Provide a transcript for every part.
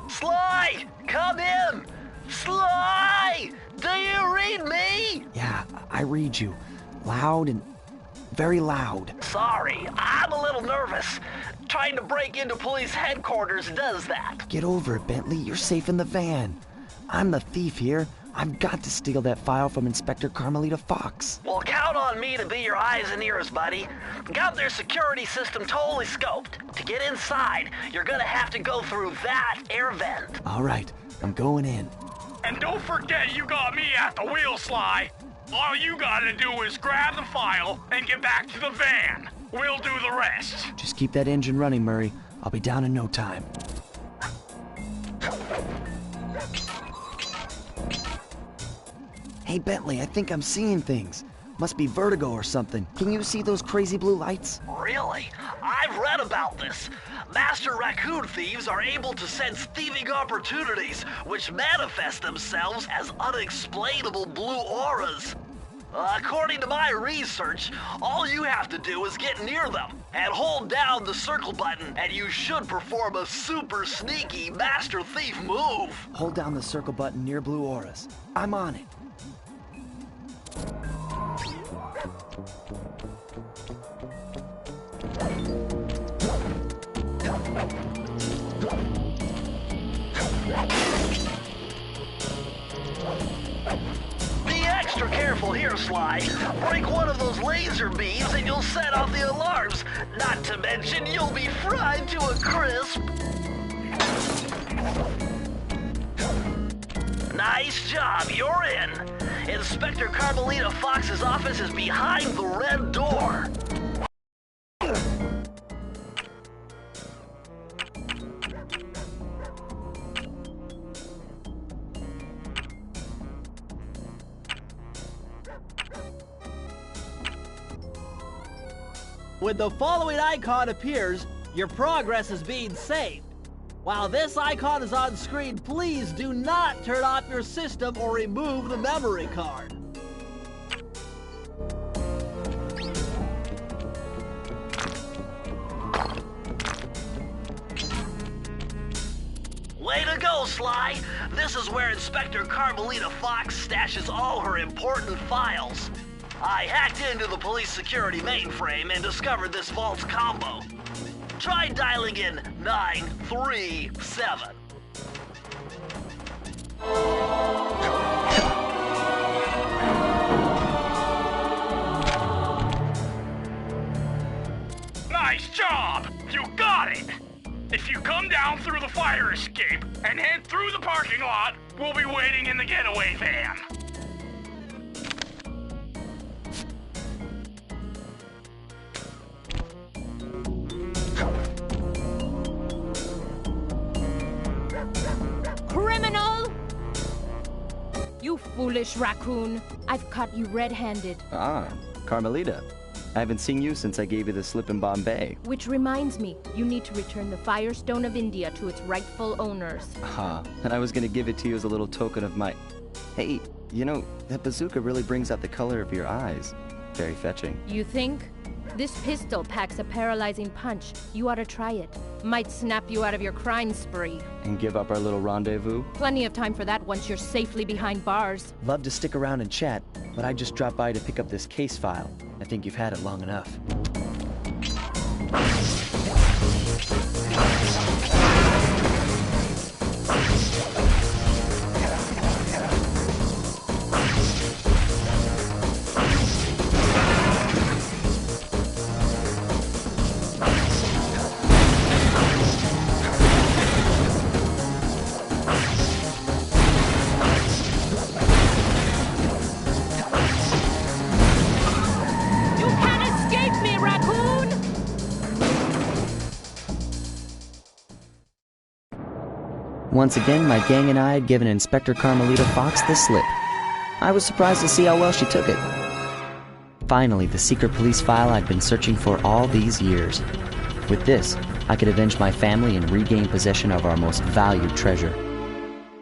Sly! Come in! Sly! Do you read me? Yeah, I read you. Loud and very loud. Sorry, I'm a little nervous. Trying to break into police headquarters does that. Get over it, Bentley. You're safe in the van. I'm the thief here. I've got to steal that file from Inspector Carmelita Fox. Well, count on me to be your eyes and ears, buddy. Got their security system totally scoped. To get inside, you're gonna have to go through that air vent. All right, I'm going in. And don't forget you got me at the wheel, Sly. All you gotta do is grab the file and get back to the van. We'll do the rest. Just keep that engine running, Murray. I'll be down in no time. Hey, Bentley, I think I'm seeing things. Must be vertigo or something. Can you see those crazy blue lights? Really? I've read about this. Master raccoon thieves are able to sense thieving opportunities, which manifest themselves as unexplainable blue auras. According to my research, all you have to do is get near them and hold down the circle button, and you should perform a super sneaky master thief move. Hold down the circle button near blue auras. I'm on it. Be extra careful here, Sly. Break one of those laser beams and you'll set off the alarms. Not to mention, you'll be fried to a crisp. Nice job, you're in. Inspector Carmelita Fox's office is behind the red door. When the following icon appears, your progress is being saved. While this icon is on screen, please do not turn off your system or remove the memory card. Way to go, Sly! This is where Inspector Carmelita Fox stashes all her important files. I hacked into the police security mainframe and discovered this vault's combo. Try dialing in 937. Nice job! You got it! If you come down through the fire escape and head through the parking lot, we'll be waiting in the getaway van. Criminal! You foolish raccoon. I've caught you red-handed. Ah, Carmelita. I haven't seen you since I gave you the slip in Bombay. Which reminds me, you need to return the Firestone of India to its rightful owners. And I was gonna give it to you as a little token of my... Hey, you know, that bazooka really brings out the color of your eyes. Very fetching. You think? This pistol packs a paralyzing punch. You ought to try it. Might snap you out of your crime spree. And give up our little rendezvous? Plenty of time for that once you're safely behind bars. Love to stick around and chat, but I just dropped by to pick up this case file. I think you've had it long enough. Once again, my gang and I had given Inspector Carmelita Fox the slip. I was surprised to see how well she took it. Finally, the secret police file I'd been searching for all these years. With this, I could avenge my family and regain possession of our most valued treasure.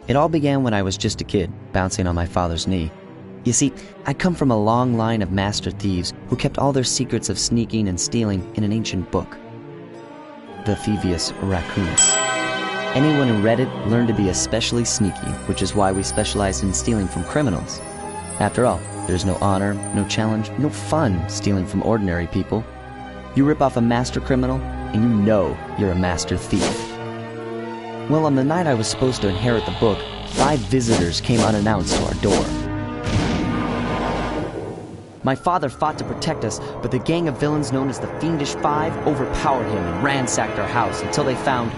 It all began when I was just a kid, bouncing on my father's knee. You see, I come from a long line of master thieves who kept all their secrets of sneaking and stealing in an ancient book. The Thievius Raccoonus. Anyone who read it learned to be especially sneaky, which is why we specialize in stealing from criminals. After all, there's no honor, no challenge, no fun stealing from ordinary people. You rip off a master criminal, and you know you're a master thief. Well, on the night I was supposed to inherit the book, 5 visitors came unannounced to our door. My father fought to protect us, but the gang of villains known as the Fiendish Five overpowered him and ransacked our house until they found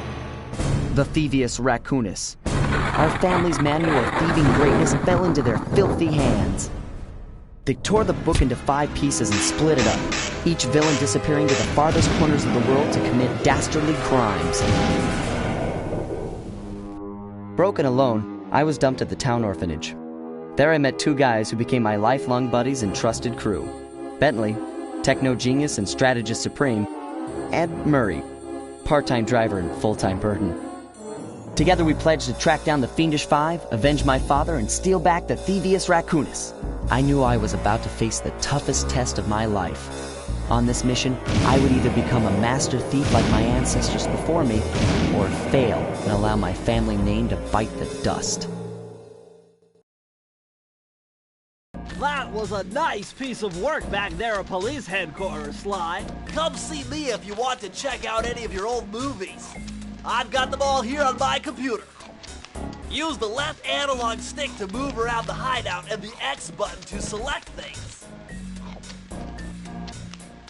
the Thievius Raccoonus. Our family's manual of thieving greatness fell into their filthy hands. They tore the book into 5 pieces and split it up, each villain disappearing to the farthest corners of the world to commit dastardly crimes. Broken alone, I was dumped at the town orphanage. There I met 2 guys who became my lifelong buddies and trusted crew. Bentley, techno genius and strategist supreme, and Murray, part-time driver and full-time burden. Together we pledged to track down the Fiendish Five, avenge my father, and steal back the Thievius Raccoonus. I knew I was about to face the toughest test of my life. On this mission, I would either become a master thief like my ancestors before me, or fail and allow my family name to bite the dust. That was a nice piece of work back there at police headquarters, Sly. Come see me if you want to check out any of your old movies. I've got them all here on my computer. Use the left analog stick to move around the hideout and the X button to select things.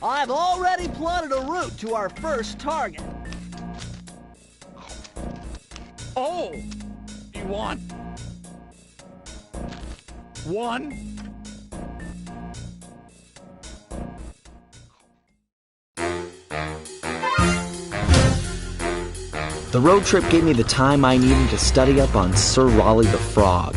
I've already plotted a route to our first target. Oh! You want... one? The road trip gave me the time I needed to study up on Sir Raleigh the Frog.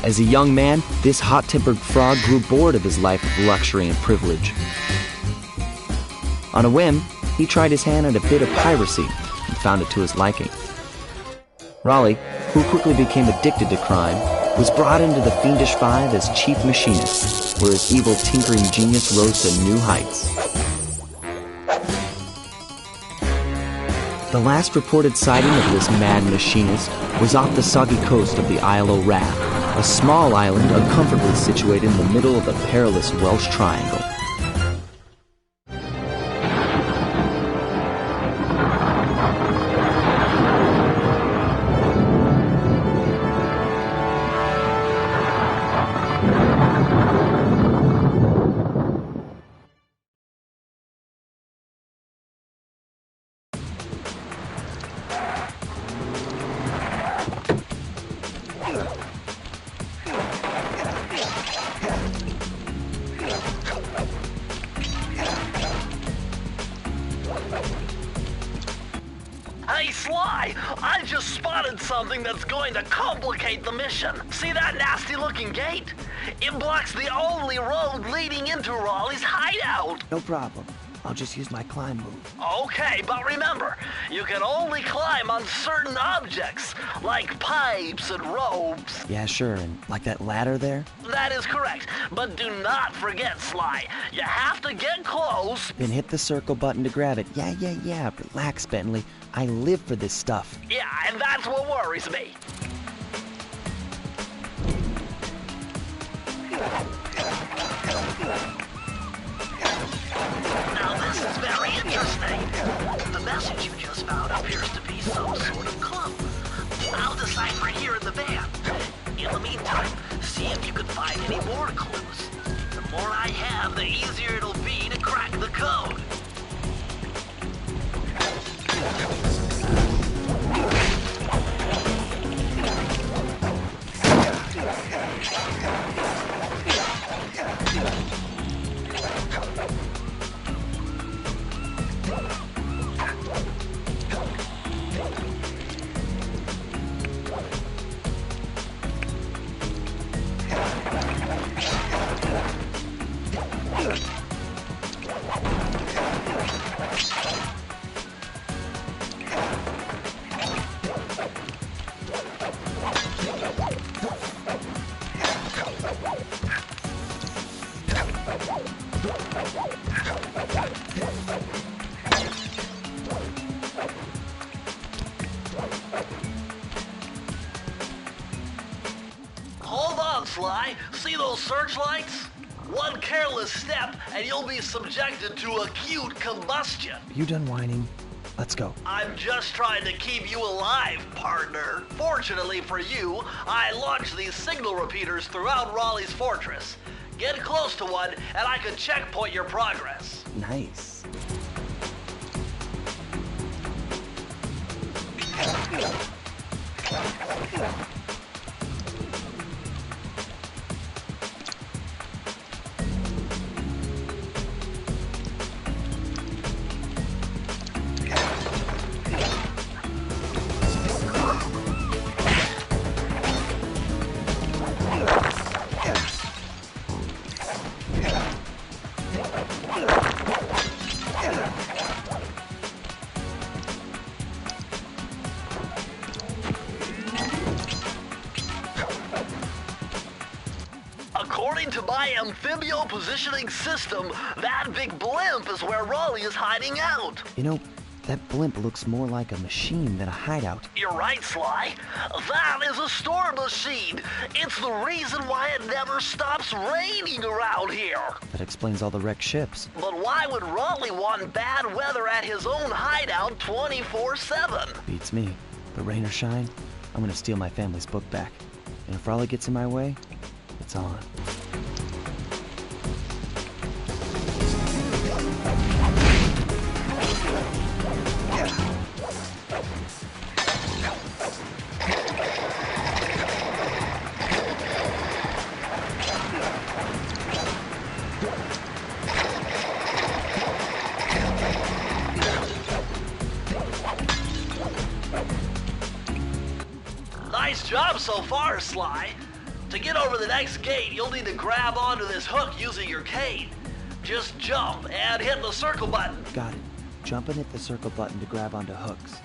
As a young man, this hot-tempered frog grew bored of his life of luxury and privilege. On a whim, he tried his hand at a bit of piracy and found it to his liking. Raleigh, who quickly became addicted to crime, was brought into the Fiendish Five as chief machinist, where his evil tinkering genius rose to new heights. The last reported sighting of this mad machinist was off the soggy coast of the Isle o' Rath, a small island uncomfortably situated in the middle of the perilous Welsh Triangle. Hey, Sly, I just spotted something that's going to complicate the mission. See that nasty-looking gate? It blocks the only road leading into Raleigh's hideout. No problem. I'll just use my climb move. Okay, but remember, you can only climb on certain objects, like pipes and ropes. Yeah, sure, and like that ladder there? That is correct, but do not forget, Sly. You have to get close. Then hit the circle button to grab it. Yeah. Relax, Bentley. I live for this stuff. Yeah, and that's what worries me. Now this is very interesting. The message you just found appears to be some sort of clue. I'll decipher it here in the van. In the meantime, see if you can find any more clues. The more I have, the easier it'll be to crack the code. Hold on, Sly. See those searchlights? One careless step and you'll be subjected to acute combustion. You done whining? Let's go. I'm just trying to keep you alive, partner. Fortunately for you, I launched these signal repeaters throughout Raleigh's fortress. Get close to one and I can checkpoint your progress. Nice. According to my amphibio positioning system, that big blimp is where Raleigh is hiding out. You know, that blimp looks more like a machine than a hideout. You're right, Sly. That is a storm machine. It's the reason why it never stops raining around here. That explains all the wrecked ships. But why would Raleigh want bad weather at his own hideout 24/7? Beats me. But rain or shine, I'm gonna steal my family's book back. And if Raleigh gets in my way, it's on. Nice job so far, Sly. To get over the next gate, you'll need to grab onto this hook using your cane. Just jump and hit the circle button. Got it. Jump and hit the circle button to grab onto hooks.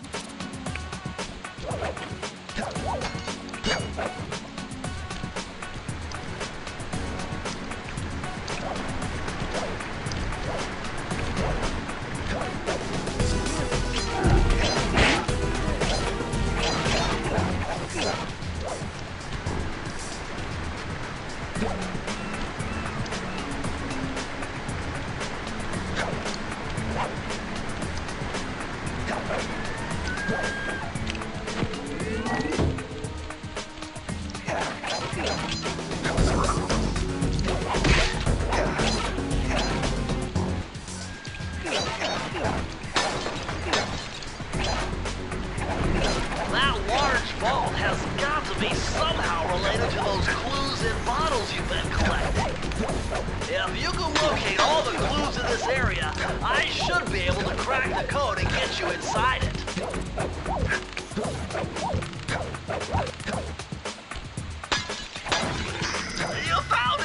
That large vault has got to be somehow related to those clues in bottles you've been collecting. If you can locate all the clues in this area, I should be able to crack the code and get you inside it. You found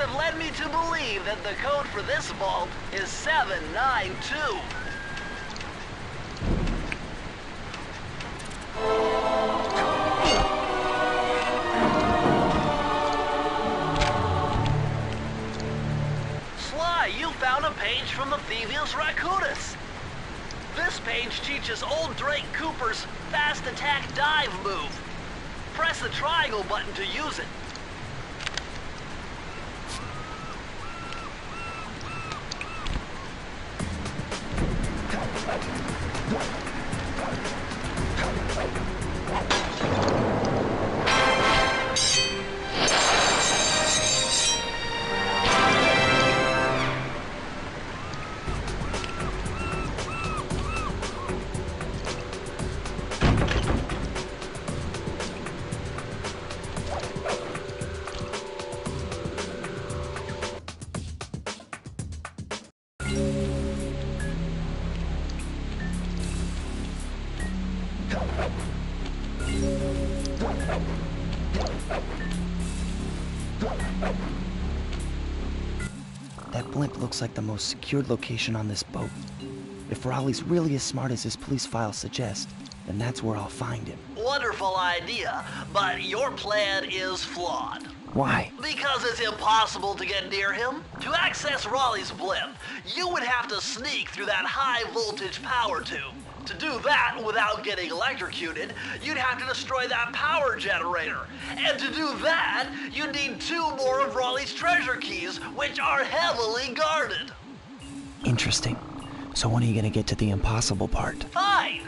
have led me to believe that the code for this vault is 792. Sly, you found a page from the Thievius Raccoonus. This page teaches old Drake Cooper's fast attack dive move. Press the triangle button to use it. That blimp looks like the most secured location on this boat. If Raleigh's really as smart as his police files suggest, then that's where I'll find him. Wonderful idea, but your plan is flawed. Why? Because it's impossible to get near him. To access Raleigh's blimp, you would have to sneak through that high-voltage power tube. To do that without getting electrocuted, you'd have to destroy that power generator. And to do that, you'd need 2 more of Raleigh's treasure keys, which are heavily guarded. Interesting. So when are you gonna get to the impossible part? Fine.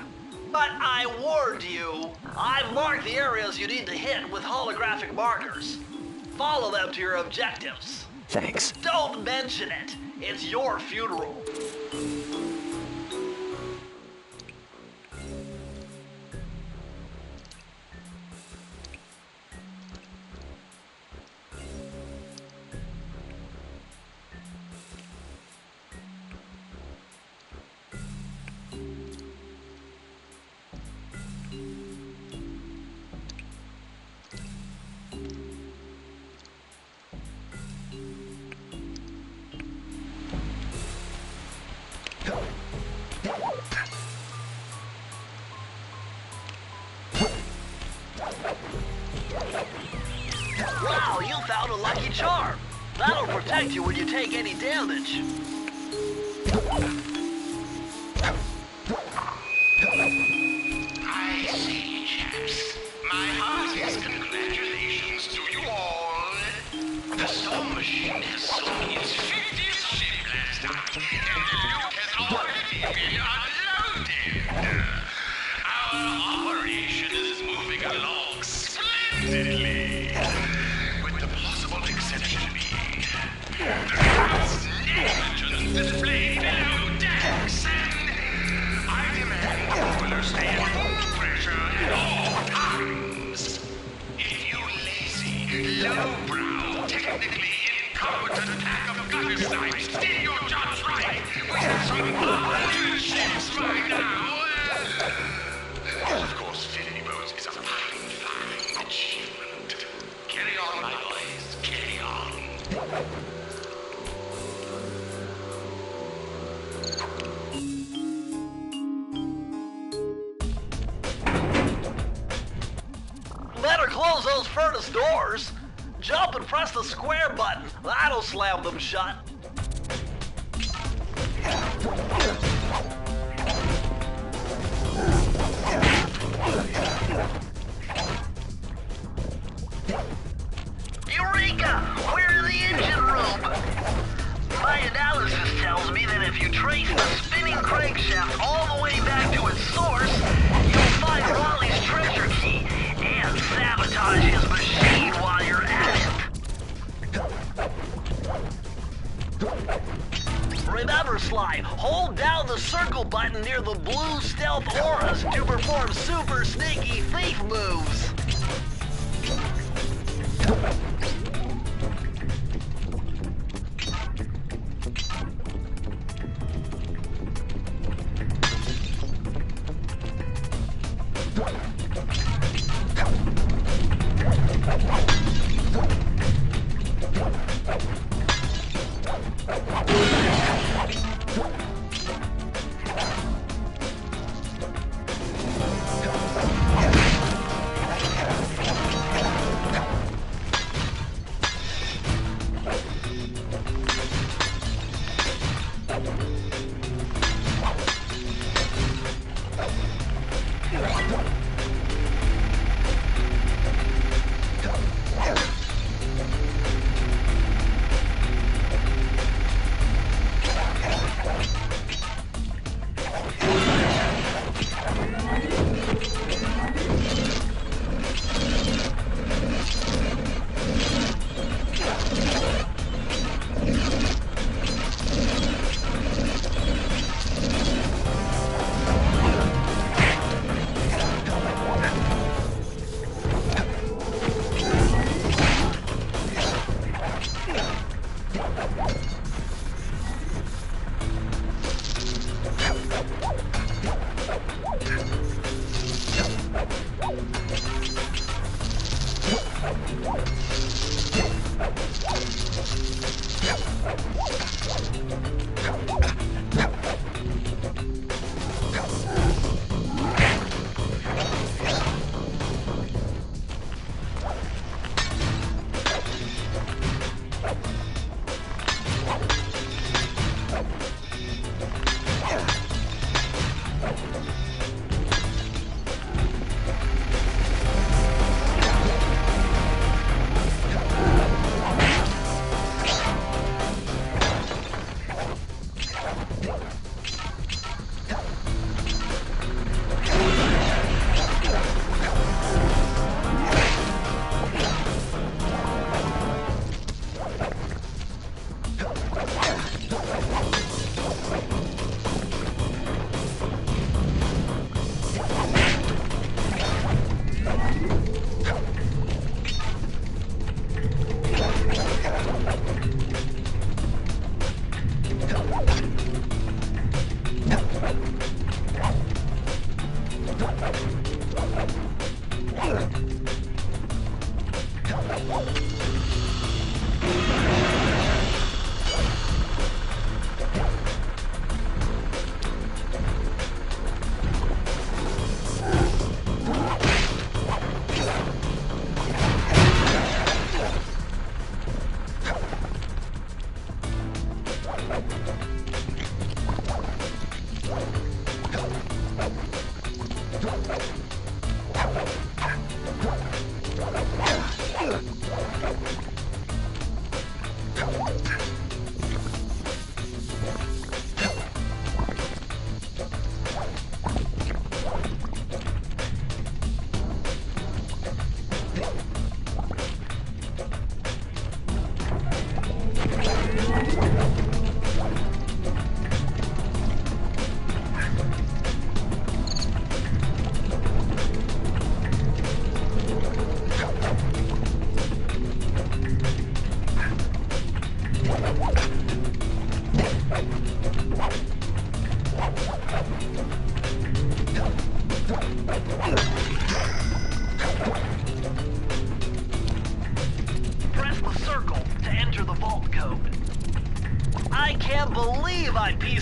But I warned you. I've marked the areas you need to hit with holographic markers. Follow them to your objectives. Thanks. Don't mention it. It's your funeral. Wow, you found a lucky charm. That'll protect you when you take any damage. I say, chaps, my heartiest congratulations to you all. The storm machine has sold its 50th ship last night, and the Luke has already been unloaded. Our operation is moving along splendidly, with the possible exception being the vast negligence displayed below decks, and I demand you will stay at full pressure at all times. If you lazy, lowbrow, technically incompetent pack of gutter snipes did your jobs right, we have some fine ships right now. Of course, filling boats is a fine achievement. Carry on, my boys, carry on. Better close those furnace doors. Jump and press the square button. That'll slam them shut. Eureka! We're in the engine room. My analysis tells me that if you trace the spinning crankshaft all the way back to its source, you'll find Raleigh's treasure key and sabotage his machine while you're at it. Remember, Sly, hold down the circle button near the blue stealth auras to perform super sneaky thief moves.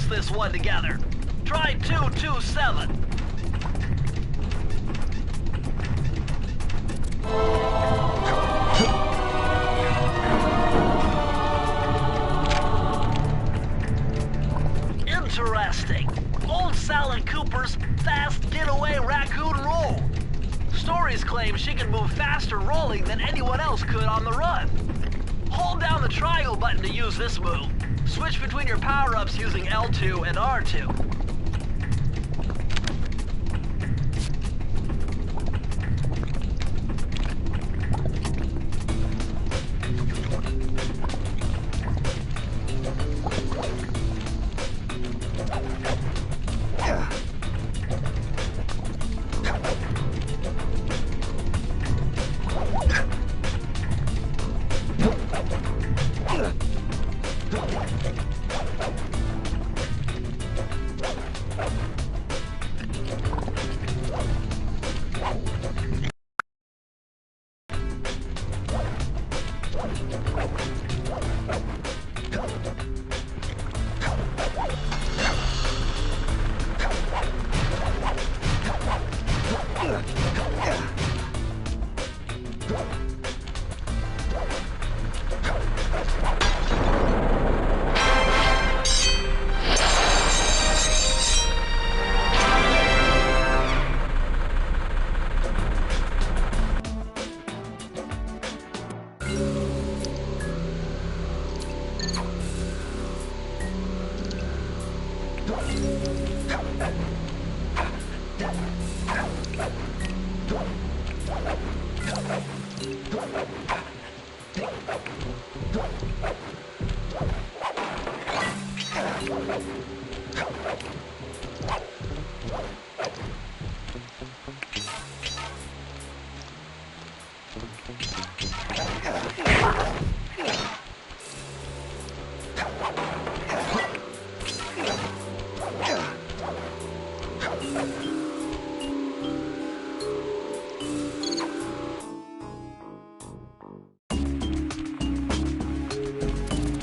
This one together. Try 227. Interesting. Old Sly Cooper's fast getaway raccoon roll. Stories claim she can move faster rolling than anyone else could on the run. Hold down the triangle button to use this move. Switch between your power-ups using L2 and R2.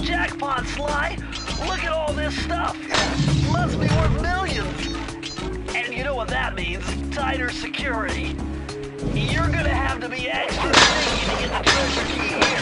Jackpot, Sly! Look at all this stuff! Must be worth millions! And you know what that means? Tighter security. You're gonna have to be extra sneaky to get the treasure key here.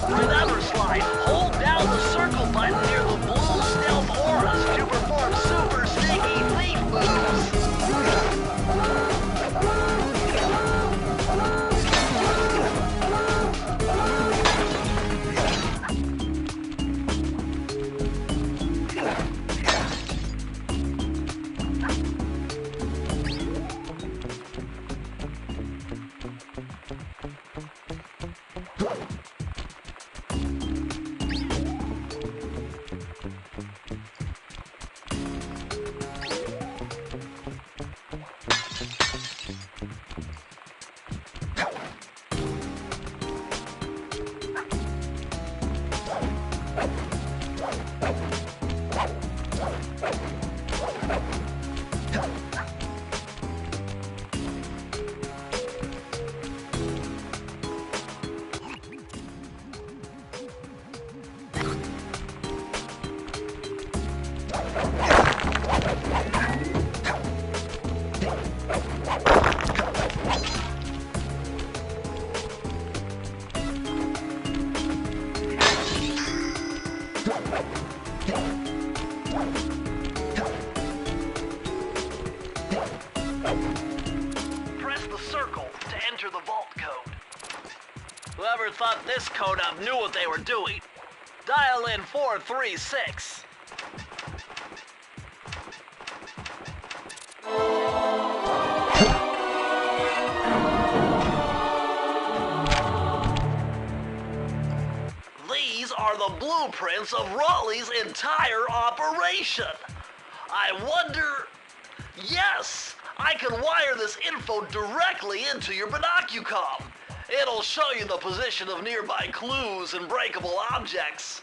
Remember, Sly, hold down the circle button near the blue stealth auras to perform super sneaky thief moves. enter the vault code. Whoever thought this code up knew what they were doing. Dial in 436. These are the blueprints of Raleigh's entire operation. I wonder... Yes! I can wire this info directly into your binocucom. It'll show you the position of nearby clues and breakable objects.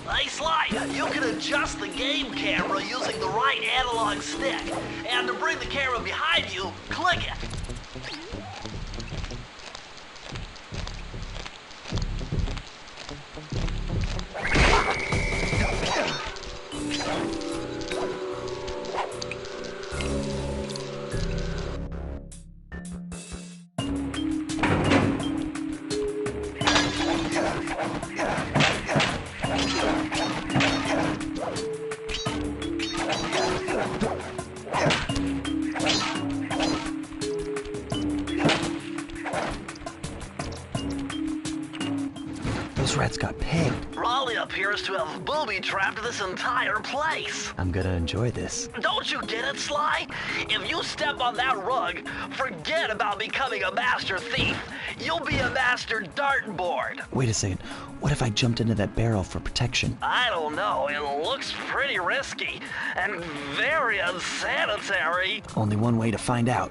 Hey Sly, you can adjust the game camera using the right analog stick. And to bring the camera behind you, click it. Those rats got pegged. Raleigh appears to have booby-trapped this entire place. I'm gonna enjoy this. Don't you get it, Sly? If you step on that rug, forget about becoming a master thief. You'll be a master dartboard. Wait a second. What if I jumped into that barrel for protection? I don't know. It looks pretty risky and very unsanitary. Only one way to find out.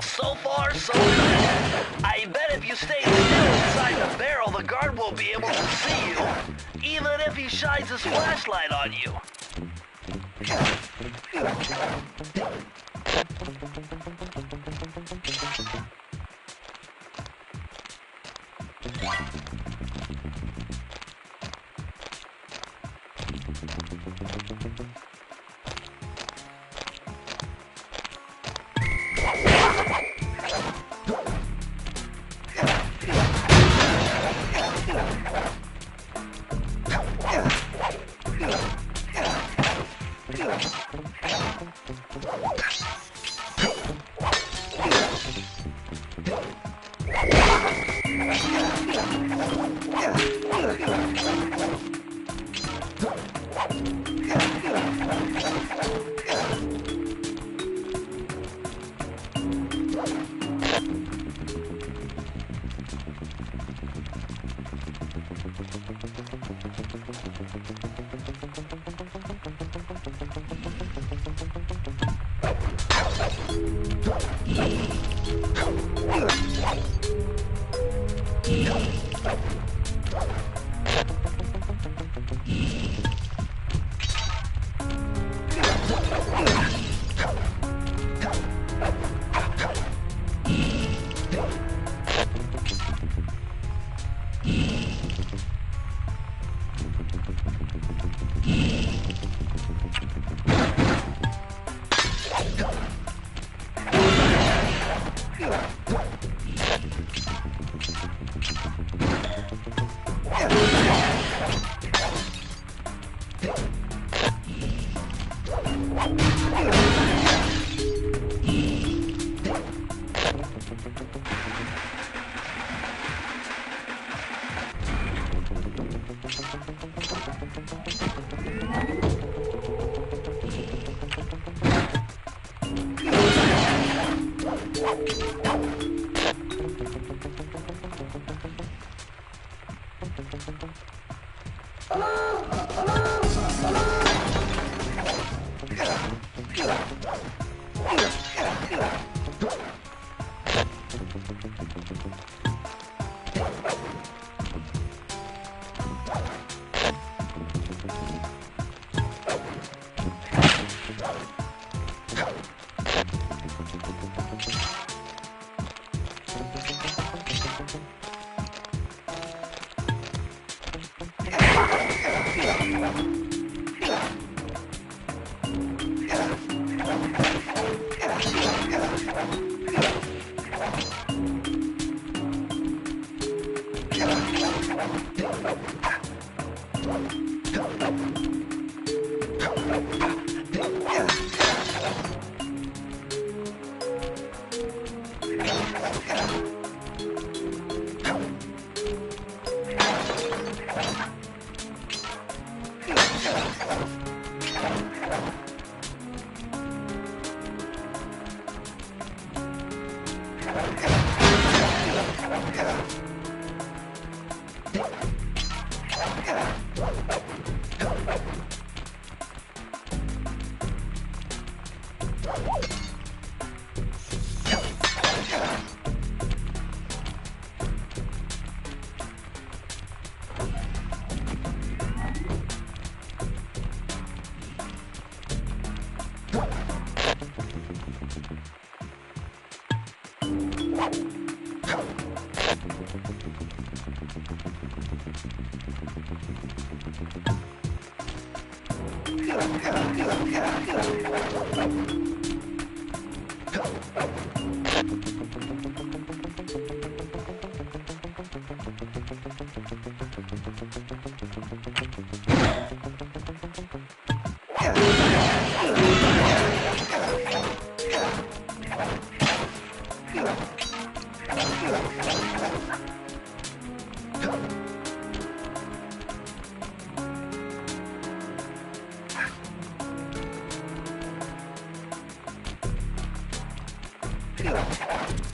So far, so good. I bet if you stay still inside the barrel, the guard won't be able to see you, even if he shines his flashlight on you.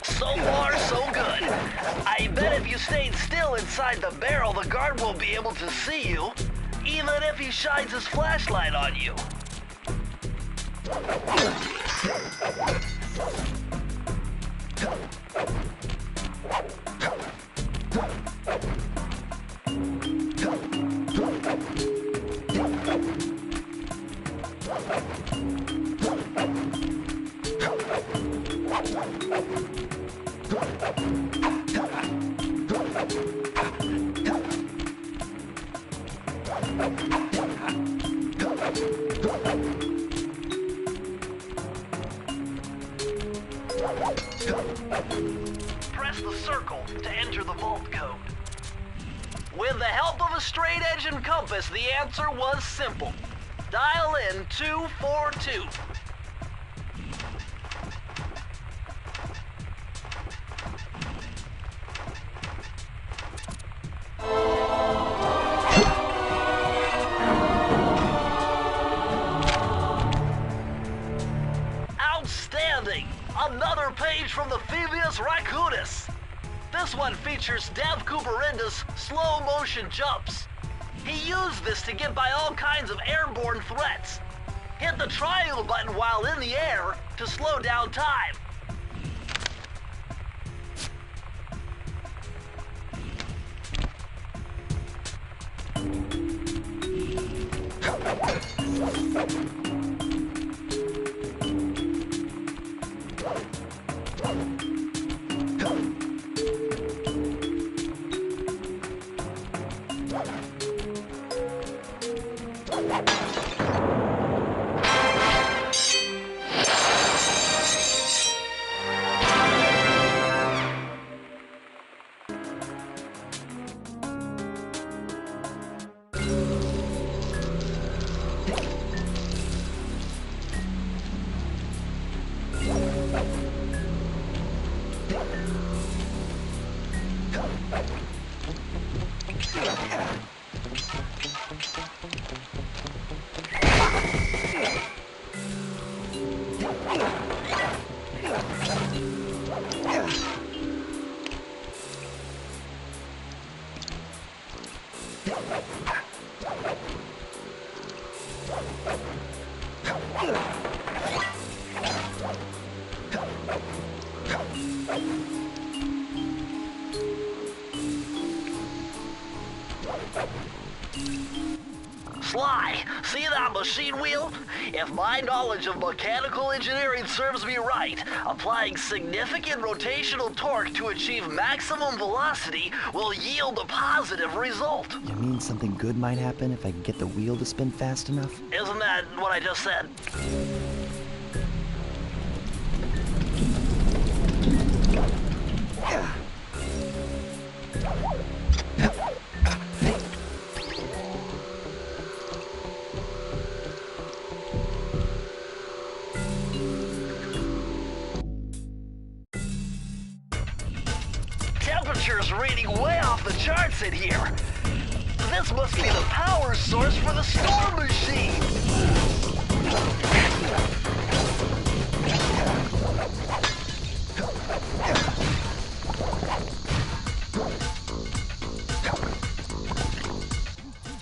So far, so good. I bet if you stayed still inside the barrel, the guard won't be able to see you, even if he shines his flashlight on you. Press the circle to enter the vault code. With the help of a straight-edge and compass, the answer was simple. Dial in 242. Outstanding! Another page from the Thievius Raccoonus. This one features Dev Cooperinda's slow motion jumps. He used this to get by all kinds of airborne threats. Hit the triangle button while in the air to slow down time. Sly, see that machine wheel? If my knowledge of mechanical engineering serves me right, applying significant rotational torque to achieve maximum velocity will yield a positive result. You mean something good might happen if I can get the wheel to spin fast enough? Isn't that what I just said? Temperature's reading way off the charts in here. This must be the power source for the storm machine.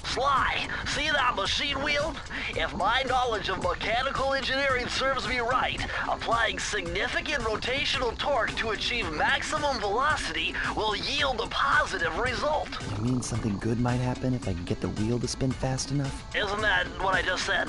Sly, see that machine wheel? If my knowledge of mechanical engineering serves me right, applying significant rotational torque to achieve maximum velocity will yield a positive result. You mean something good might happen if I can get the wheel to spin fast enough? Isn't that what I just said?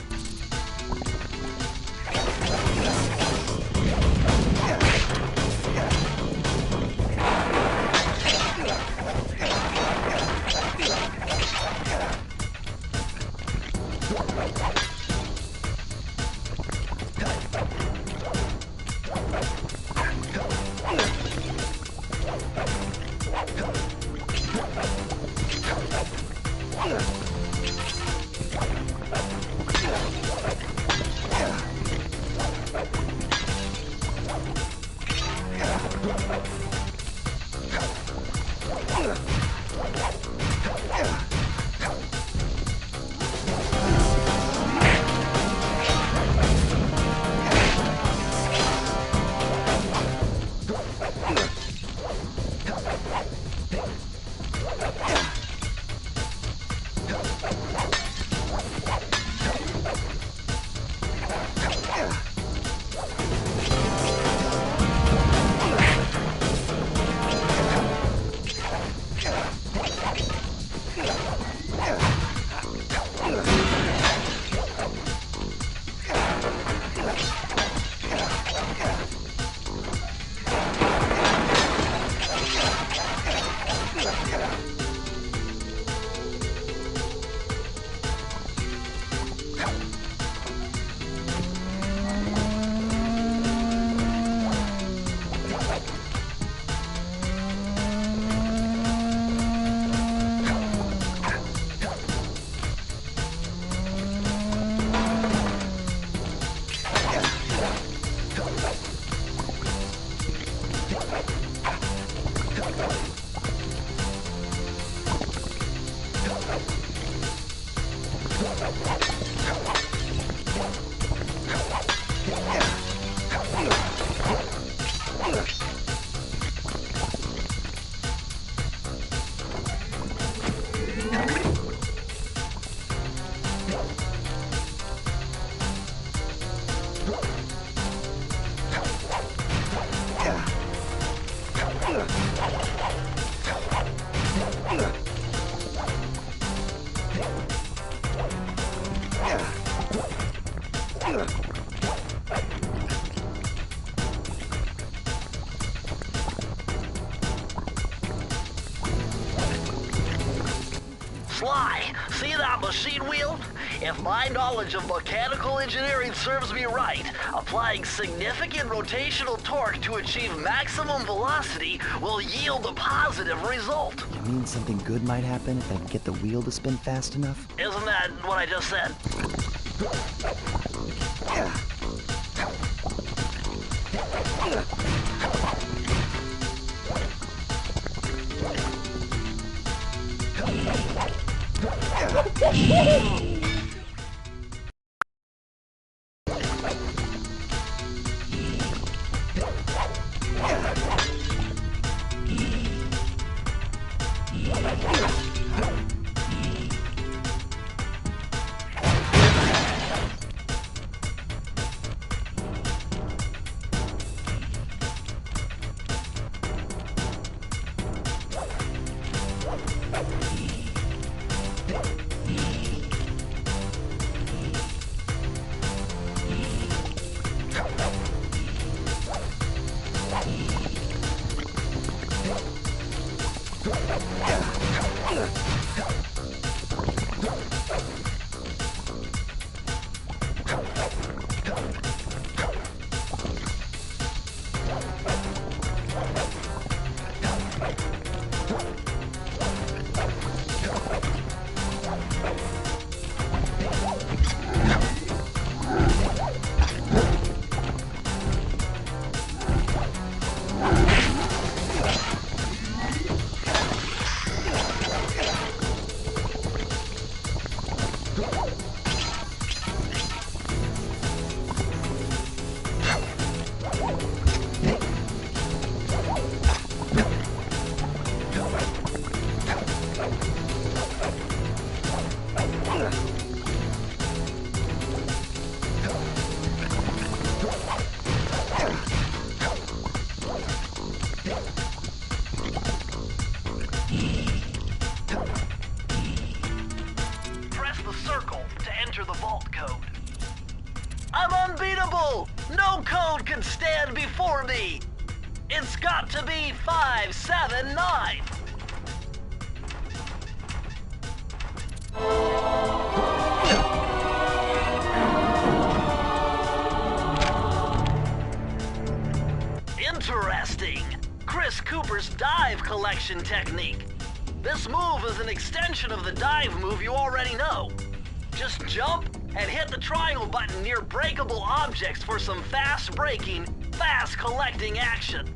Sly, see that machine wheel? If my knowledge of mechanical engineering serves me right, applying significant rotational torque to achieve maximum velocity will yield a positive result. You mean something good might happen if I can get the wheel to spin fast enough? Isn't that what I just said? I'm unbeatable! No code can stand before me! It's got to be 579! Interesting! Chris Cooper's dive collection technique. This move is an extension of the dive move you already know. Just jump and hit the triangle button near breakable objects for some fast braking, fast collecting action.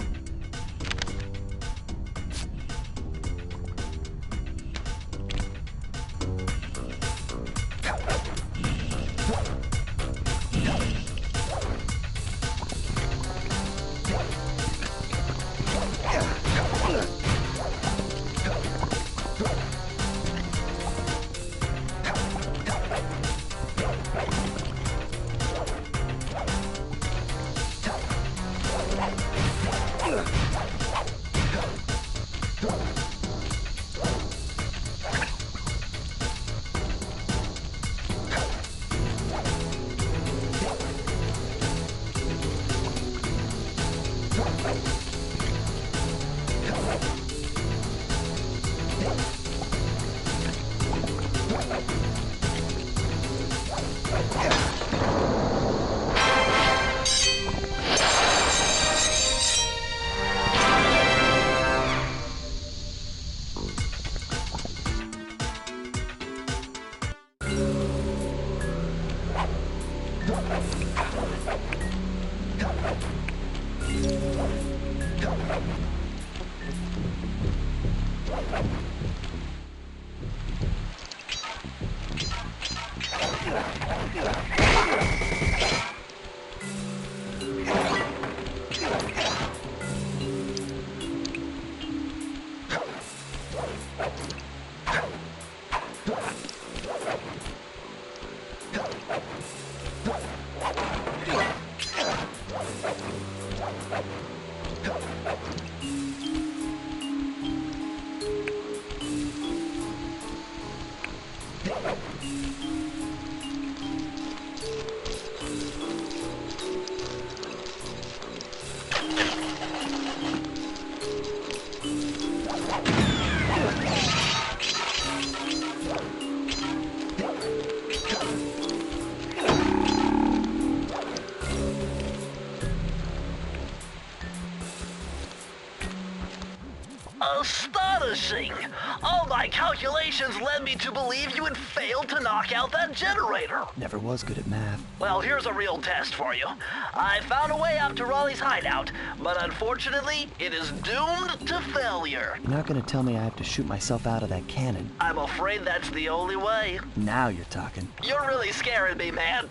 Astonishing! All my calculations led me to believe you had failed to knock out that generator. Never was good at math. Well, here's a real test for you. I found a way out to Raleigh's hideout, but unfortunately, it is doomed to failure. You're not gonna tell me I have to shoot myself out of that cannon. I'm afraid that's the only way. Now you're talking. You're really scaring me, man.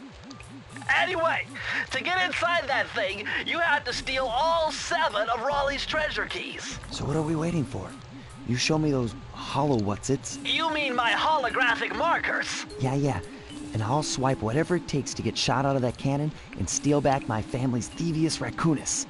Anyway, to get inside that thing, you had to steal all 7 of Raleigh's treasure keys. So what are we waiting for? You show me those hollow what's-its? You mean my holographic markers? Yeah. And I'll swipe whatever it takes to get shot out of that cannon and steal back my family's Thievius Raccoonus.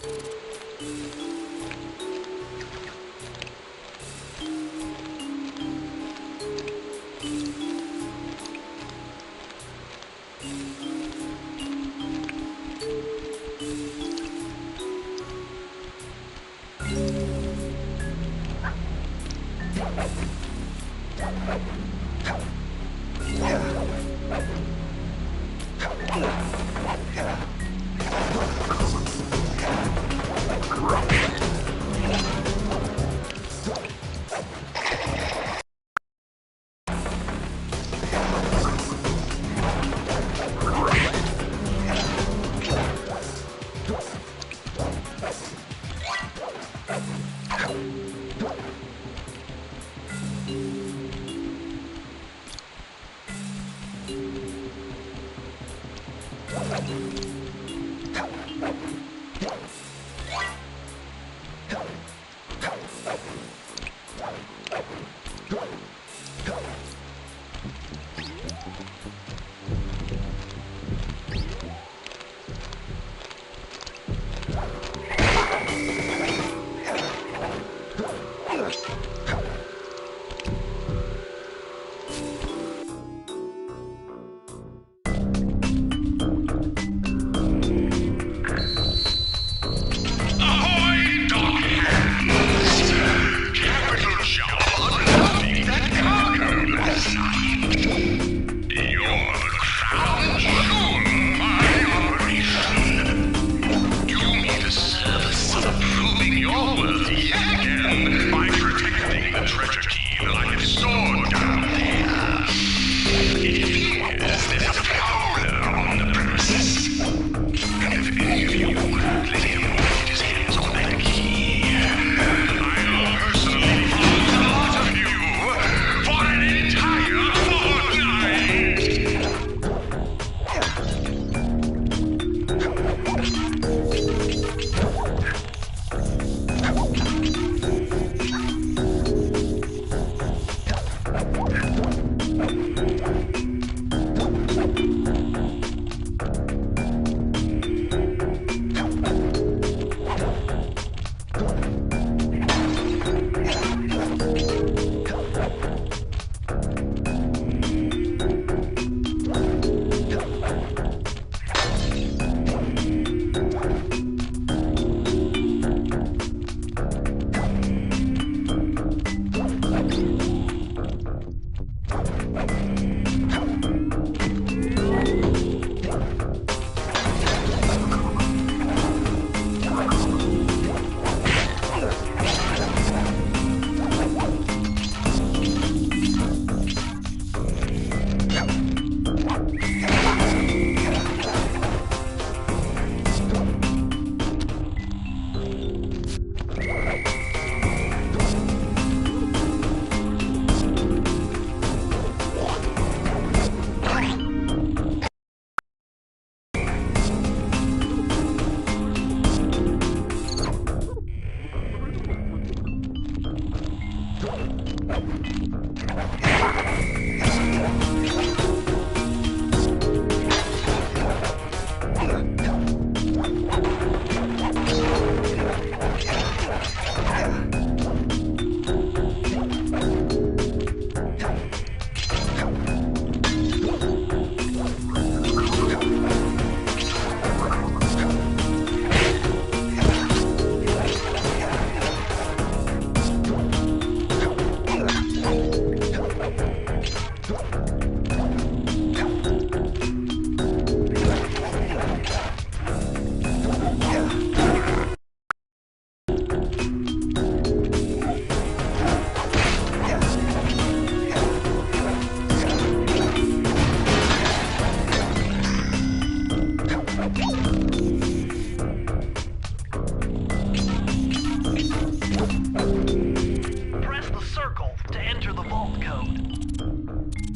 circle to enter the vault code.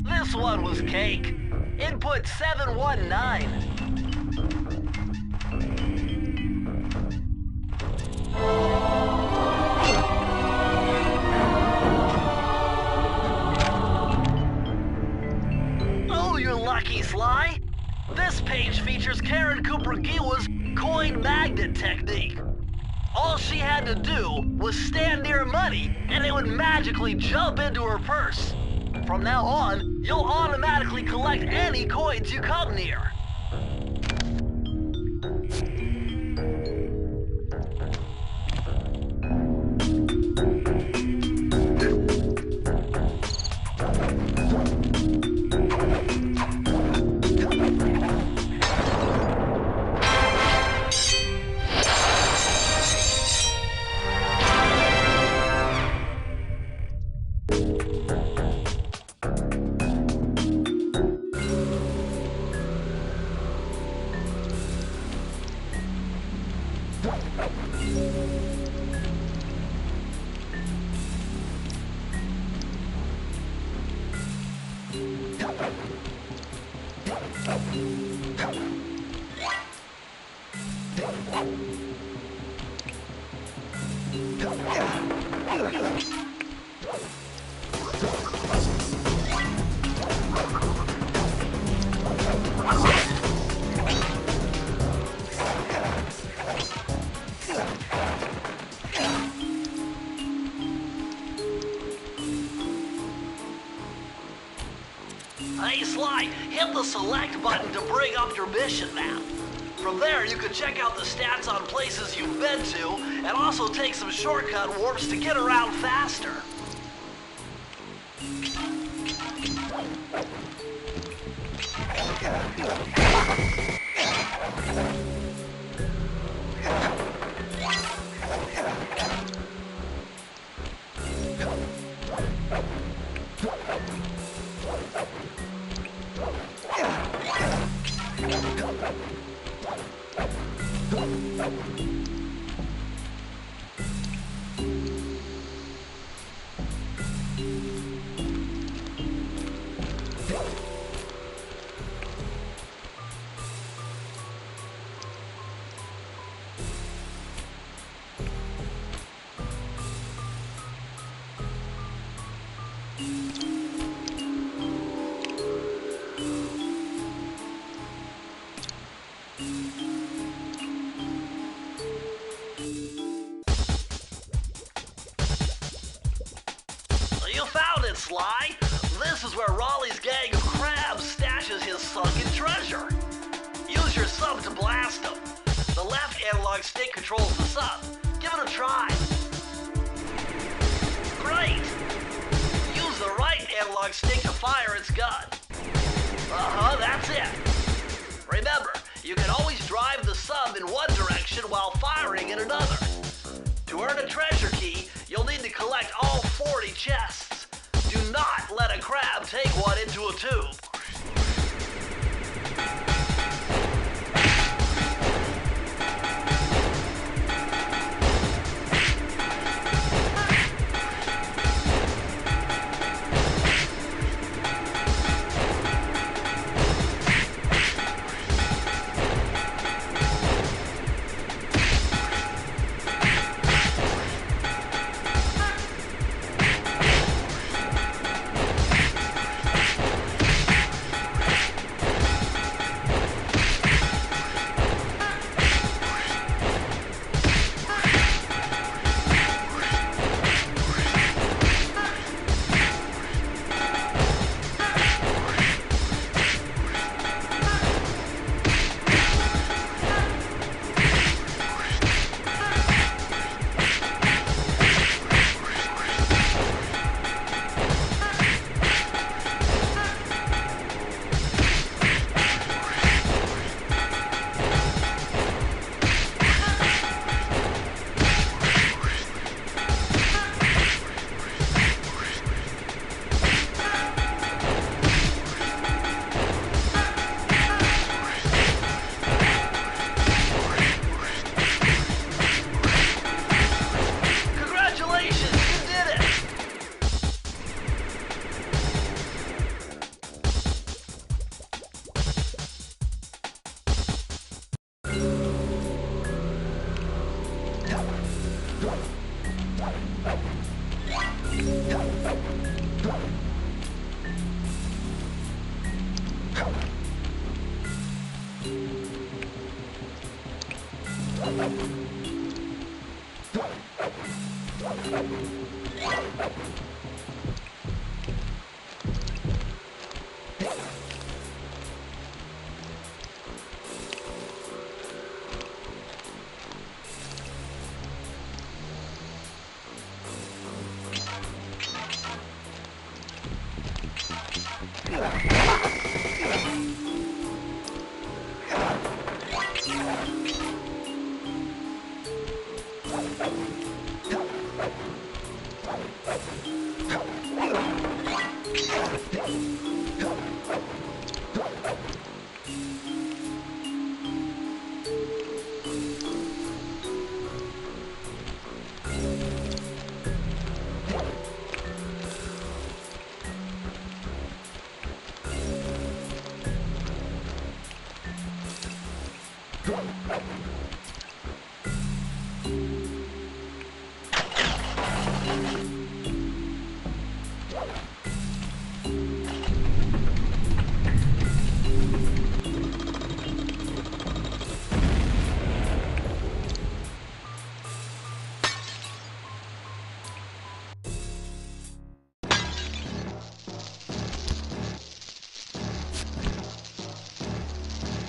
This one was cake. Input 719. Oh, you're lucky, Sly. This page features Karen Cooper-Giwa's coin magnet technique. All she had to do was stand near money, and it would magically jump into her purse. From now on, you'll automatically collect any coins you come near. Hey Sly, hit the select button to bring up your mission map. From there, you can check out the stats on places you've been to, and also take some shortcut warps to get around faster. You found it, Sly! This is where Raleigh's gang of crabs stashes his sunken treasure. Use your sub to blast them. The left analog stick controls the sub. Give it a try. Great! Use the right analog stick to fire its gun. That's it. Remember, you can always drive the sub in one direction while firing in another. To earn a treasure key, you'll need to collect all 40 chests. Do not let a crab take one into a tube.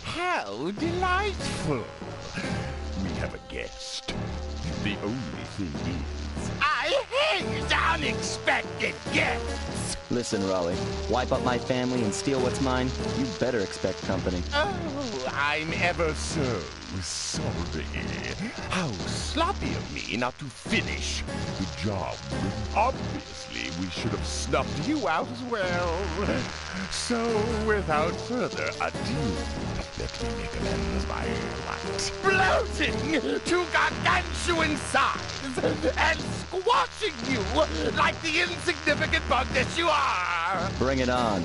How delightful! We have a guest. The only thing is, I hate unexpected guests! Listen, Raleigh, wipe up my family and steal what's mine, you better expect company. Oh, I'm ever so sorry. How sloppy of me not to finish the job. Obviously, we should have snuffed you out as well. So, without further ado, let me make amends by what? Bloating to gargantuan size and squashing you like the insignificant bug that you are! Bring it on.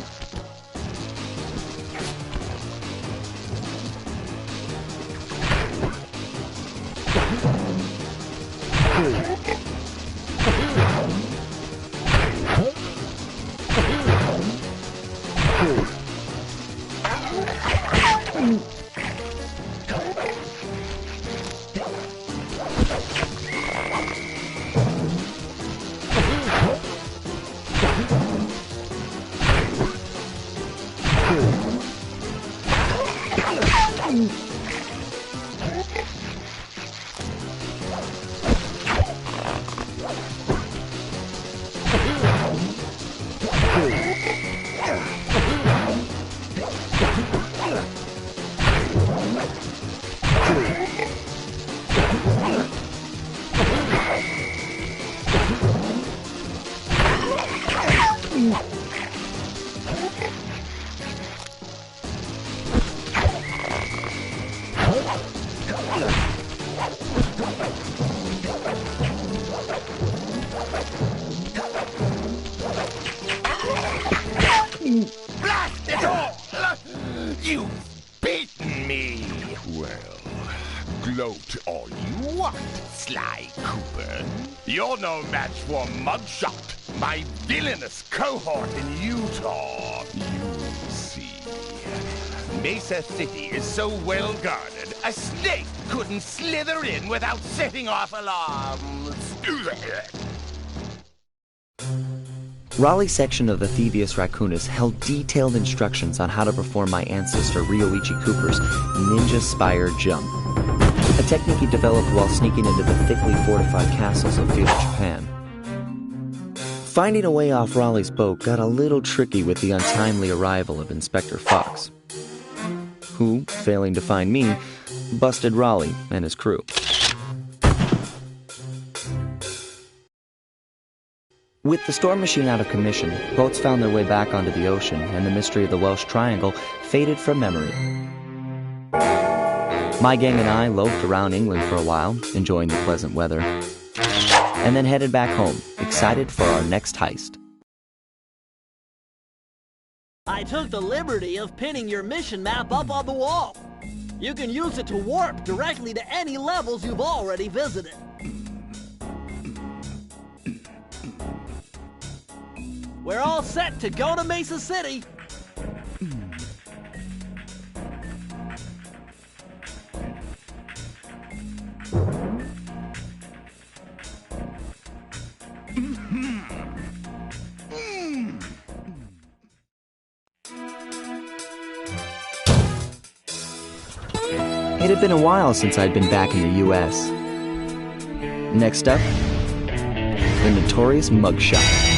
Blast it all! You've beaten me! Well, gloat all you want, Sly Cooper. You're no match for Mugshot, my villainous cohort in Utah. You'll see. Mesa City is so well guarded, a snake couldn't slither in without setting off alarms. Raleigh's section of the Thievius Raccoonus held detailed instructions on how to perform my ancestor Ryoichi Cooper's Ninja Spire Jump, a technique he developed while sneaking into the thickly fortified castles of feudal Japan. Finding a way off Raleigh's boat got a little tricky with the untimely arrival of Inspector Fox, who, failing to find me, busted Raleigh and his crew. With the storm machine out of commission, boats found their way back onto the ocean, and the mystery of the Welsh Triangle faded from memory. My gang and I loafed around England for a while, enjoying the pleasant weather, and then headed back home, excited for our next heist. I took the liberty of pinning your mission map up on the wall. You can use it to warp directly to any levels you've already visited. We're all set to go to Mesa City. It had been a while since I'd been back in the U.S. Next up, the notorious Mugshot,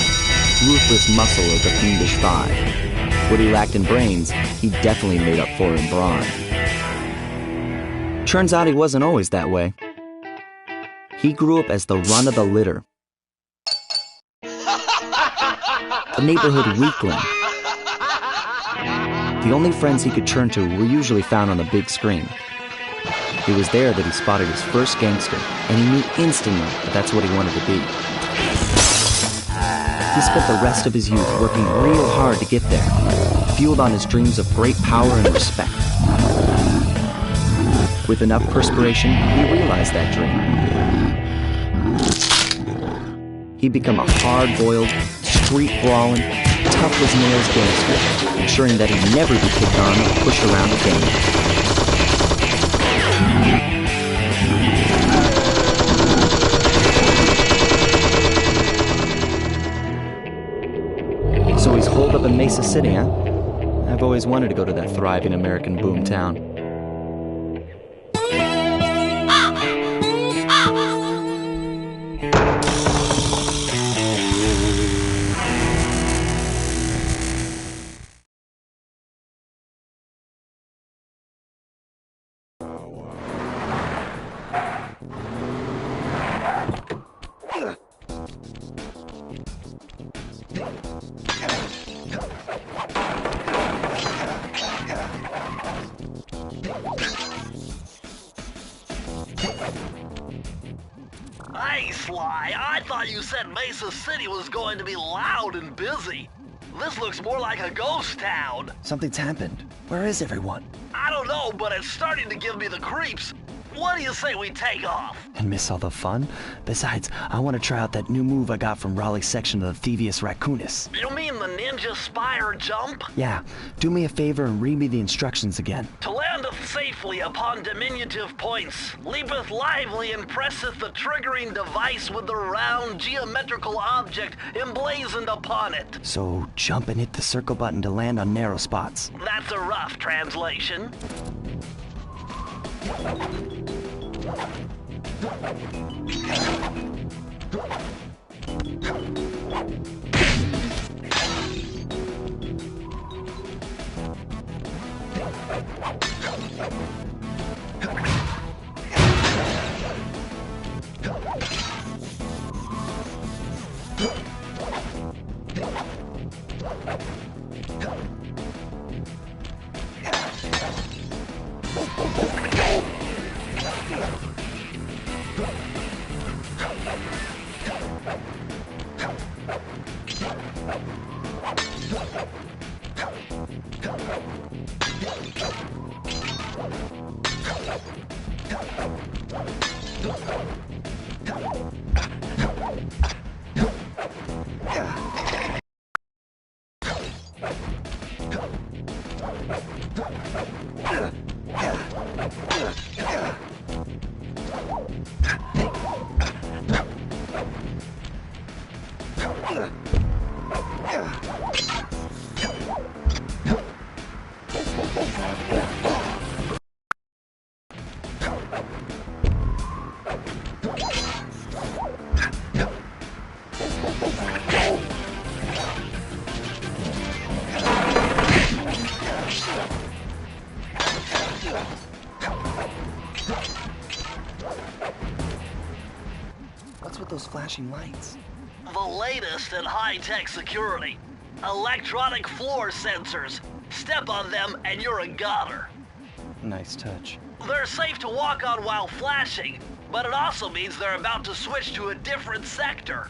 ruthless muscle of the Fiendish Five. What he lacked in brains, he definitely made up for in brawn. Turns out he wasn't always that way. He grew up as the run of the litter. A neighborhood weakling. The only friends he could turn to were usually found on the big screen. It was there that he spotted his first gangster, and he knew instantly that that's what he wanted to be. He spent the rest of his youth working real hard to get there, fueled on his dreams of great power and respect. With enough perspiration, he realized that dream. He'd become a hard-boiled, street-brawling, tough-as-nails gangster, ensuring that he'd never be picked on or pushed around again. So he's holed up in Mesa City, huh? I've always wanted to go to that thriving American boomtown. Hey, Sly, I thought you said Mesa City was going to be loud and busy. This looks more like a ghost town. Something's happened. Where is everyone? I don't know, but it's starting to give me the creeps. What do you say we take off? And miss all the fun? Besides, I want to try out that new move I got from Raleigh's section of the Thievius Raccoonus. You mean the ninja spire jump? Yeah, do me a favor and read me the instructions again. To landeth safely upon diminutive points, leapeth lively and presseth the triggering device with the round geometrical object emblazoned upon it. So jump and hit the circle button to land on narrow spots. That's a rough translation. What's with those flashing lights? The latest in high-tech security. Electronic floor sensors. Step on them and you're a goner. Nice touch. They're safe to walk on while flashing, but it also means they're about to switch to a different sector.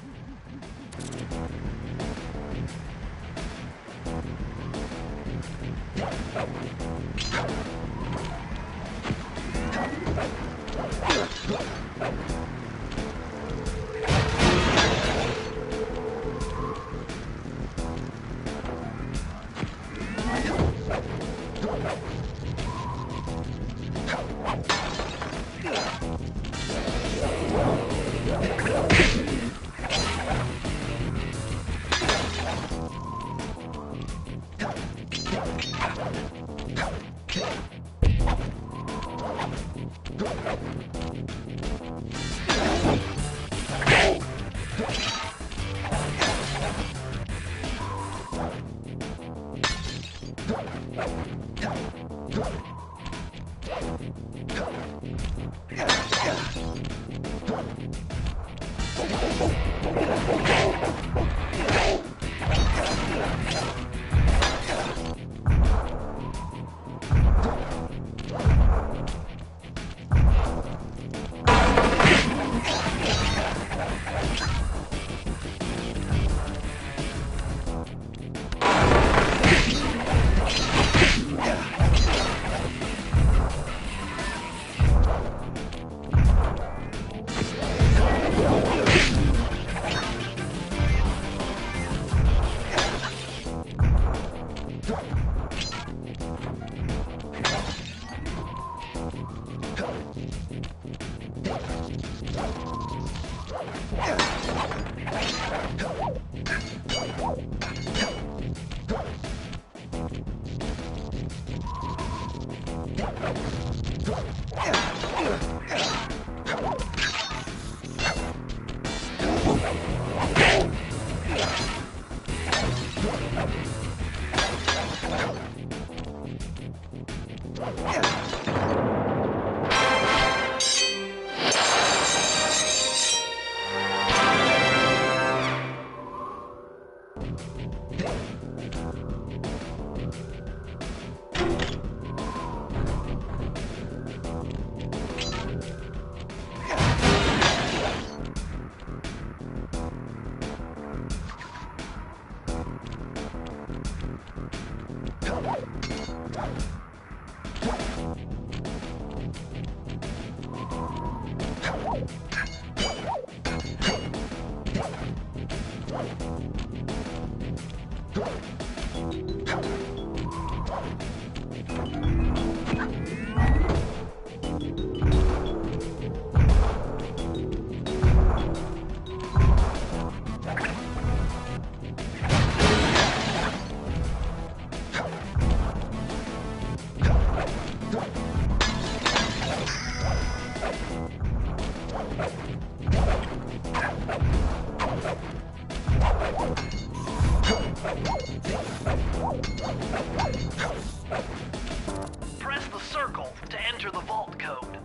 Press the circle to enter the vault code.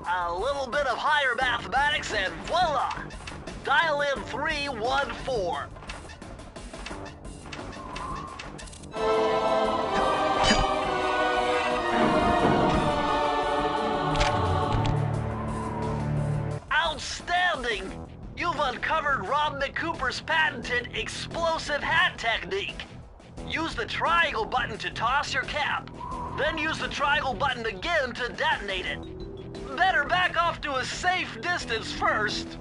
A little bit of higher mathematics and voila! Dial in 314. Outstanding! You've uncovered Rob McCooper's patented explosive hat technique. Use the triangle button to toss your cap. Then use the triangle button again to detonate it. Better back off to a safe distance first.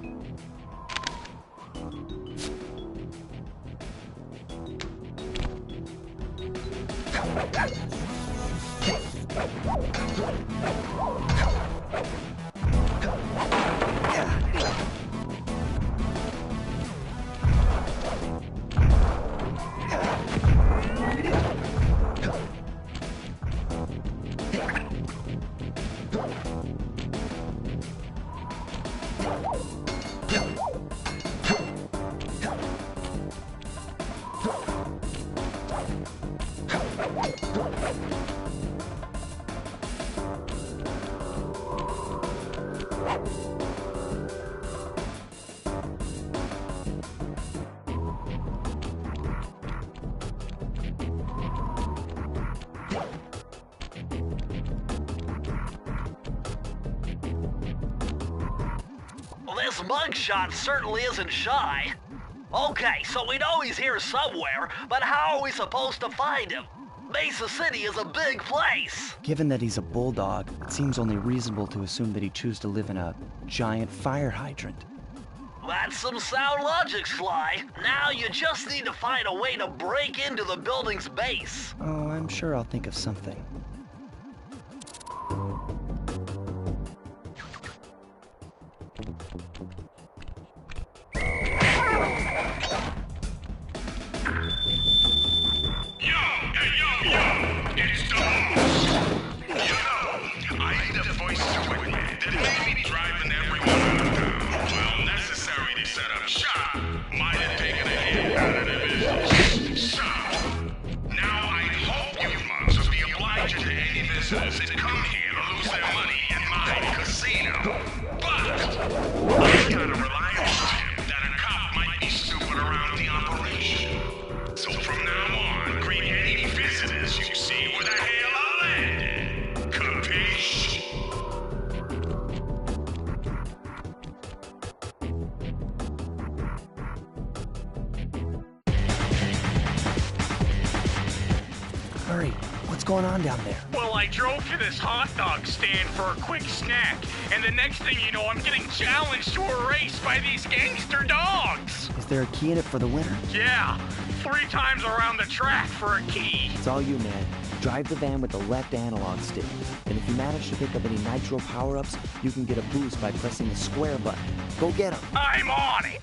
This mugshot certainly isn't shy. Okay, so we know he's here somewhere, but how are we supposed to find him? Mesa City is a big place. Given that he's a bulldog, it seems only reasonable to assume that he'd choose to live in a giant fire hydrant. That's some sound logic, Sly. Now you just need to find a way to break into the building's base. Oh, I'm sure I'll think of something. It's the boss. I need a voice to wit me that may be driving everyone out of town. Well, necessary to set up shop might have taken a hit out of the business. So, now I hope you visitors that come here to lose their money at my casino. But I gotta rely on him that a cop might be snooping around the operation. So from now on, greet any visitors you see with a hail of lead. Capiche? Hurry, what's going on down there? Well, I drove to this hot dog stand for a quick snack, and the next thing you know, I'm getting challenged to a race by these gangster dogs. Is there a key in it for the winner? Yeah, 3 times around the track for a key. It's all you, man. Drive the van with the left analog stick. And if you manage to pick up any nitro power-ups, you can get a boost by pressing the square button. Go get them. I'm on it.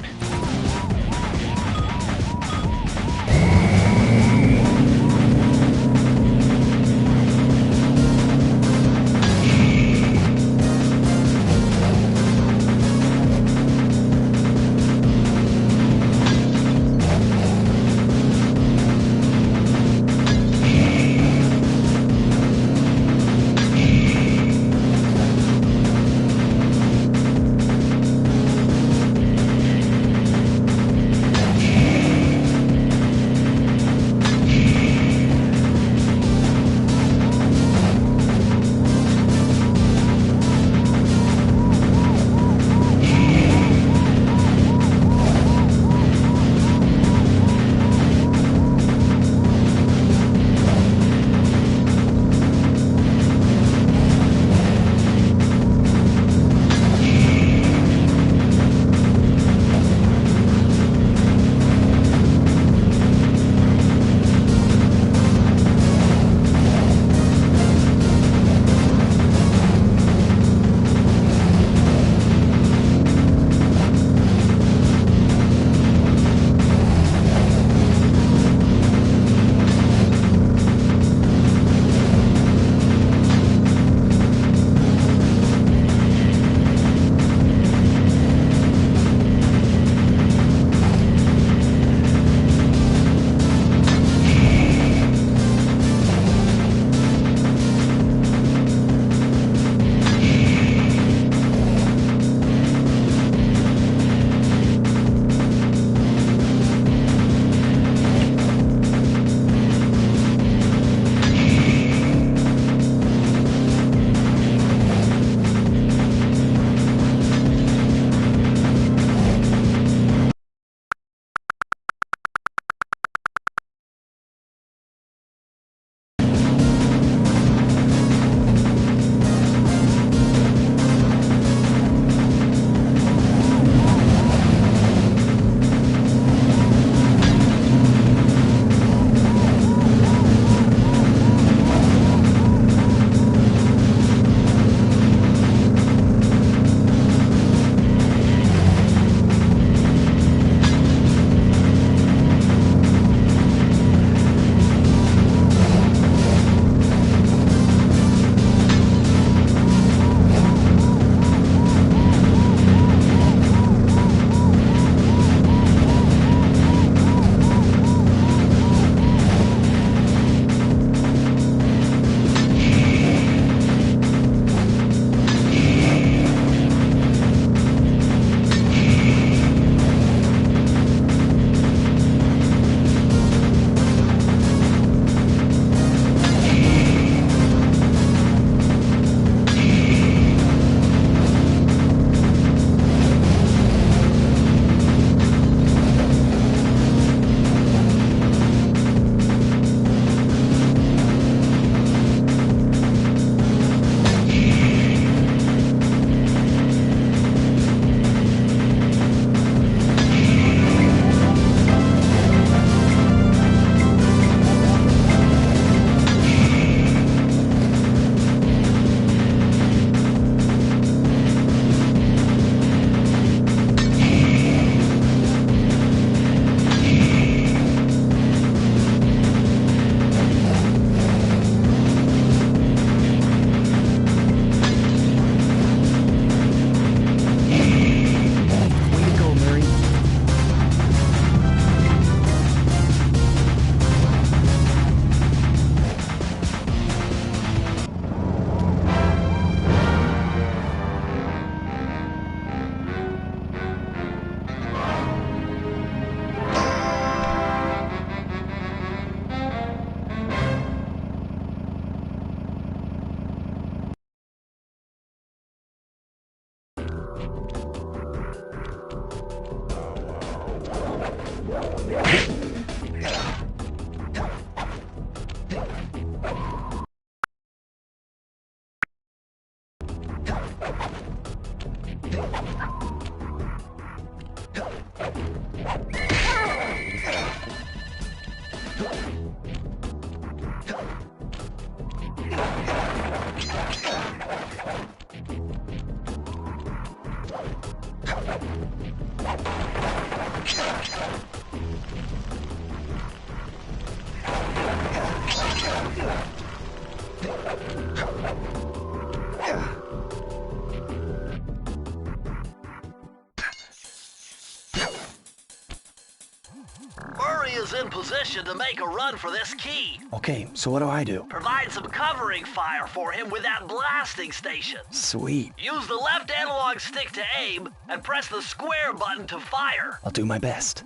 Murray is in position to make a run for this key. Okay, so what do I do? Provide some covering fire for him with that blasting station. Sweet. Use the left analog stick to aim and press the square button to fire. I'll do my best.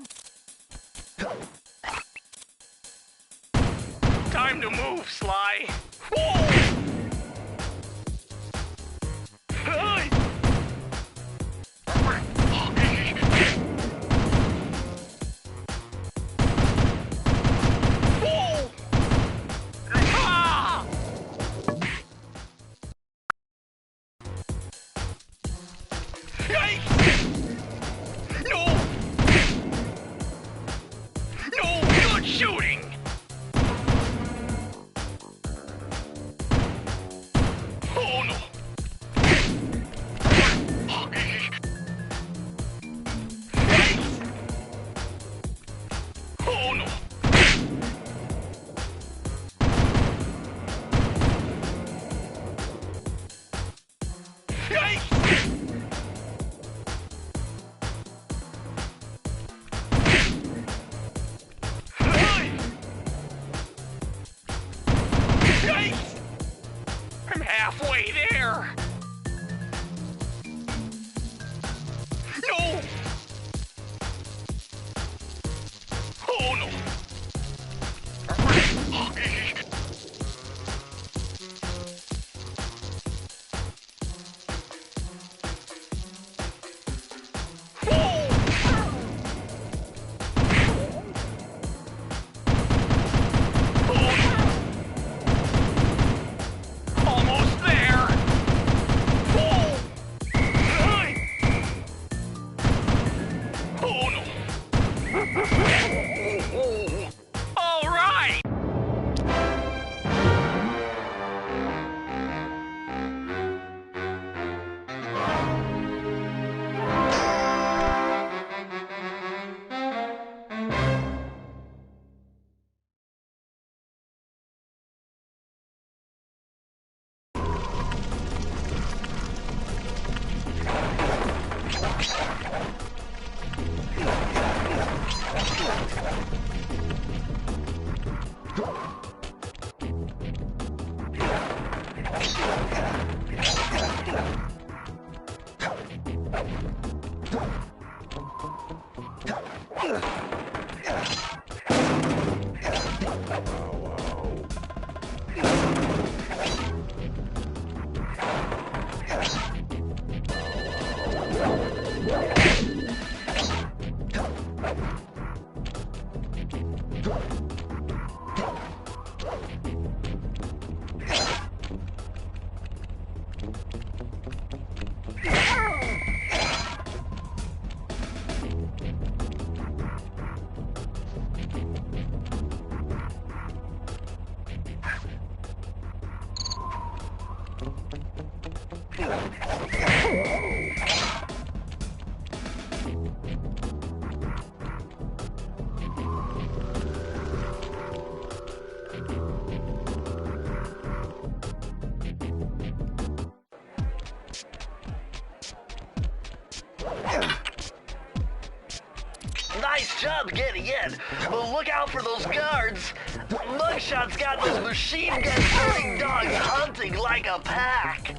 Time to move, Sly. Whoa! Hey! Whoa! Ah! Yikes! No! No! Good shooting! Oh no! Oh no! Yikes! Hey! Yikes! I'm halfway there! No! Oh no! Almost there! Oh no! All right! Nice job getting in, but look out for those guards. Mugshot's got those machine gun shooting dogs hunting like a pack.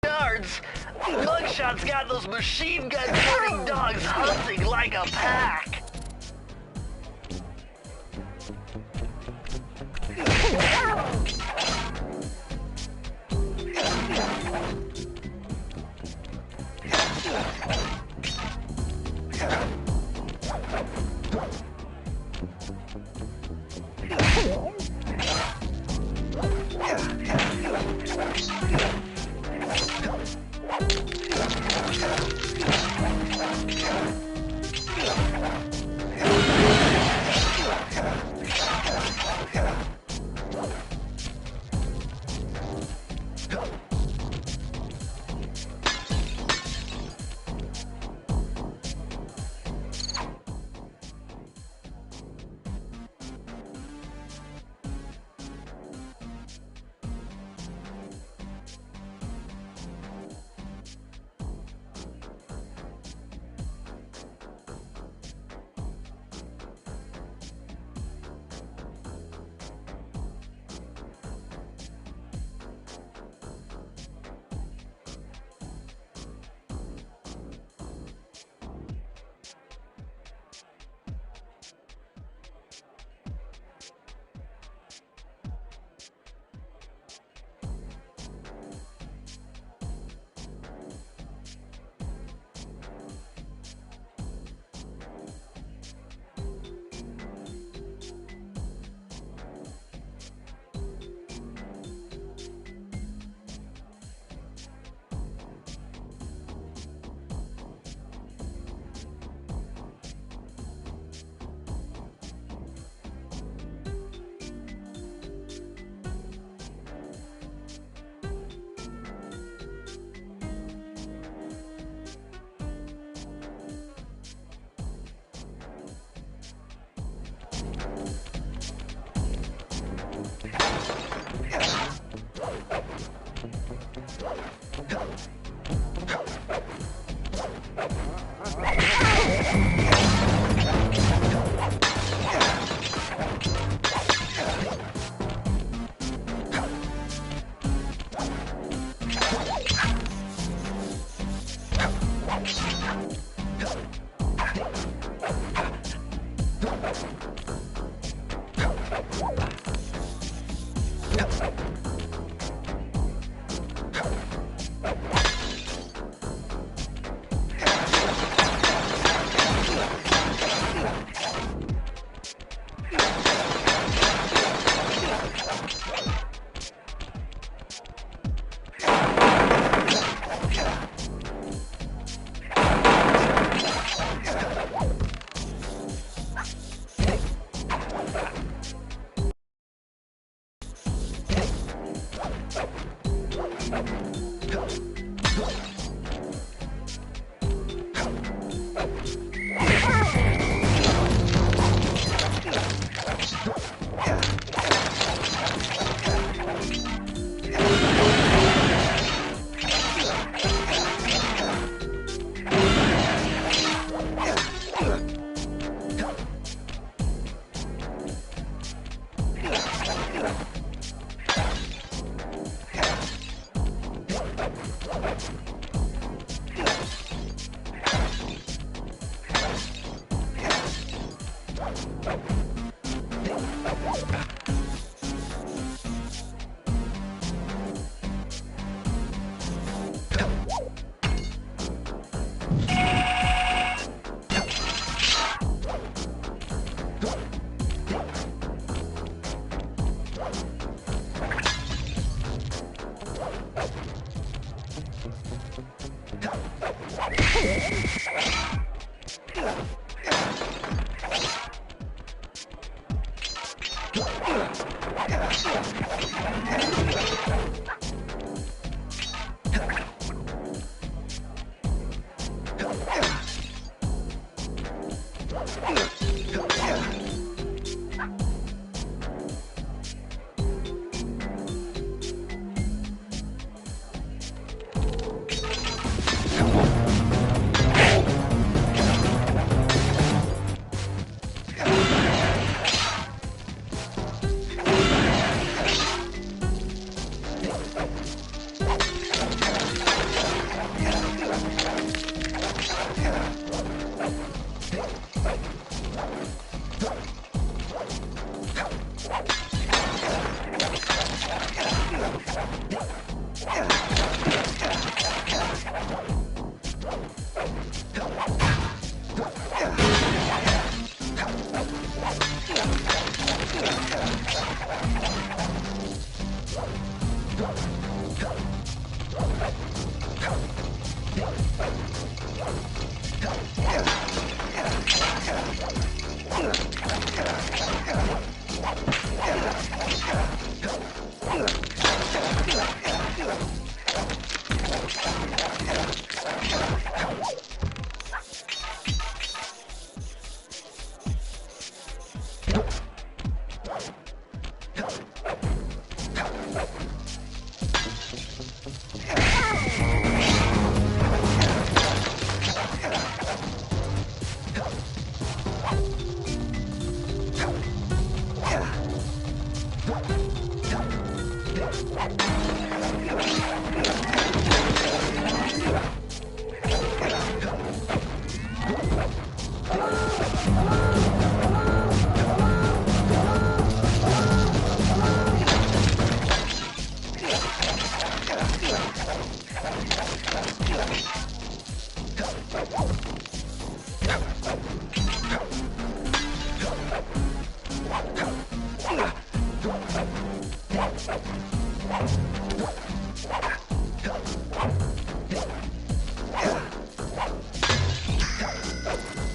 Guards, Mugshot's got those machine gun shooting dogs hunting like a pack.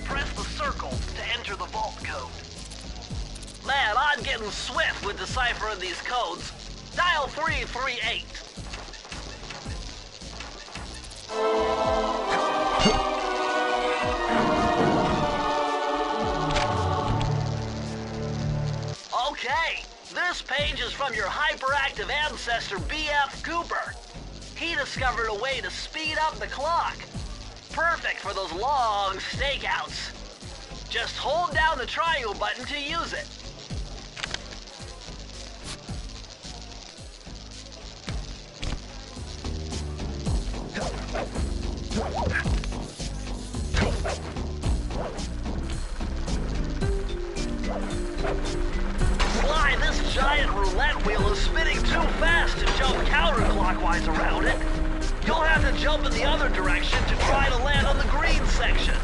Press the circle to enter the vault code. Man, I'm getting swift with deciphering these codes. Dial 338. Okay, this page is from your hyperactive ancestor, B.F. Cooper. He discovered a way to speed up the clock. Perfect for those long stakeouts. Just hold down the triangle button to use it. Sly, this giant roulette wheel is spinning too fast to jump counterclockwise around it. You'll have to jump in the other direction to try to land on the green section.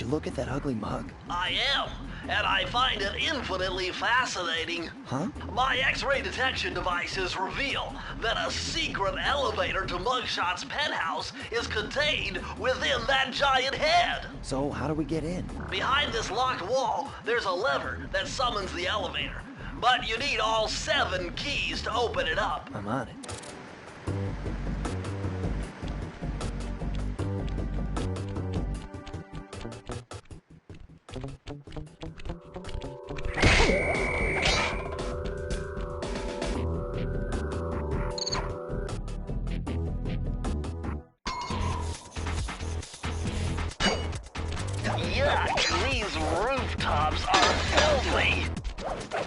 Look at that ugly mug. I am, and I find it infinitely fascinating. Huh? My X-ray detection devices reveal that a secret elevator to Mugshot's penthouse is contained within that giant head. So how do we get in? Behind this locked wall, there's a lever that summons the elevator. But you need all 7 keys to open it up. I'm on it. Yuck, these rooftops are filthy.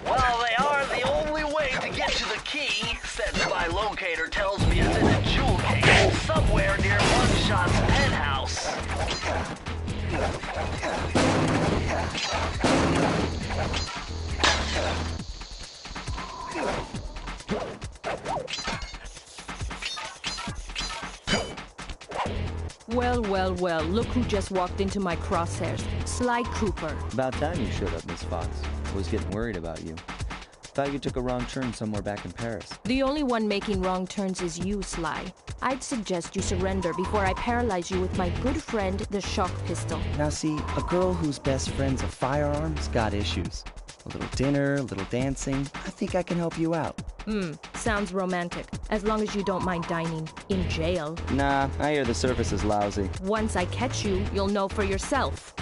Well, they are the only way to get to the key, since my locator tells me it's in a jewel case somewhere near Mugshot's penthouse. Well, well, well, look who just walked into my crosshairs. Sly Cooper. About time you showed up, Miss Fox. I was getting worried about you. Thought you took a wrong turn somewhere back in Paris. The only one making wrong turns is you, Sly. I'd suggest you surrender before I paralyze you with my good friend, the shock pistol. Now see, a girl whose best friend's a firearm's got issues. A little dinner, a little dancing. I think I can help you out. Sounds romantic. As long as you don't mind dining in jail. Nah, I hear the service is lousy. Once I catch you, you'll know for yourself.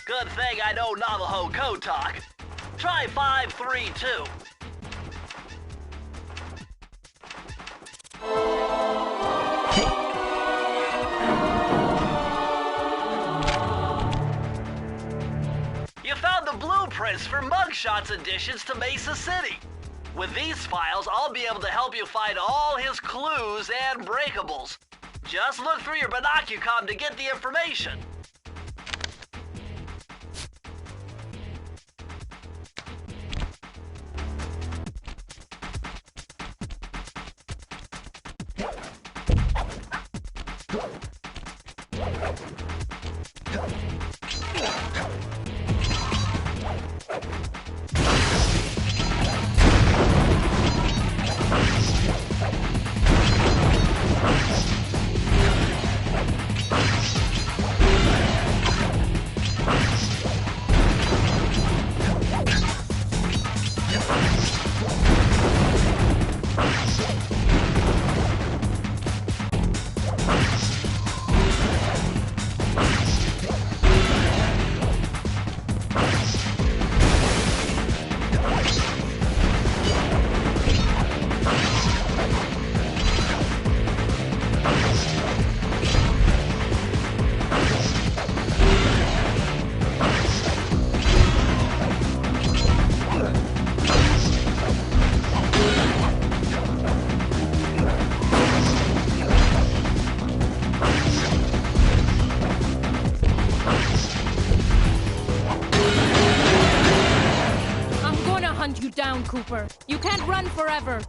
Good thing I know Navajo code talk. Try 532. You found the blueprints for Mugshot's additions to Mesa City. With these files, I'll be able to help you find all his clues and breakables. Just look through your binocucom to get the information. Cooper. You can't run forever.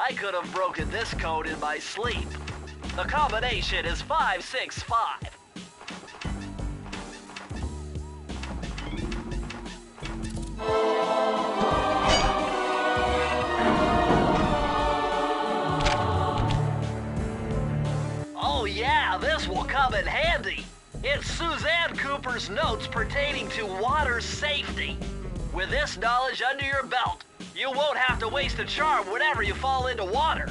I could have broken this code in my sleep. The combination is 565. Oh yeah, this will come in handy. It's Suzanne Cooper's notes pertaining to water safety. With this knowledge under your belt, you won't have to waste a charm whenever you fall into water.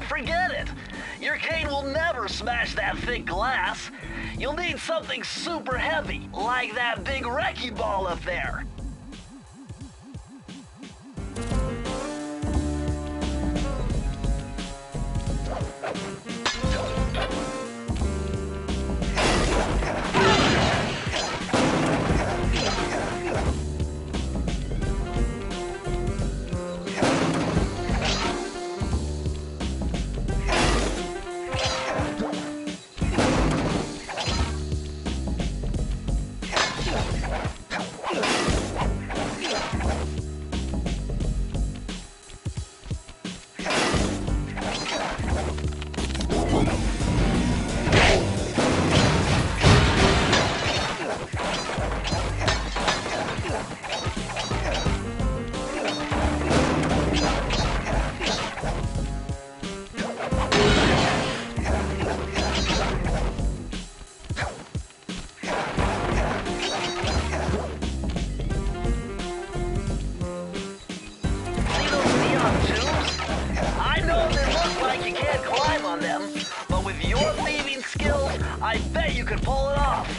Forget it! Your cane will never smash that thick glass. You'll need something super heavy, like that big wrecking ball up there. I bet you could pull it off.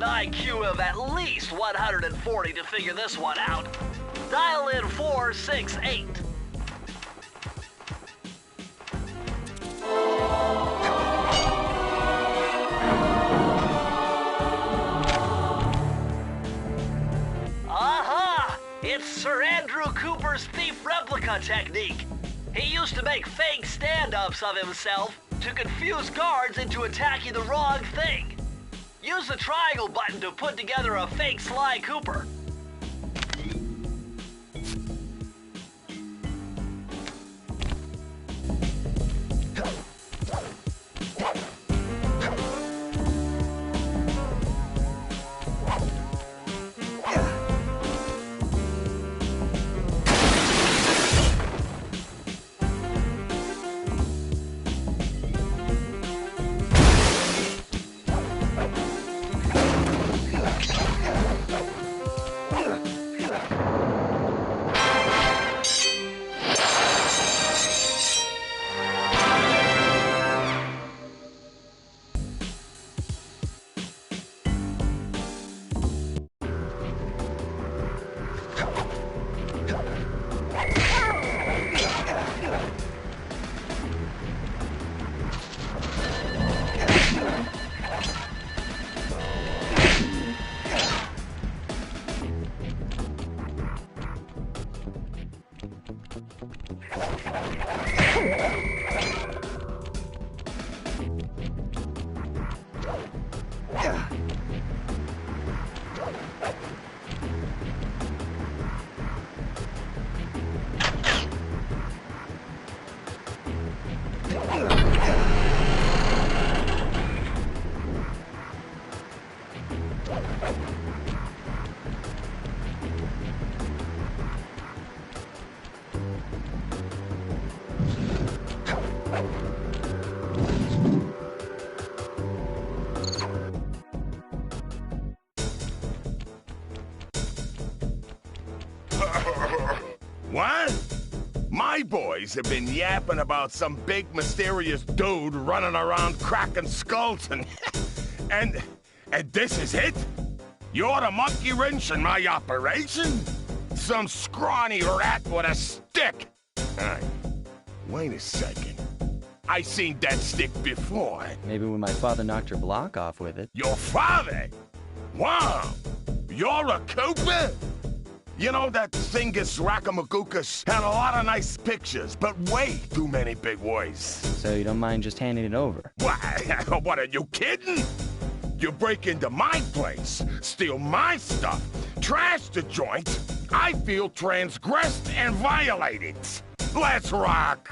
IQ of at least 140 to figure this one out. Dial in 468. Aha! It's Sir Cooper's thief replica technique. He used to make fake stand-ups of himself to confuse guards into attacking the wrong thing. Use the triangle button to put together a fake Sly Cooper. What? My boys have been yapping about some big mysterious dude running around cracking skulls and this is it? You're the monkey wrench in my operation? Some scrawny rat with a stick. Wait a second. I seen that stick before. Maybe when my father knocked your block off with it. Your father? Wow! You're a Cooper? You know, that Thievius Raccoonus had a lot of nice pictures, but way too many big words. So you don't mind just handing it over? What, are you kidding? You break into my place, steal my stuff, trash the joint. I feel transgressed and violated. Let's rock!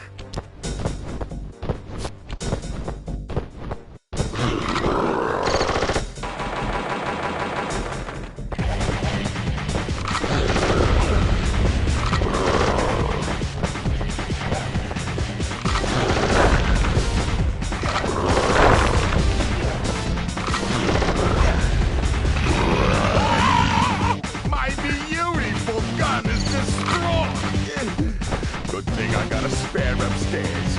think I got a spare upstairs.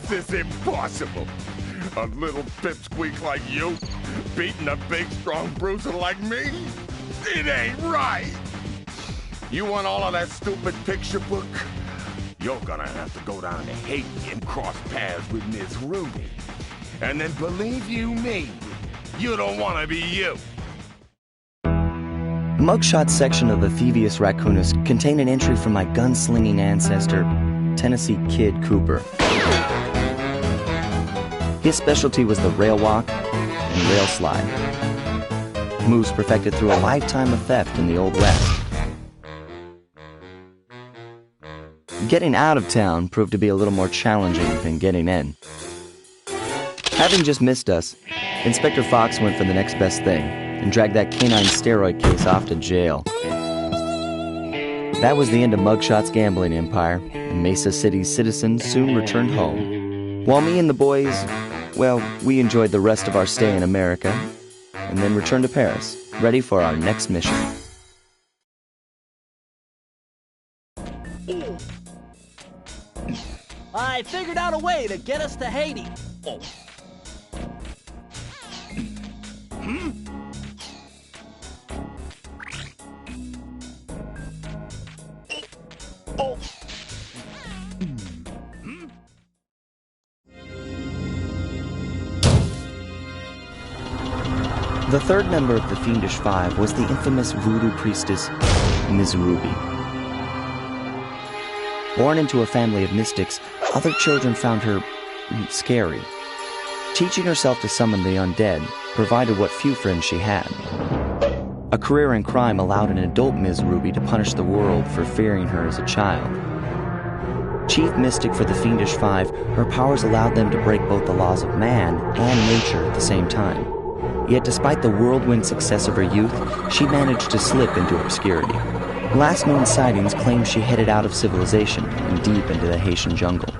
This is impossible. A little pipsqueak like you beating a big, strong bruiser like me? It ain't right. You want all of that stupid picture book? You're gonna have to go down to Haiti and cross paths with Miss Ruby. And then believe you me, you don't want to be you. Mugshot section of the Thievius Raccoonus contained an entry from my gunslinging ancestor, Tennessee Kid Cooper. His specialty was the rail walk and rail slide, moves perfected through a lifetime of theft in the Old West. Getting out of town proved to be a little more challenging than getting in. Having just missed us, Inspector Fox went for the next best thing and dragged that canine steroid case off to jail. That was the end of Mugshot's gambling empire, and Mesa City's citizens soon returned home. While me and the boys, well, we enjoyed the rest of our stay in America, and then returned to Paris, ready for our next mission. I figured out a way to get us to Haiti. The third member of the Fiendish Five was the infamous voodoo priestess, Ms. Ruby. Born into a family of mystics, other children found her scary. Teaching herself to summon the undead provided what few friends she had. A career in crime allowed an adult Ms. Ruby to punish the world for fearing her as a child. Chief mystic for the Fiendish Five, her powers allowed them to break both the laws of man and nature at the same time. Yet despite the whirlwind success of her youth, she managed to slip into obscurity. Last known sightings claim she headed out of civilization and deep into the Haitian jungle.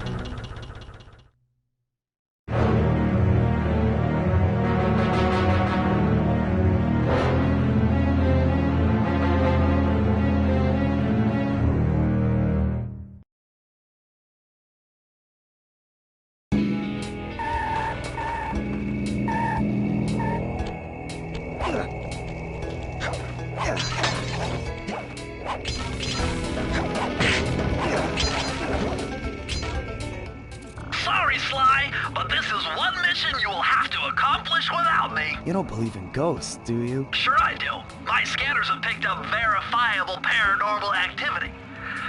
Sorry, Sly, but this is one mission you will have to accomplish without me. You don't believe in ghosts, do you? Sure I do. My scanners have picked up verifiable paranormal activity.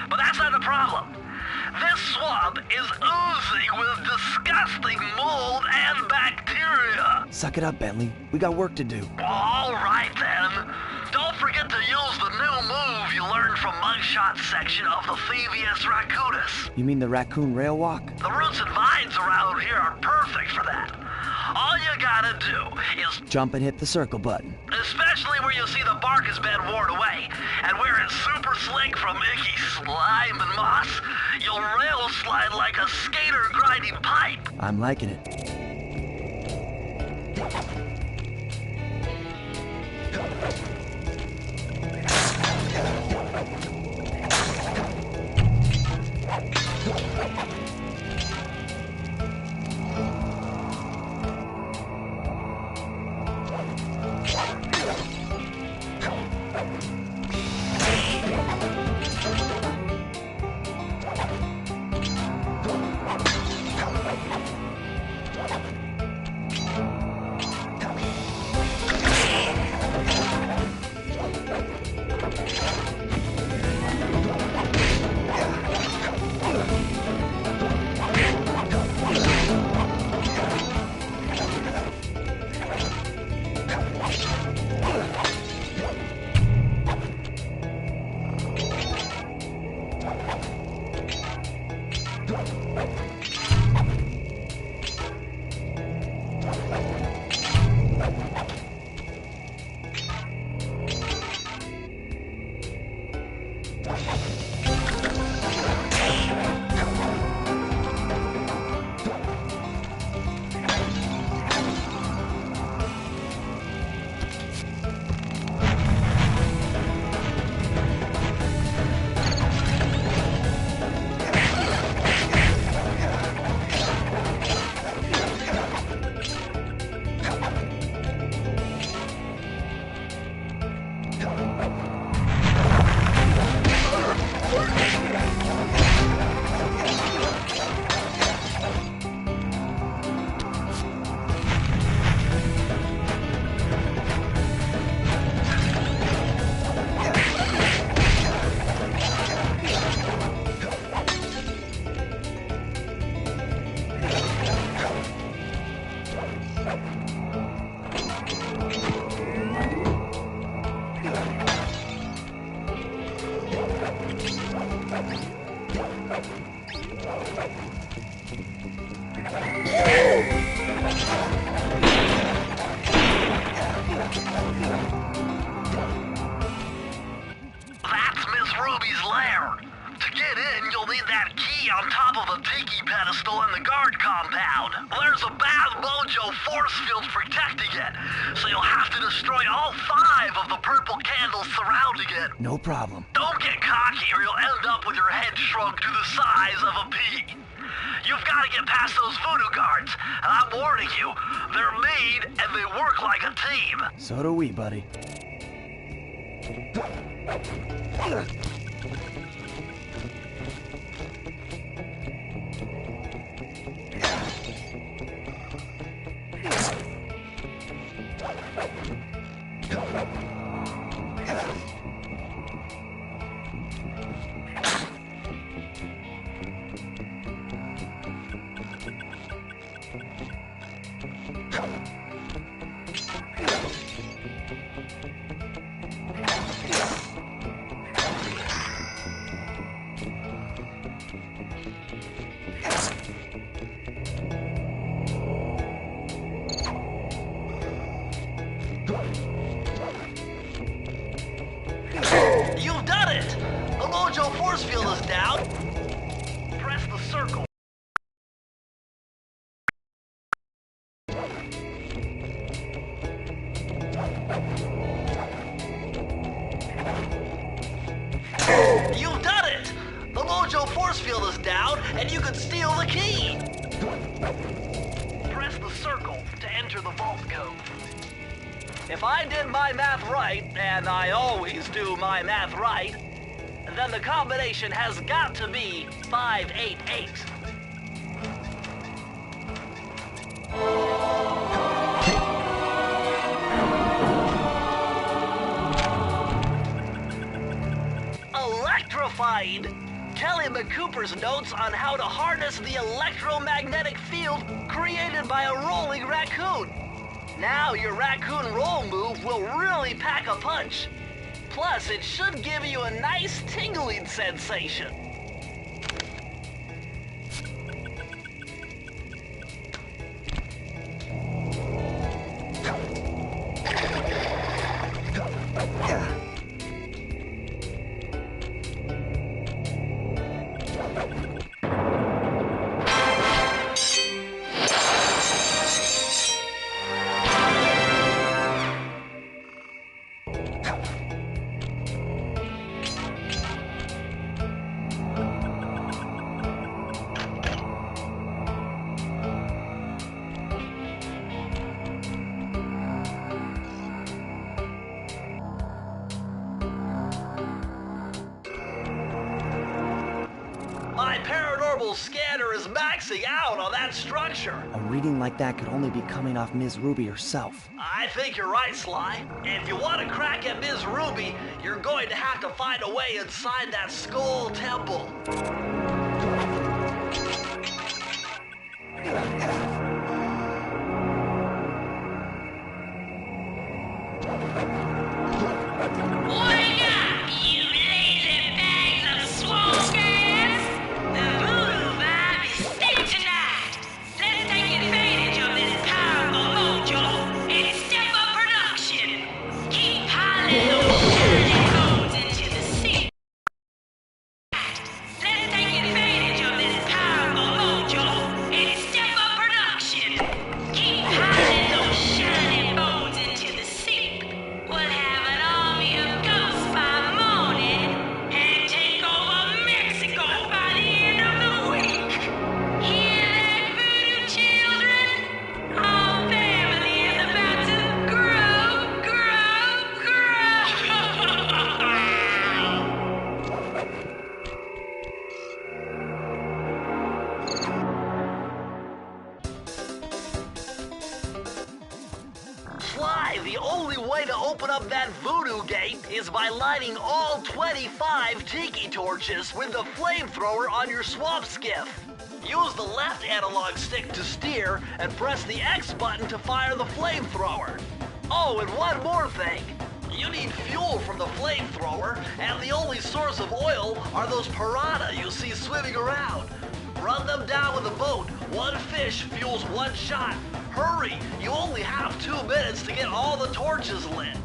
But that's not the problem. This swamp is oozing with disgusting mold and bacteria. Suck it up, Bentley. We got work to do. All right, then. Don't forget to use the new move you learned from Mugshot section of the Thievius Raccoonus. You mean the raccoon rail walk? The roots and vines around here are perfect for that. All you gotta do is Jump and hit the circle button. especially where you see the bark has been worn away, and where it's super slick from icky slime and moss, you'll rail slide like a skater grinding pipe. I'm liking it. That's Miss Ruby's lair. To get in, you'll need that key on top of a tiki pedestal in the guard compound. There's a bad mojo force field protecting it, so you'll have to destroy all 5 of the purple candles surrounding it. No problem. Don't get cocky or you'll end up with your head shrunk to the size of a pea. You've got to get past those voodoo guards, and I'm warning you, they're mean and they work like a team. So do we, buddy. You've done it! The mojo force field is down. Press the circle. You've done it! The mojo force field is down, and you can steal the key. Press the circle to enter the vault code. If I did my math right, and I always do my math right, then the combination has got to be 588. Electrified! Kelly McCooper's notes on how to harness the electromagnetic field created by a rolling raccoon. Now your raccoon roll move will really pack a punch. Plus, it should give you a nice tingling sensation. My paranormal scanner is maxing out on that structure. A reading like that could only be coming off Ms. Ruby herself. I think you're right, Sly. If you want to crack at Ms. Ruby, you're going to have to find a way inside that skull temple. Wake up, you lazy bags of swamp gas! The voodoo vibe is thick tonight. Let's take advantage of this powerful mojo and step up production. Keep piling those shiny bones into the sea. Let's take advantage of this powerful mojo and step up production. Keep piling those shiny bones into the sea. We'll have an army of ghosts by morning and take over Mexico by the end of the week. Hear that, voodoo children? Our family is about to grow, grow, grow. Sly, the only way to open up that voodoo gate is by lighting all 25 tiki torches with the flamethrower on your swamp skiff. Use the left analog stick to steer and press the X button to fire the flamethrower. Oh, and one more thing. You need fuel from the flamethrower, and the only source of oil are those piranha you see swimming around. Run them down with a boat. One fish fuels one shot. Hurry! You only have 2 minutes to get all the torches lit.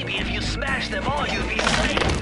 maybe if you smash them all, you'd be safe.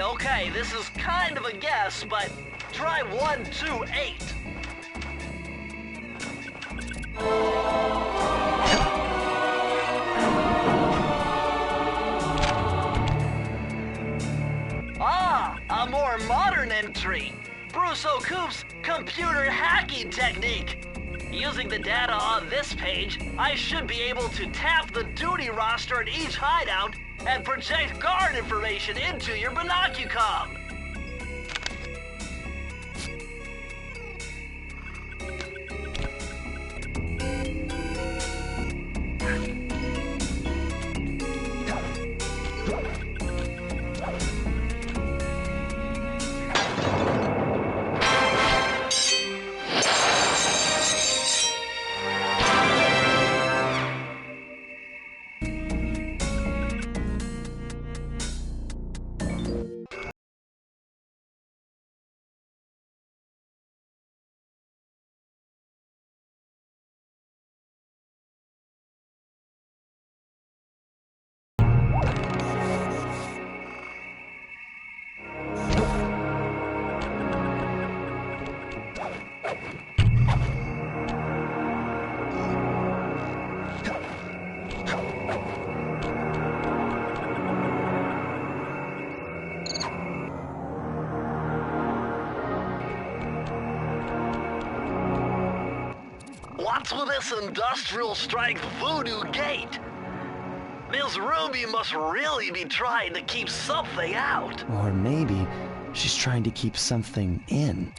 Okay, this is kind of a guess, but try 128. Ah, a more modern entry. Bruce O'Coop's computer hacking technique. Using the data on this page, I should be able to tap the duty roster in each hideout and project guard information into your binocucom. What's with this industrial strength voodoo gate? Ms. Ruby must really be trying to keep something out. Or maybe she's trying to keep something in.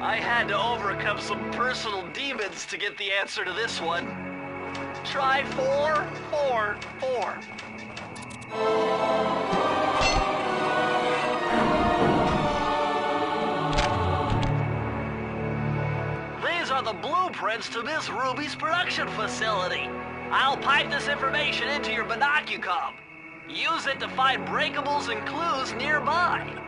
I had to overcome some personal demons to get the answer to this one. Try 4, 4, 4. These are the blueprints to Miss Ruby's production facility. I'll pipe this information into your binocucom. Use it to find breakables and clues nearby.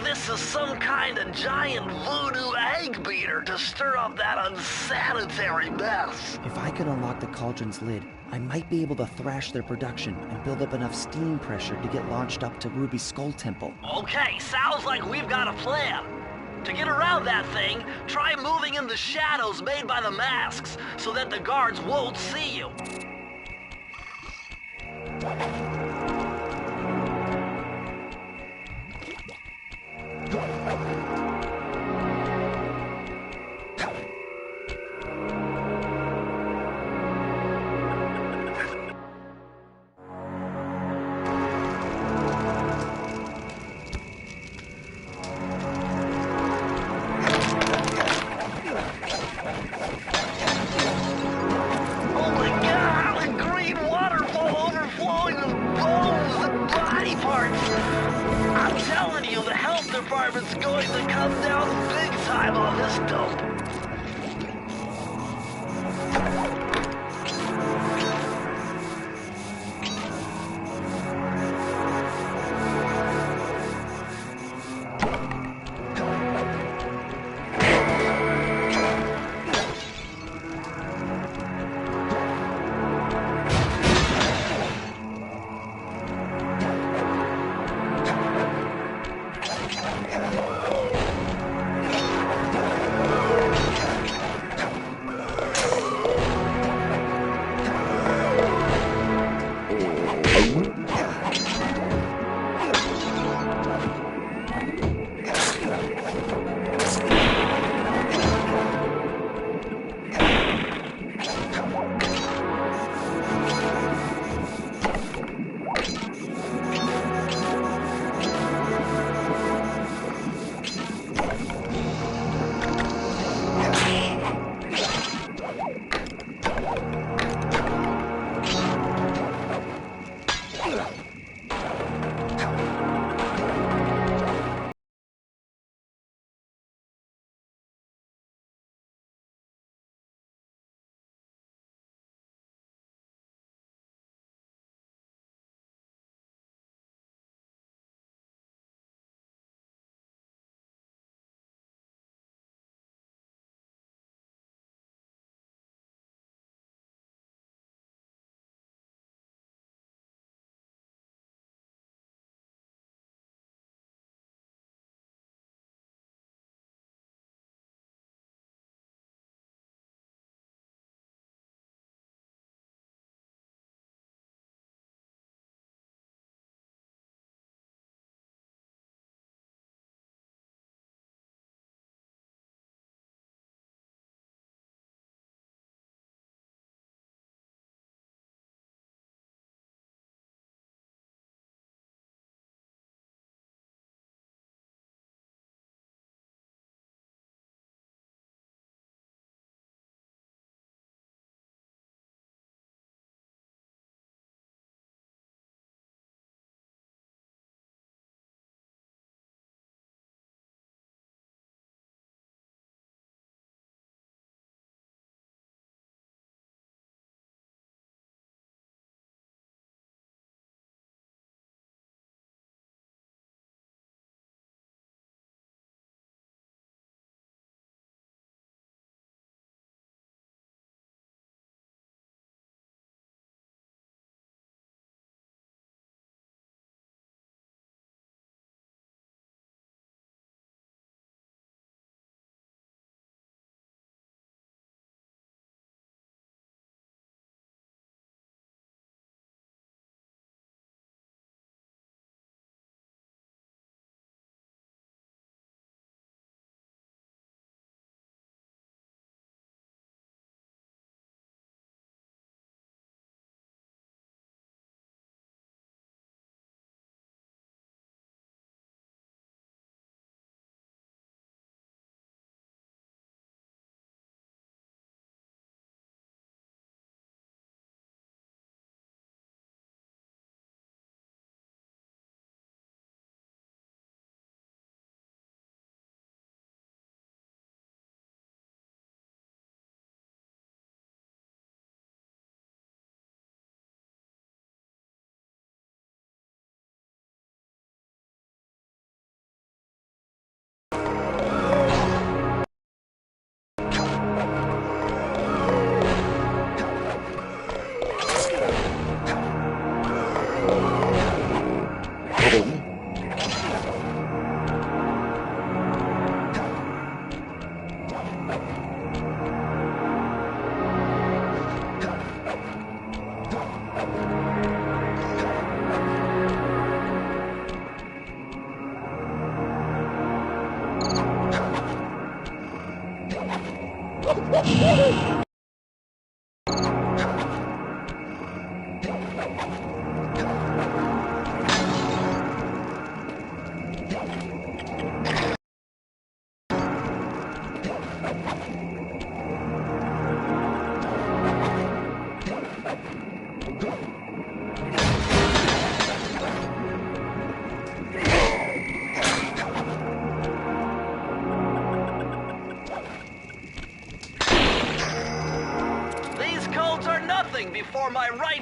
This is some kind of giant voodoo egg beater to stir up that unsanitary mess. If I could unlock the cauldron's lid, I might be able to thrash their production and build up enough steam pressure to get launched up to Ruby's Skull Temple. Okay, sounds like we've got a plan. To get around that thing, try moving in the shadows made by the masks so that the guards won't see you. Department's going to come down big time on this dope.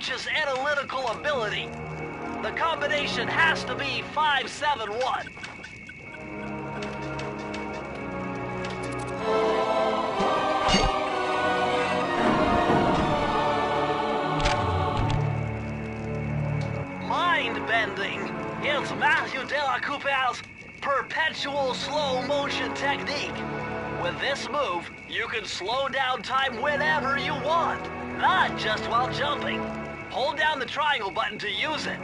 precocious analytical ability. The combination has to be 571. Mind-bending. It's Matthew de la Coupe's perpetual slow motion technique. With this move, you can slow down time whenever you want, not just while jumping. Hold down the triangle button to use it.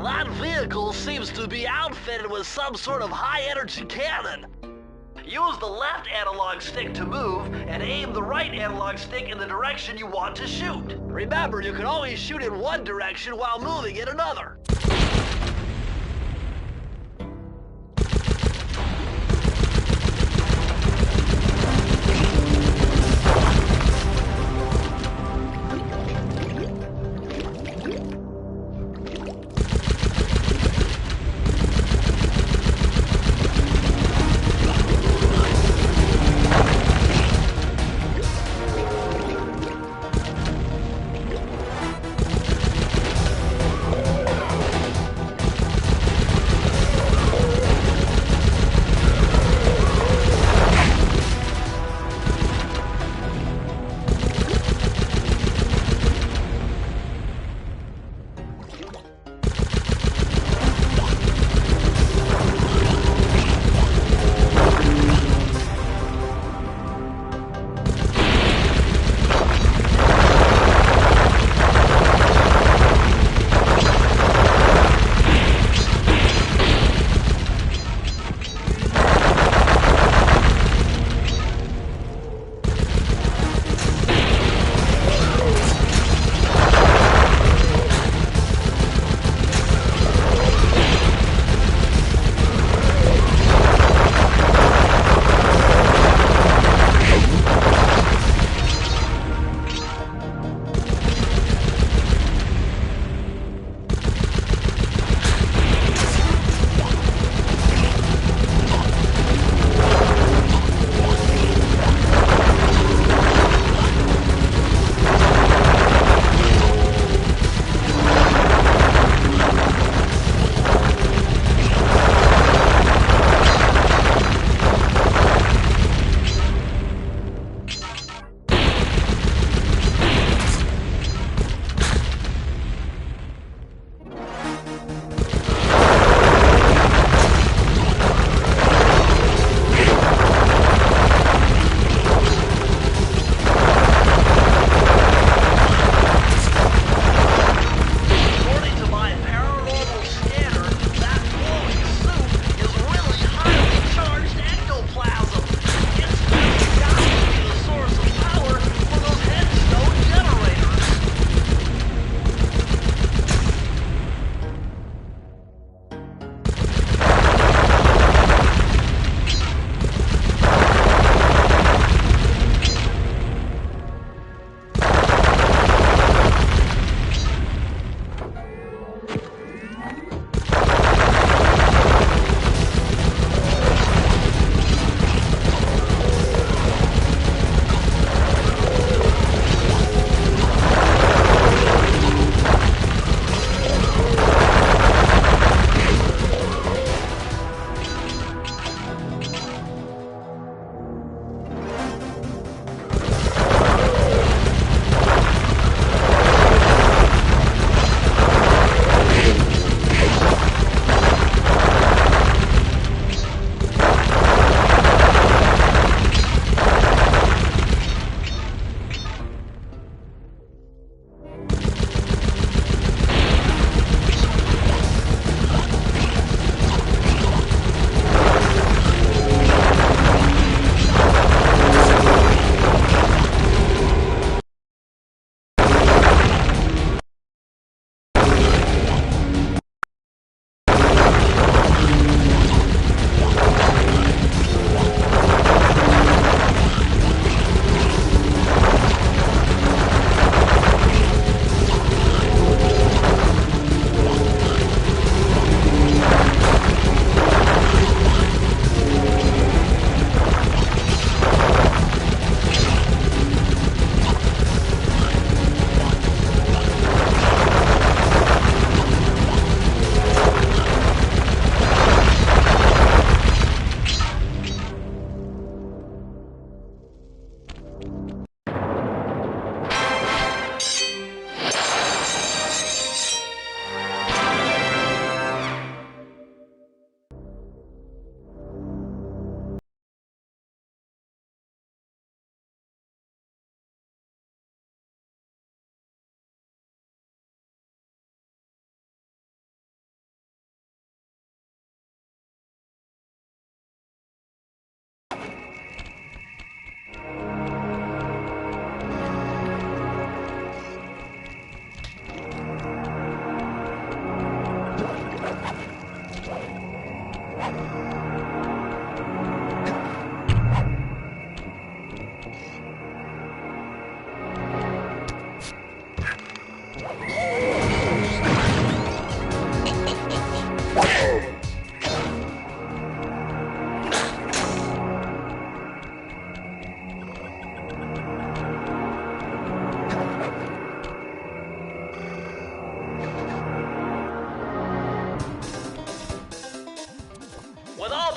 That vehicle seems to be outfitted with some sort of high-energy cannon. Use the left analog stick to move, and aim the right analog stick in the direction you want to shoot. Remember, you can always shoot in one direction while moving in another.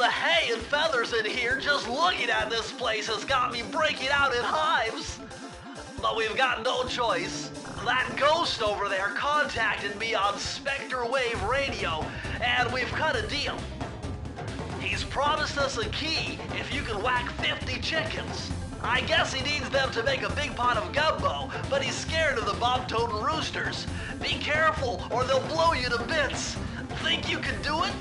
the hay and feathers in here just looking at this place has got me breaking out in hives. But we've got no choice. That ghost over there contacted me on Spectre Wave Radio, and we've cut a deal. He's promised us a key if you can whack 50 chickens. I guess he needs them to make a big pot of gumbo, but he's scared of the bob-toting roosters. Be careful, or they'll blow you to bits. Think you can do it?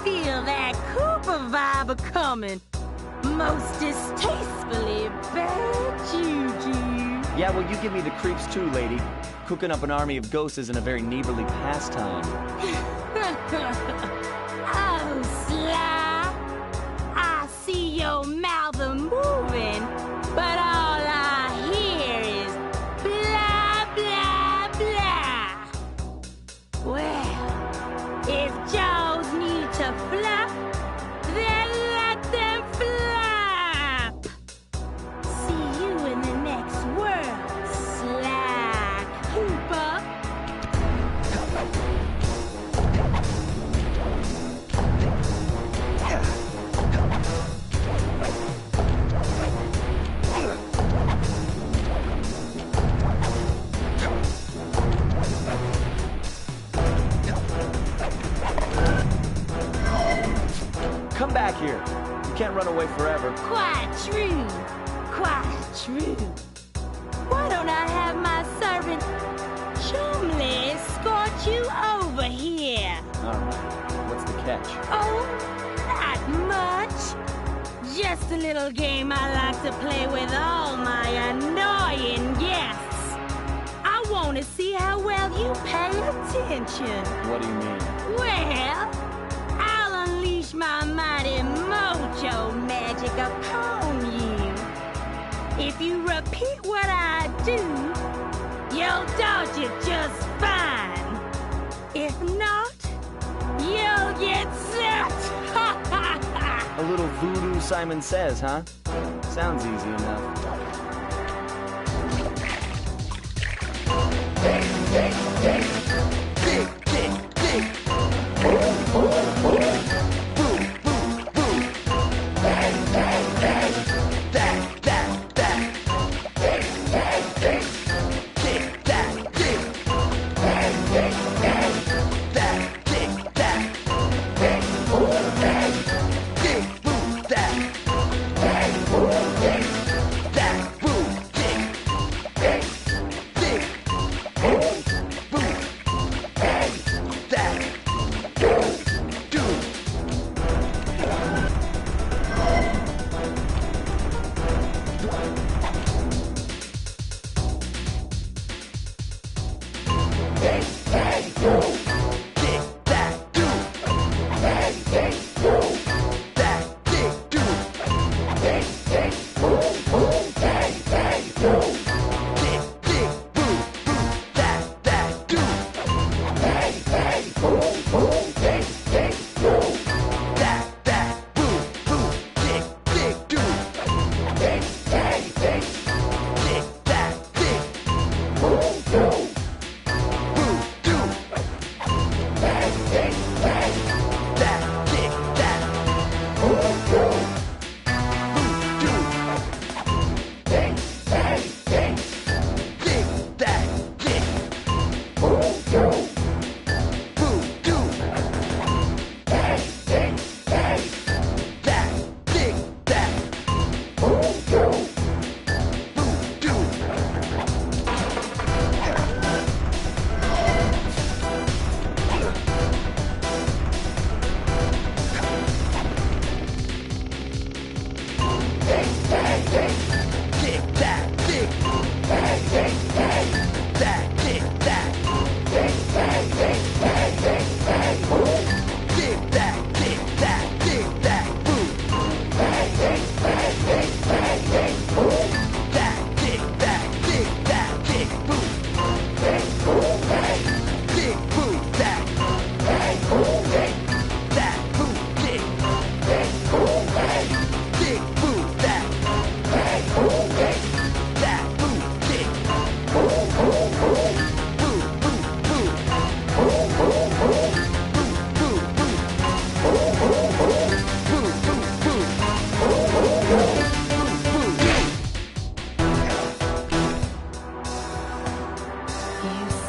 Feel that Cooper vibe a-coming. Most distastefully bad juju. Yeah, well, you give me the creeps too, lady. Cooking up an army of ghosts isn't a very neighborly pastime. Oh, Sly. I see your mouth a-moving, but all I hear is blah, blah, blah. Well, if jaws need to flap, then let them flap. See you in the next world, Sly Cooper. Come back here. You can't run away forever. Quite true. Quite true. Why don't I have my servant Chumley escort you over here? All right. What's the catch? Oh, not much. Just a little game I like to play with all my annoying guests. I want to see how well you pay attention. What do you mean? Well, I'll unleash my mighty mojo magic upon you. If you repeat what I do, you'll dodge it just fine. If not, you'll get zapped. A little voodoo, Simon Says, huh? Sounds easy enough.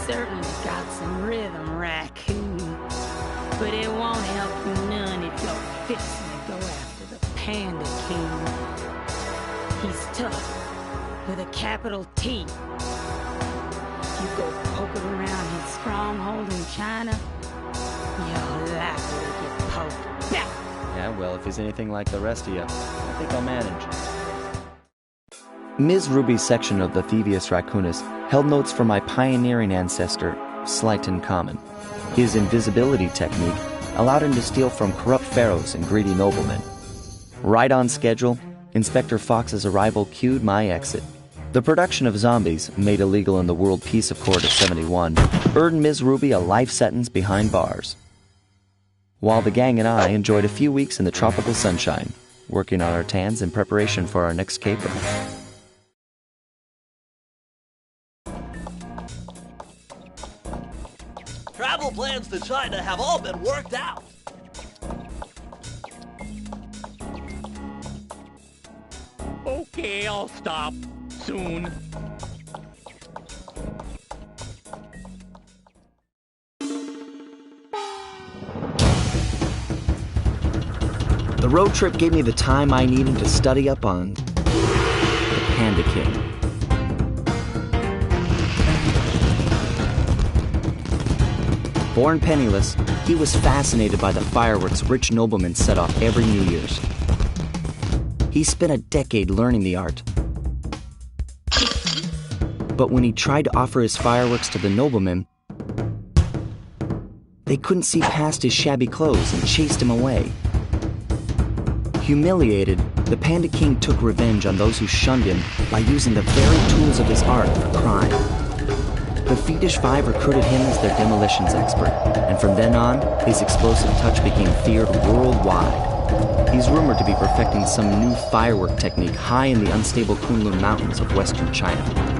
certainly got some rhythm, Raccoon. But it won't help you none if you're fixing to go after the Panda King. He's tough, with a capital T. If you go poking around his stronghold in China, you're likely to get poked back. Yeah, well, if he's anything like the rest of you, I think I'll manage. Ms. Ruby's section of the Thievius Raccoonus held notes from my pioneering ancestor, Slyton Common. His invisibility technique allowed him to steal from corrupt pharaohs and greedy noblemen. Right on schedule, Inspector Fox's arrival cued my exit. The production of zombies, made illegal in the World Peace Accord of 71, earned Ms. Ruby a life sentence behind bars. While the gang and I enjoyed a few weeks in the tropical sunshine, working on our tans in preparation for our next caper. Travel plans to China have all been worked out. Okay, I'll stop. Soon. The road trip gave me the time I needed to study up on the Panda King. Born penniless, he was fascinated by the fireworks rich noblemen set off every New Year's. He spent a decade learning the art. But when he tried to offer his fireworks to the noblemen, they couldn't see past his shabby clothes and chased him away. Humiliated, the Panda King took revenge on those who shunned him by using the very tools of his art for crime. The Fiendish Five recruited him as their demolitions expert, and from then on, his explosive touch became feared worldwide. He's rumored to be perfecting some new firework technique high in the unstable Kunlun Mountains of western China.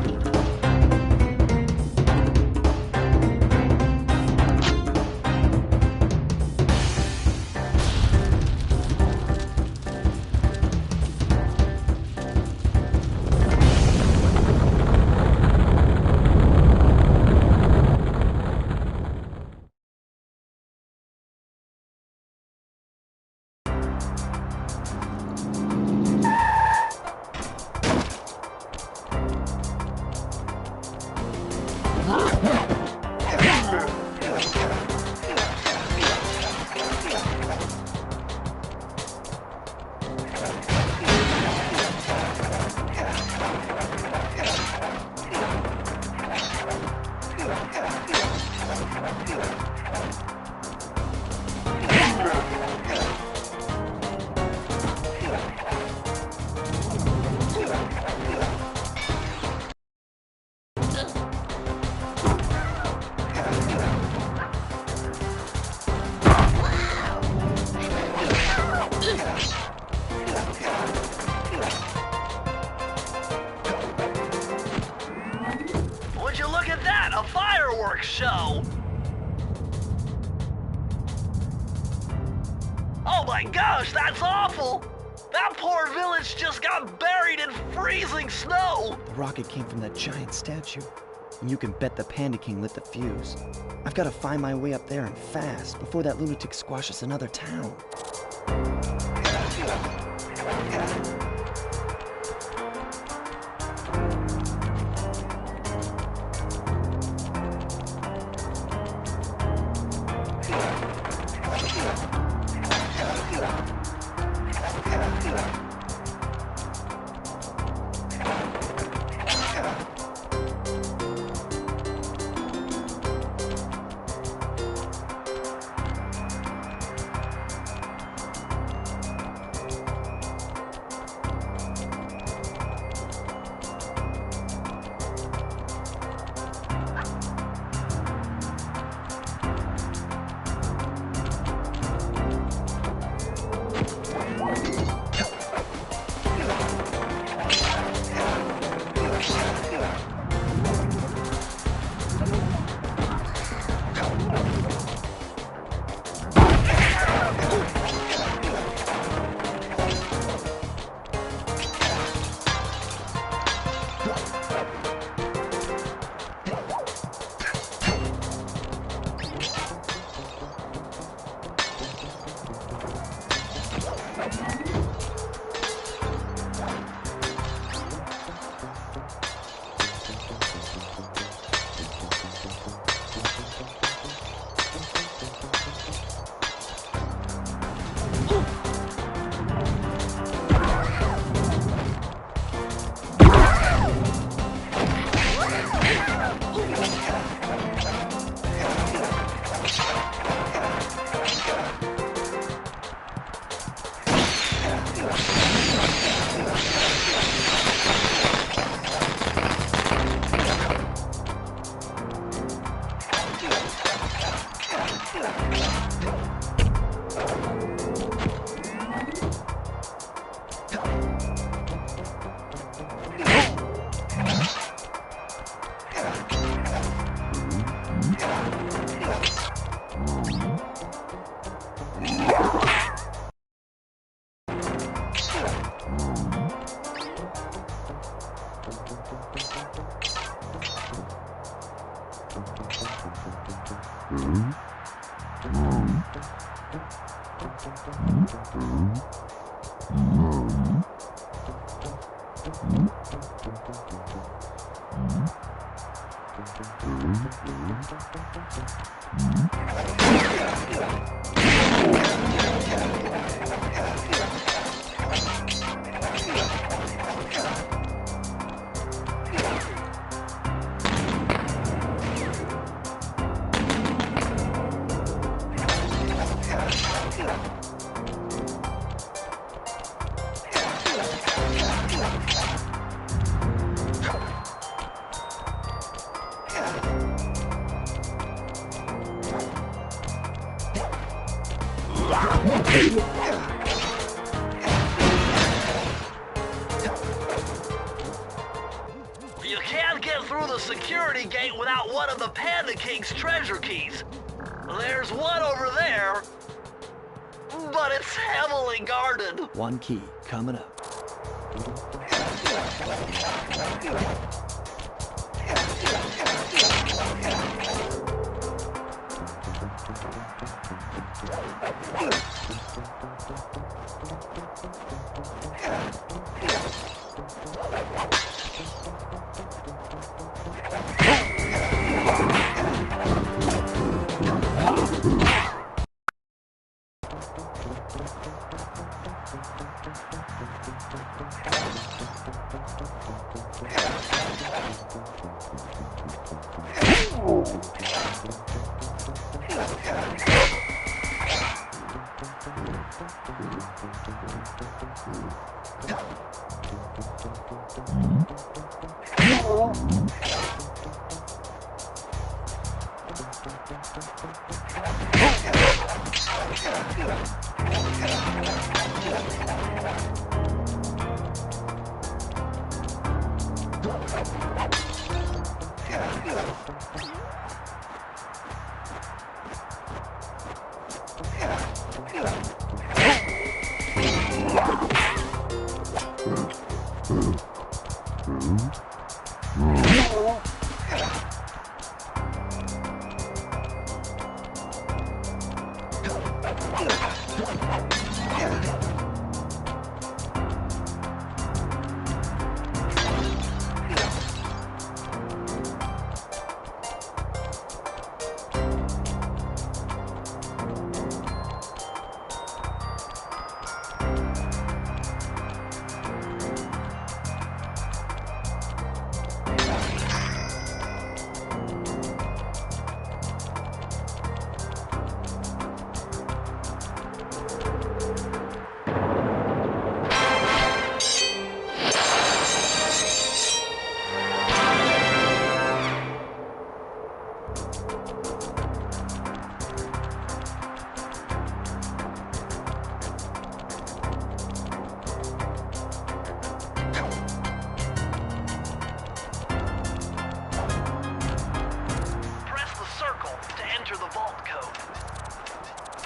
Show. Oh my gosh, that's awful! That poor village just got buried in freezing snow! The rocket came from that giant statue, and you can bet the Panda King lit the fuse. I've got to find my way up there and fast before that lunatic squashes another town. You can't get through the security gate without one of the Panda King's treasure keys. There's one over there, but it's heavily guarded. One key coming up.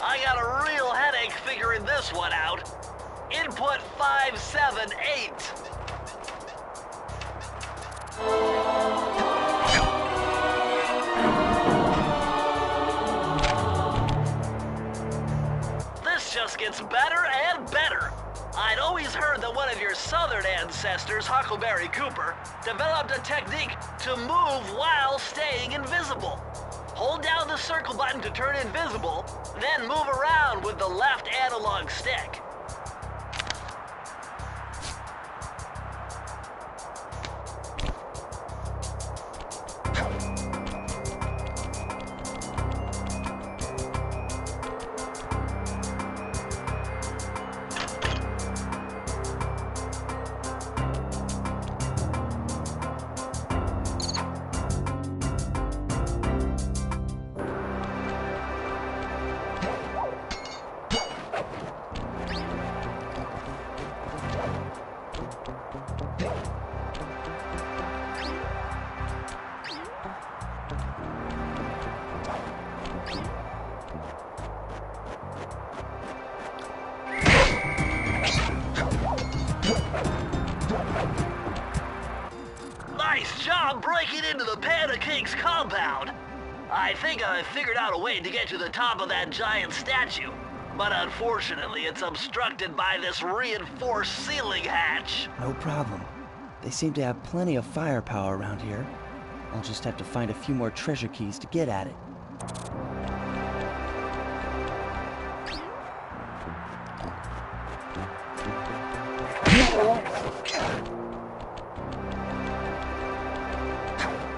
I got a real headache figuring this one out. Input 578. This just gets better and better. I'd always heard that one of your southern ancestors, Huckleberry Cooper, developed a technique to move while staying invisible. Hold down the circle button to turn invisible, then move around with the left analog stick. I'm breaking into the Panda King's compound. I think I figured out a way to get to the top of that giant statue, but unfortunately it's obstructed by this reinforced ceiling hatch. No problem. They seem to have plenty of firepower around here. I'll just have to find a few more treasure keys to get at it.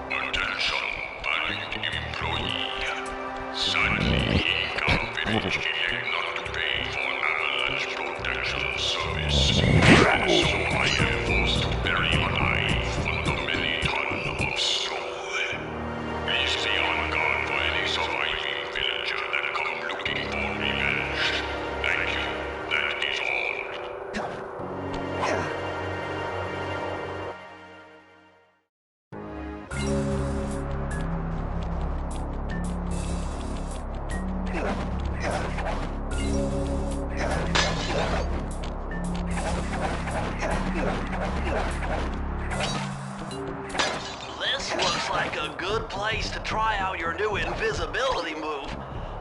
Attention, panicked employee. Sadly, company elect not to pay for avalanche protection service. And so I am forced to bury him alive under many tons of snow. Please be on guard for any surviving villager that come looking for revenge. Thank you. That is all. This looks like a good place to try out your new invisibility move.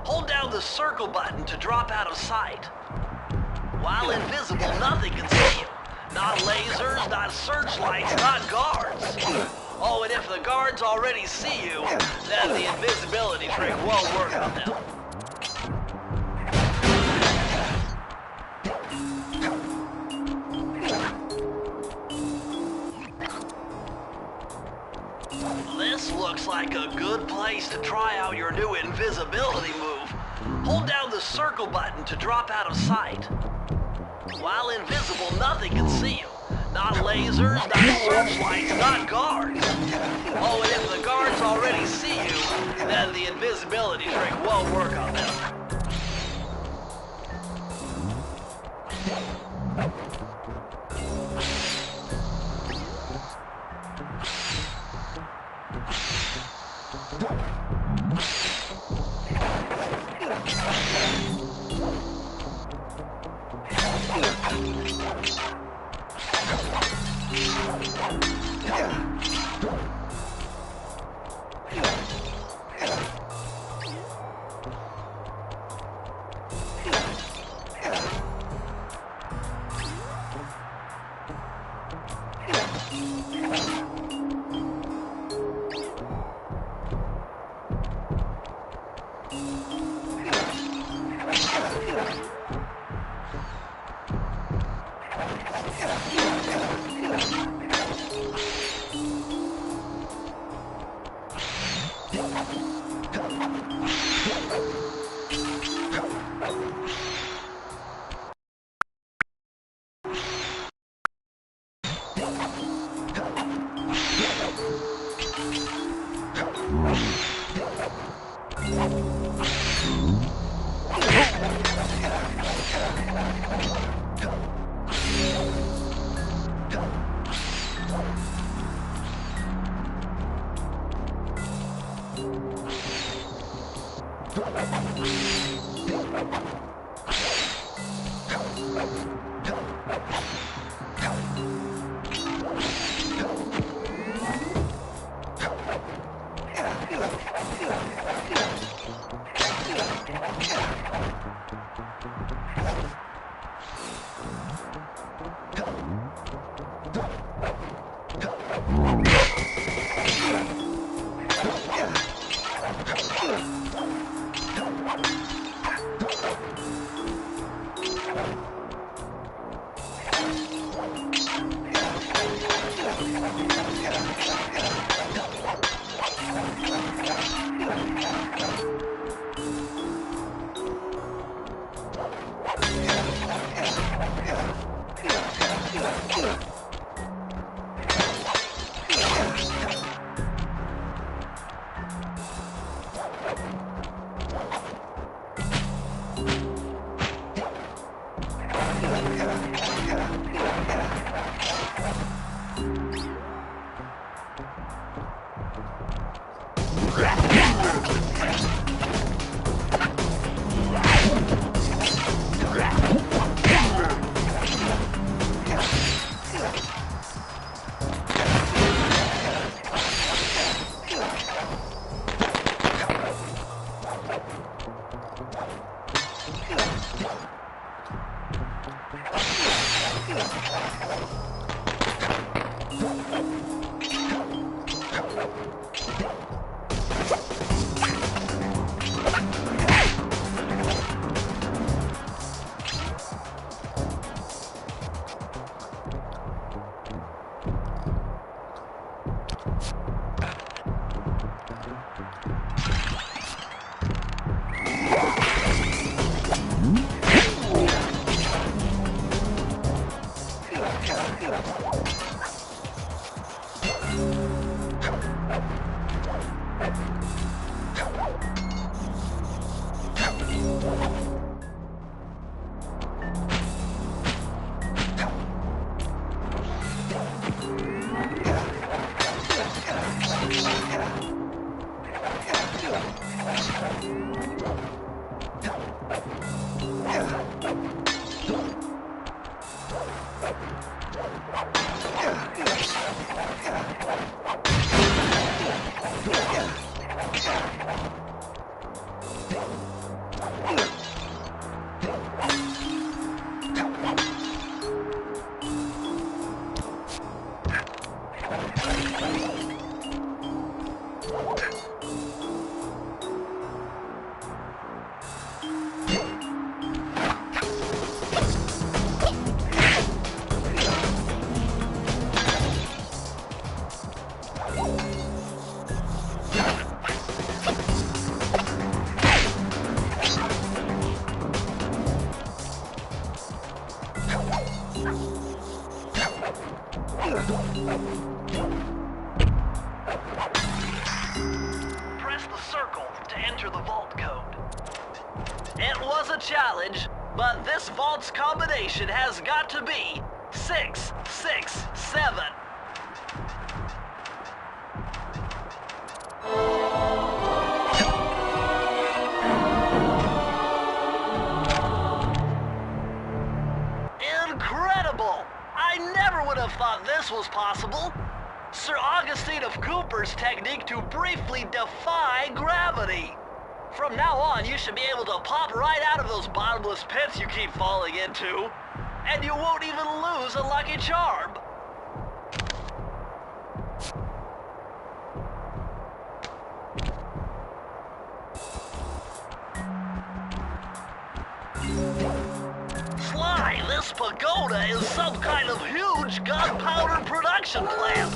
Hold down the circle button to drop out of sight. While invisible, nothing can see you. Not lasers, not searchlights, not guards. Oh, and if the guards already see you, then the invisibility trick won't work on them. This looks like a good place to try out your new invisibility move. Hold down the circle button to drop out of sight. While invisible, nothing can see you. Not lasers, not searchlights, not guards. Oh, and if the guards already see you, then the invisibility trick won't work on them. Press the circle to enter the vault code. It was a challenge, but this vault's combination has got to be 667. Incredible! I never would have thought this was possible. Sir Augustine of Cooper's technique to briefly defy gravity. From now on, you should be able to pop right out of those bottomless pits you keep falling into, and you won't even lose a lucky charm. Sly, this pagoda is some kind of huge gunpowder production plant.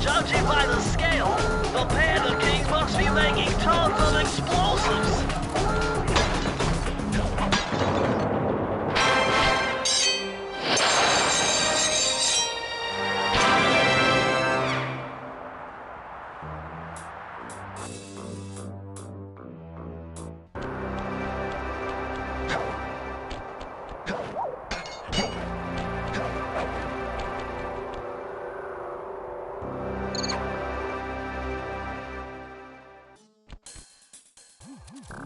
Judging by the scale, the Panda King must be making tons of explosives.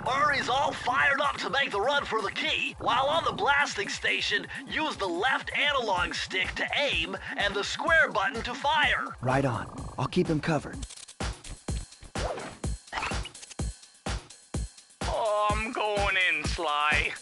Murray's all fired up to make the run for the key. While on the blasting station, use the left analog stick to aim and the square button to fire. Right on. I'll keep him covered. Oh, I'm going in, Sly.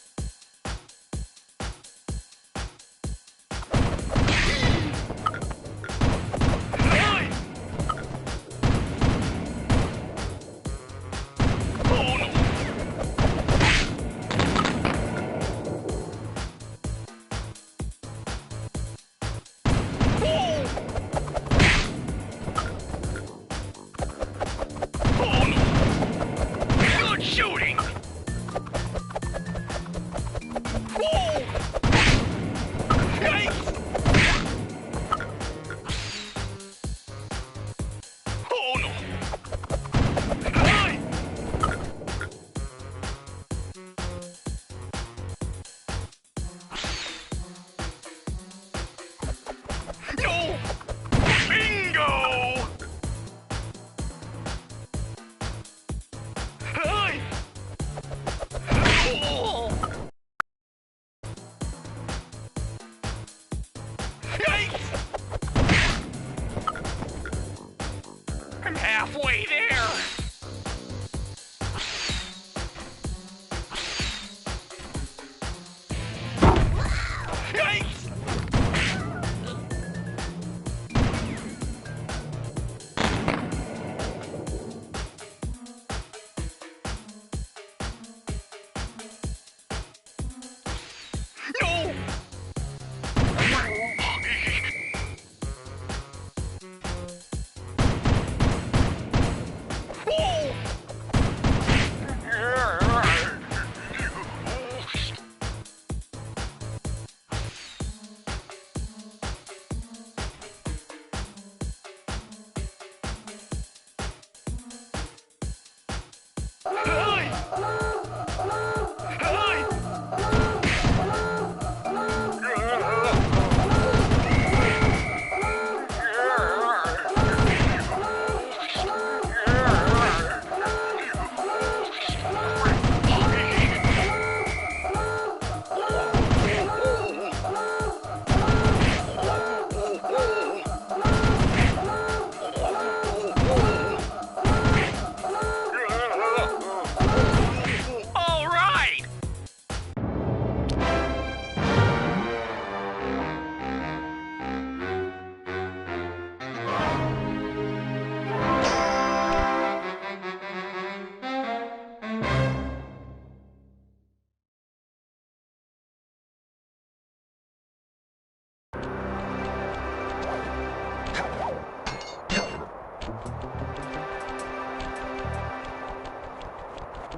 I'm halfway there.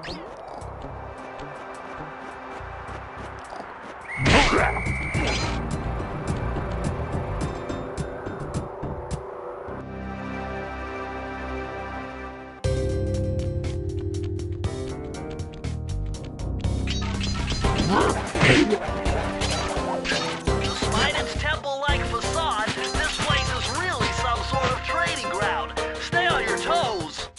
Despite its temple-like facade, this place is really some sort of trading ground. Stay on your toes.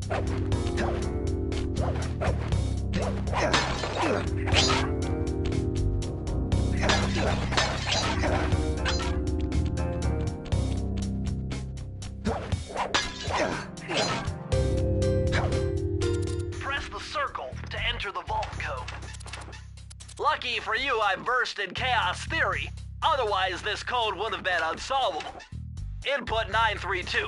Press the circle to enter the vault code. Lucky for you, I versed in chaos theory. Otherwise, this code would have been unsolvable. Input 932.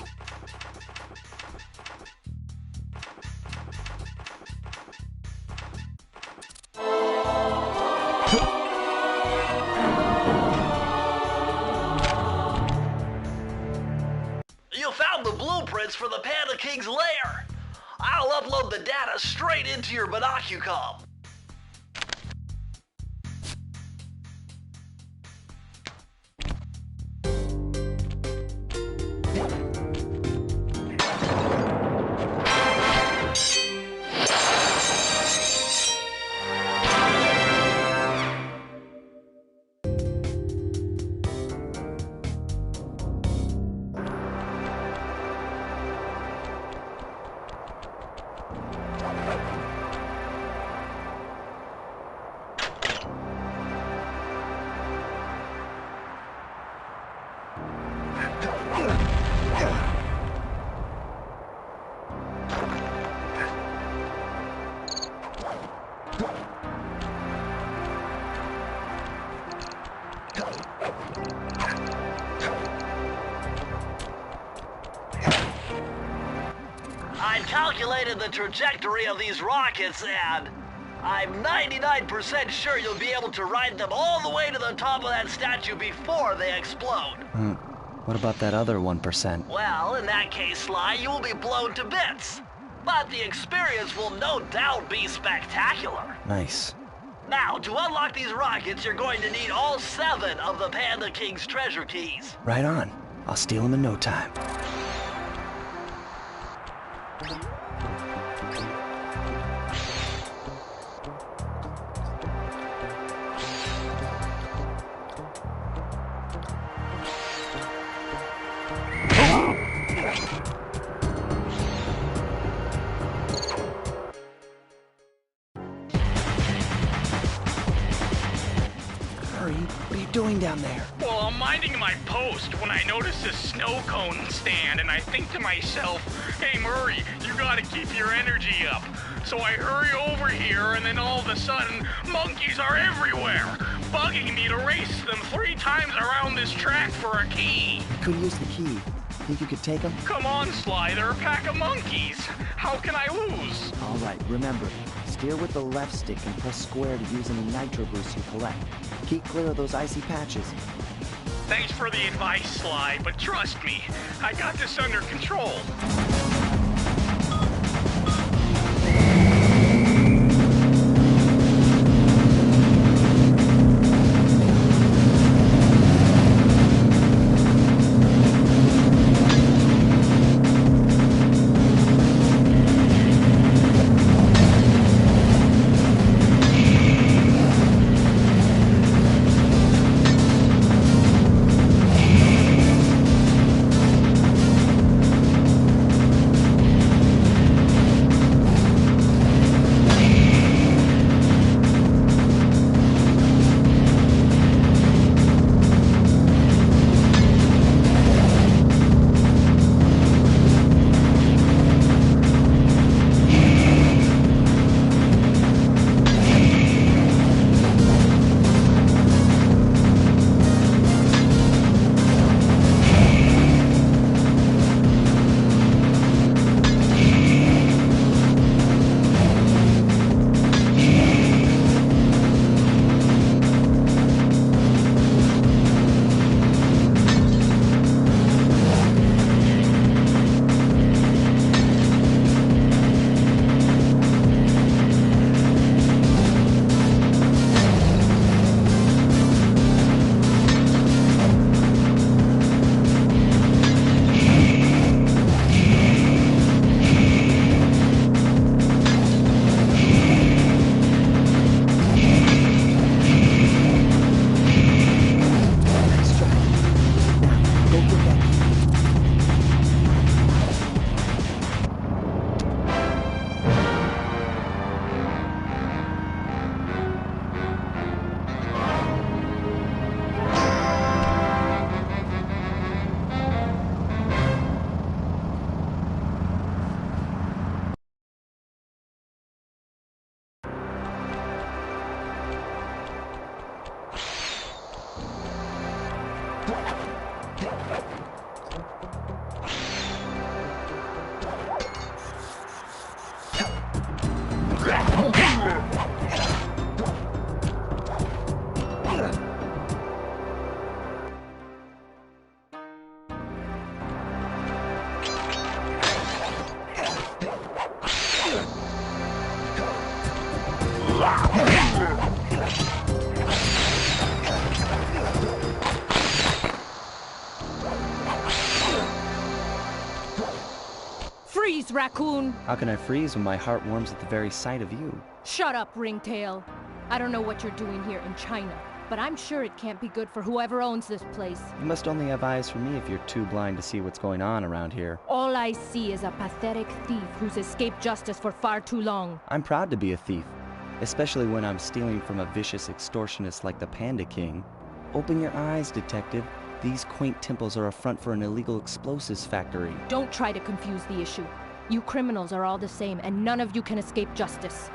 You found the blueprints for the Panda King's lair. I'll upload the data straight into your binocucom. I calculated the trajectory of these rockets and I'm 99% sure you'll be able to ride them all the way to the top of that statue before they explode. What about that other 1%? Well, in that case, Sly, you will be blown to bits. But the experience will no doubt be spectacular. Nice. Now, to unlock these rockets, you're going to need all 7 of the Panda King's treasure keys. Right on. I'll steal them in no time. What are you doing down there? Well, I'm minding my post when I notice this snow cone stand, and I think to myself, hey Murray, you gotta keep your energy up. So I hurry over here, and then all of a sudden, monkeys are everywhere, bugging me to race them 3 times around this track for a key. Could use the key. Think you could take them? Come on, Sly, they're a pack of monkeys. How can I lose? All right, remember, steer with the left stick and press square to use any nitro boosts you collect. Keep clear of those icy patches. Thanks for the advice, Sly, but trust me, I got this under control. Freeze, raccoon! How can I freeze when my heart warms at the very sight of you? Shut up, Ringtail. I don't know what you're doing here in China, but I'm sure it can't be good for whoever owns this place. You must only have eyes for me if you're too blind to see what's going on around here. All I see is a pathetic thief who's escaped justice for far too long. I'm proud to be a thief, especially when I'm stealing from a vicious extortionist like the Panda King. Open your eyes, detective. These quaint temples are a front for an illegal explosives factory. Don't try to confuse the issue. You criminals are all the same, and none of you can escape justice.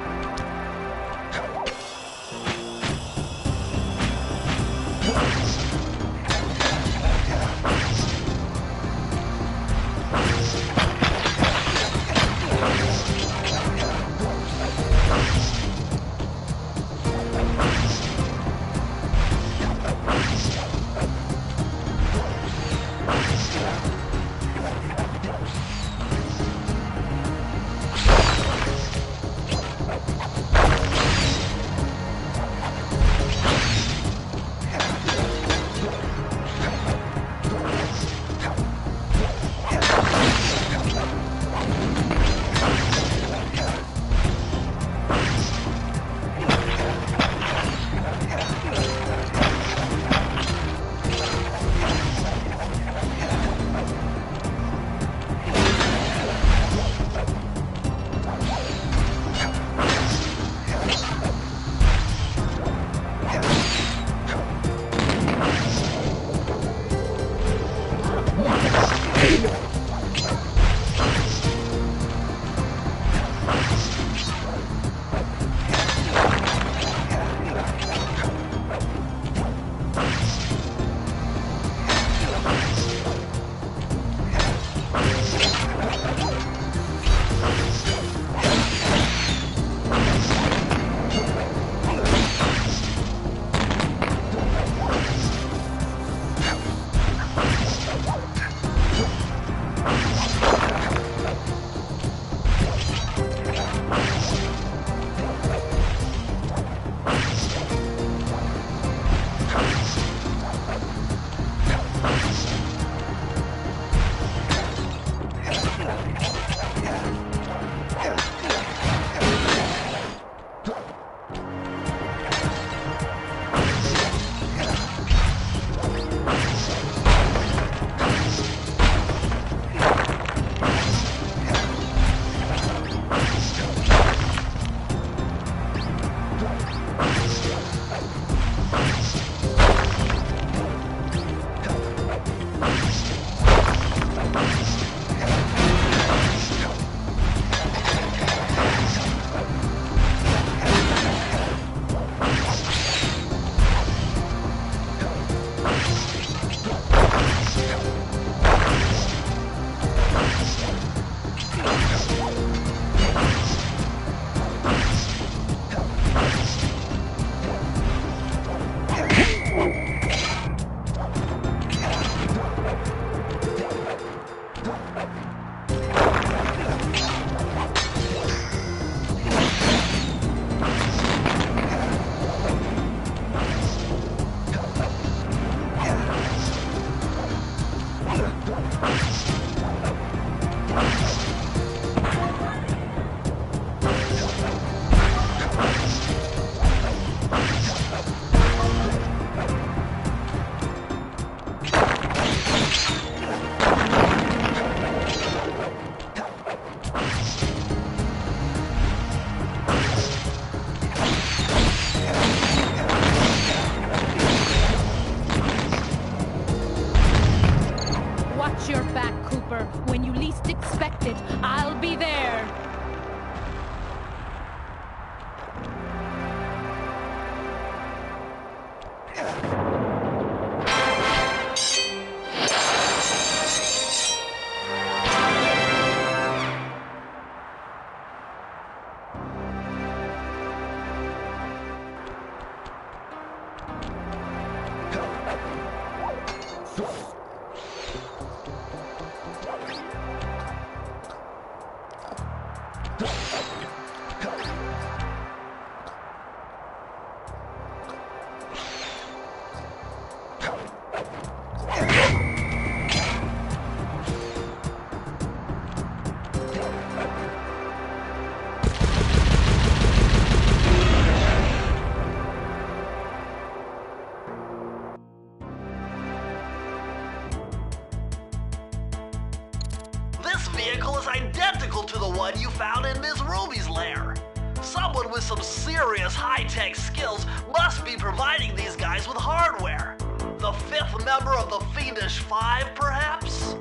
identical to the one you found in Miss Ruby's lair. Someone with some serious high-tech skills must be providing these guys with hardware. The fifth member of the Fiendish Five, perhaps?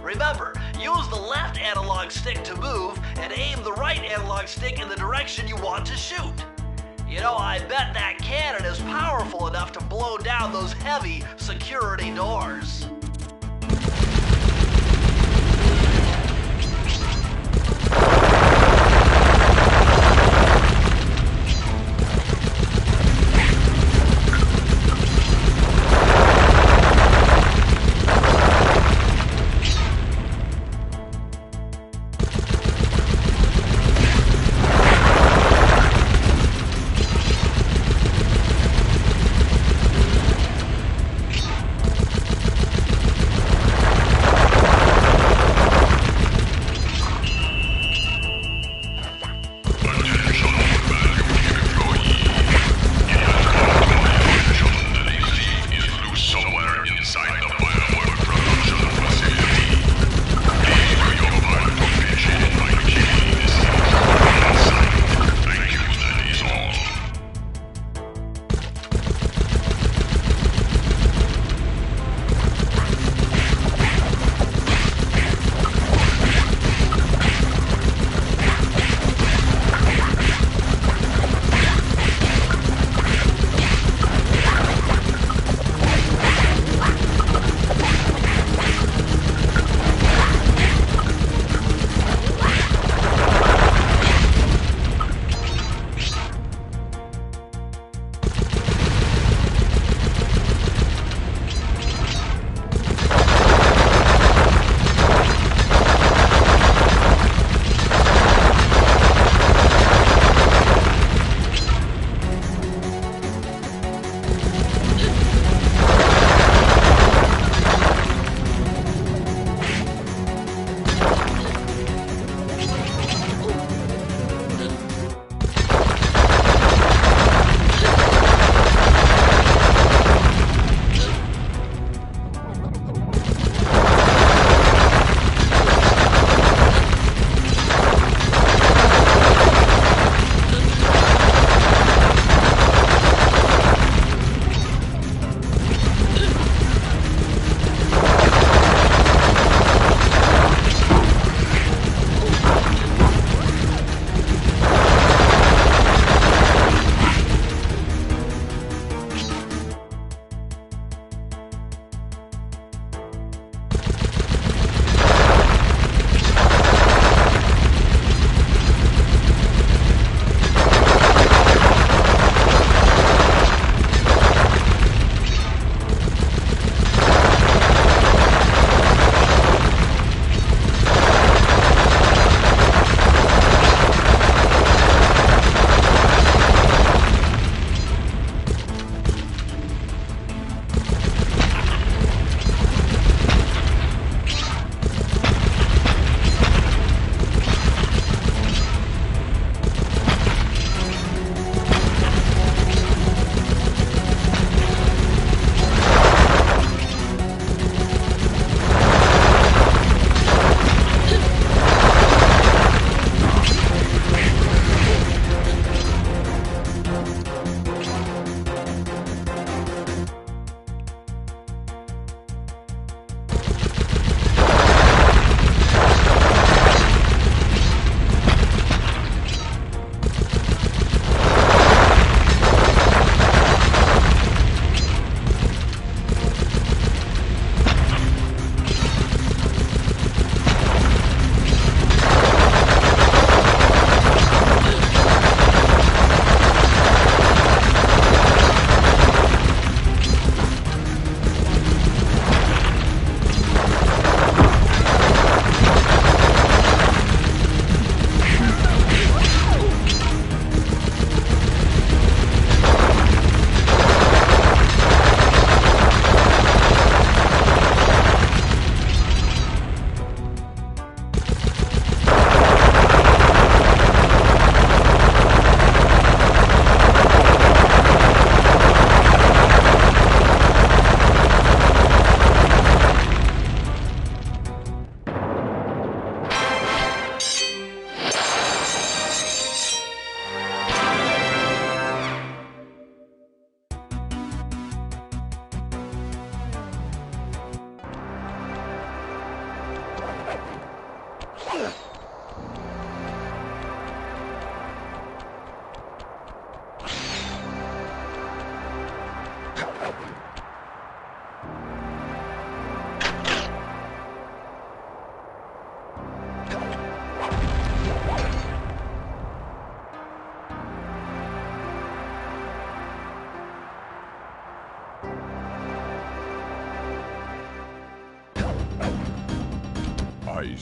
Remember, use the left analog stick to move and aim the right analog stick in the direction you want to shoot. You know, I bet that cannon is powerful enough to blow down those heavy security doors.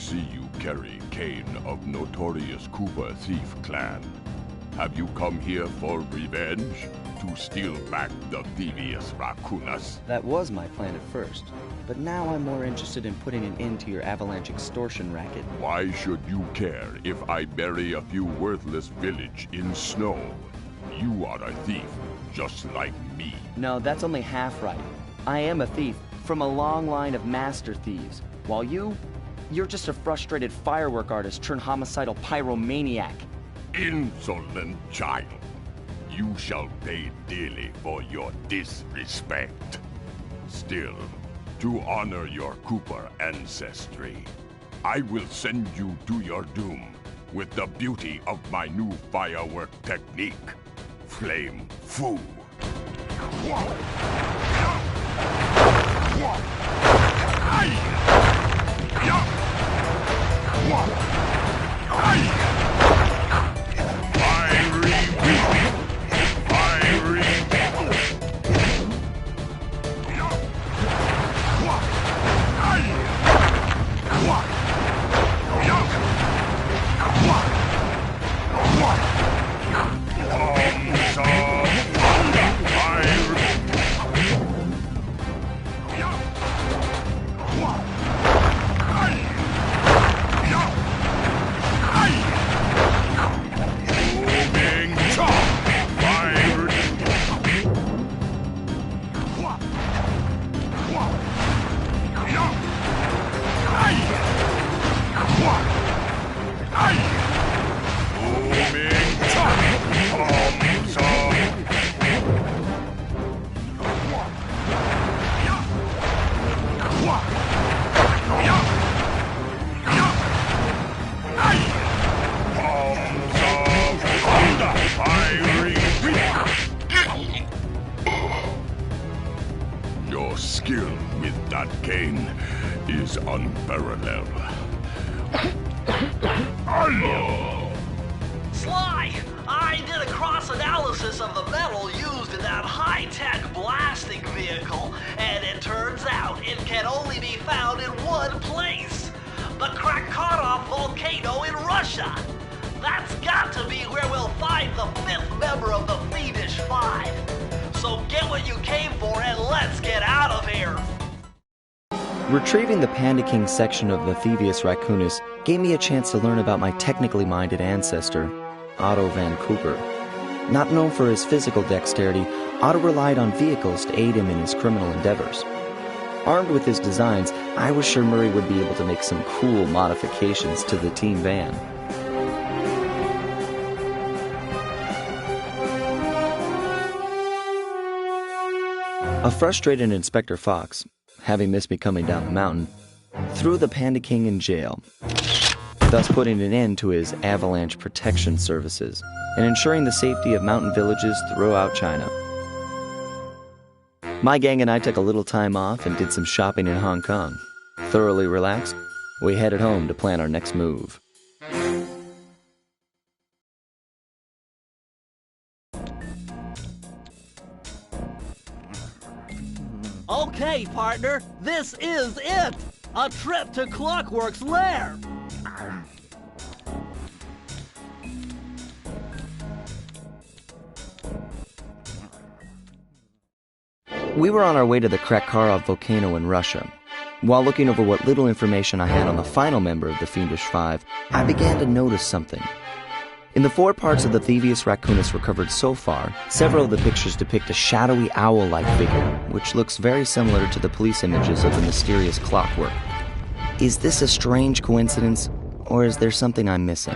see you carry Kane of notorious Cooper thief clan. Have you come here for revenge? To steal back the Thievius Raccoonus? That was my plan at first, but now I'm more interested in putting an end to your avalanche extortion racket. Why should you care if I bury a few worthless village in snow? You are a thief, just like me. No, that's only half right. I am a thief from a long line of master thieves, while you're just a frustrated firework artist turned homicidal pyromaniac. Insolent child. You shall pay dearly for your disrespect. Still, to honor your Cooper ancestry, I will send you to your doom with the beauty of my new firework technique, Flame Foo. Your skill with that cane is unparalleled. Sly, I did a cross-analysis of the metal used in that high-tech blasting vehicle, and it turns out it can only be found in one place. The Krakatov volcano in Russia. That's got to be where we'll find the fifth member of the Fiendish Five. So get what you came for and let's get out of here. Retrieving the Panda King section of the Thievius Raccoonus gave me a chance to learn about my technically minded ancestor, Otto Van Cooper. Not known for his physical dexterity, Otto relied on vehicles to aid him in his criminal endeavors. Armed with his designs, I was sure Murray would be able to make some cool modifications to the team van. A frustrated Inspector Fox, having missed me coming down the mountain, threw the Panda King in jail, thus putting an end to his avalanche protection services and ensuring the safety of mountain villages throughout China. My gang and I took a little time off and did some shopping in Hong Kong. Thoroughly relaxed, we headed home to plan our next move. Okay, partner, this is it! A trip to Clockwork's lair! We were on our way to the Krakatov volcano in Russia. While looking over what little information I had on the final member of the Fiendish Five, I began to notice something. In the 4 parts of the Thievius Raccoonus recovered so far, several of the pictures depict a shadowy owl-like figure, which looks very similar to the police images of the mysterious Clockwork. Is this a strange coincidence, or is there something I'm missing?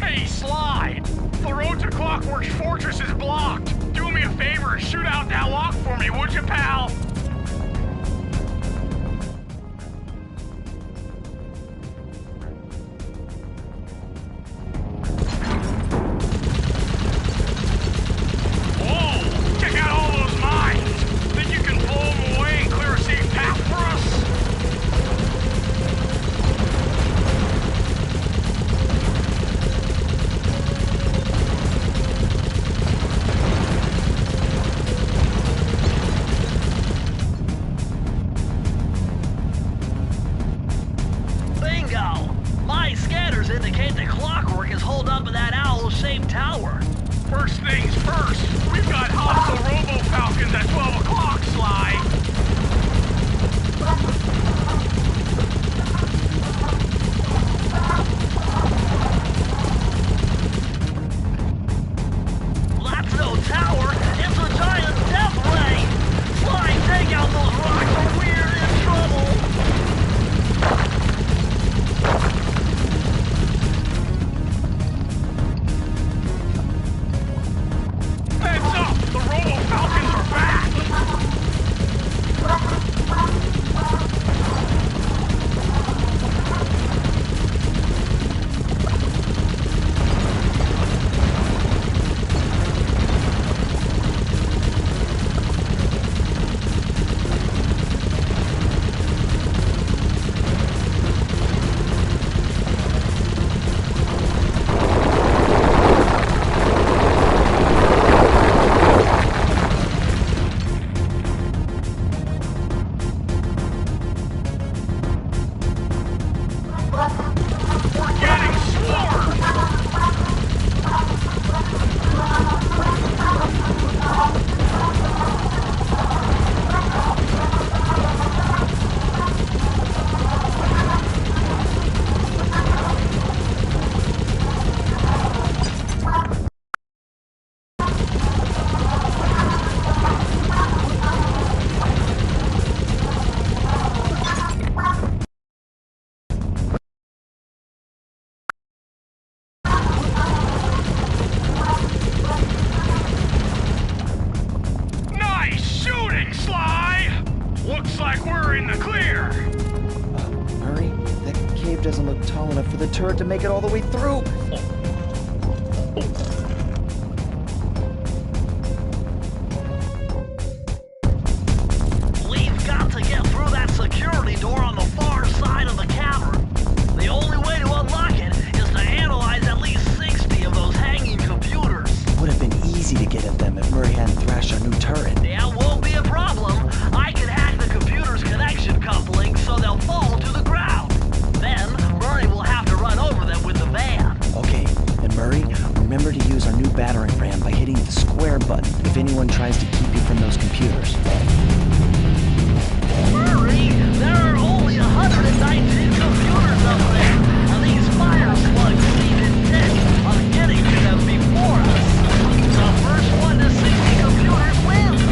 Hey, Sly! The road to Clockwork's fortress is blocked! Do me a favor and shoot out that lock for me, would you, pal? Whoa! Check out all those mines! Think you can blow them away and clear a safe path for us? indicate that Clockwork is holed up in that owl-shaped tower. First things first, we've got hostile robo-falcons at 12 o'clock, Sly. That's no tower, it's a giant death ray! Sly, take out those rocks or we're in trouble! Heads up! The robo-falcons are back! Turret to make it all the way through. We've got to get through that security door on the far side of the cavern. The only way to unlock it is to analyze at least 60 of those hanging computers. Would have been easy to get at them if Murray hadn't thrashed our new turret. Yeah, won't be a problem. I can hack the computer's connection coupling so they'll fall to the ground. Then Murray will have to run over them with the van. Okay, and Murray, remember to use our new battering ram by hitting the square button if anyone tries to keep you from those computers. Murray, there are only 119 computers up there, and these fire slugs seem intent on getting to them before us. The first one to 60 computers wins.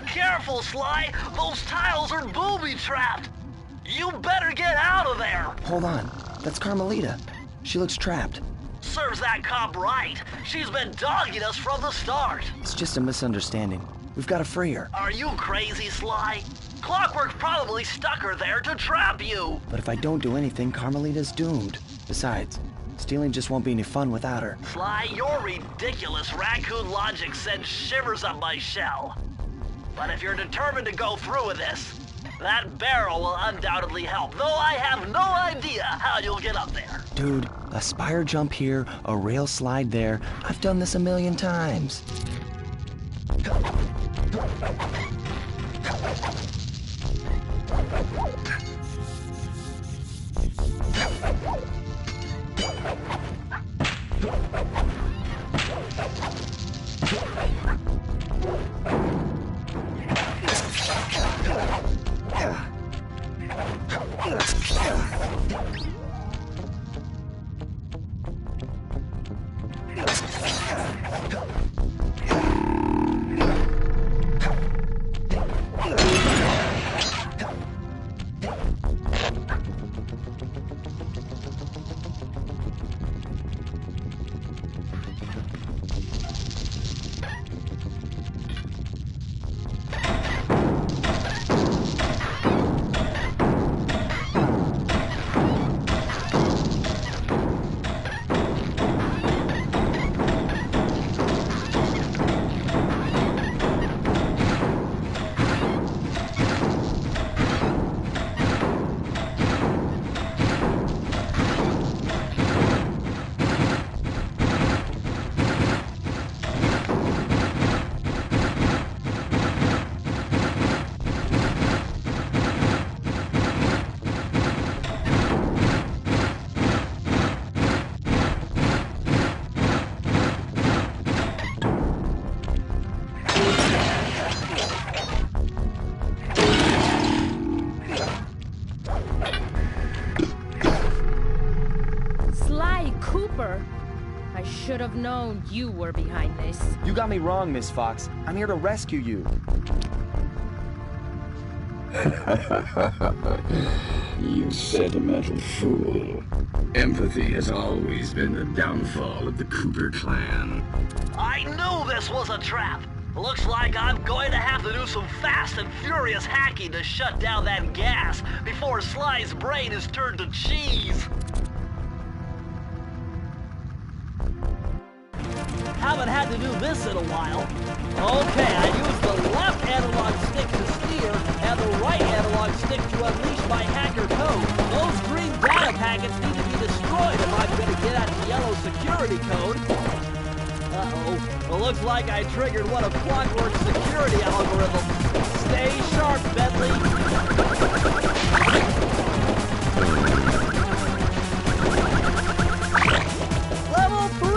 Careful, Sly! Those tiles are booby-trapped! You better get out of there! Hold on. That's Carmelita. She looks trapped. Serves that cop right. She's been dogging us from the start. It's just a misunderstanding. We've got to free her. Are you crazy, Sly? Clockwork probably stuck her there to trap you. But if I don't do anything, Carmelita's doomed. Besides, stealing just won't be any fun without her. Sly, your ridiculous raccoon logic sends shivers up my shell. But if you're determined to go through with this, that barrel will undoubtedly help, though I have no idea how you'll get up there. Dude, a spire jump here, a rail slide there. I've done this a million times. Sly Cooper! I should have known you were behind this. You got me wrong, Miss Fox. I'm here to rescue you. You sentimental fool. Empathy has always been the downfall of the Cooper clan. I knew this was a trap. Looks like I'm going to have to do some fast and furious hacking to shut down that gas before Sly's brain is turned to cheese. Haven't had to do this in a while. Okay, I used the left analog stick to steer and the right analog stick to unleash my hacker code. Those green data packets need to be destroyed if I'm going to get at the yellow security code. Uh-oh. Well, looks like I triggered one of Clockwork's security algorithms. Stay sharp, Bentley. Level 3!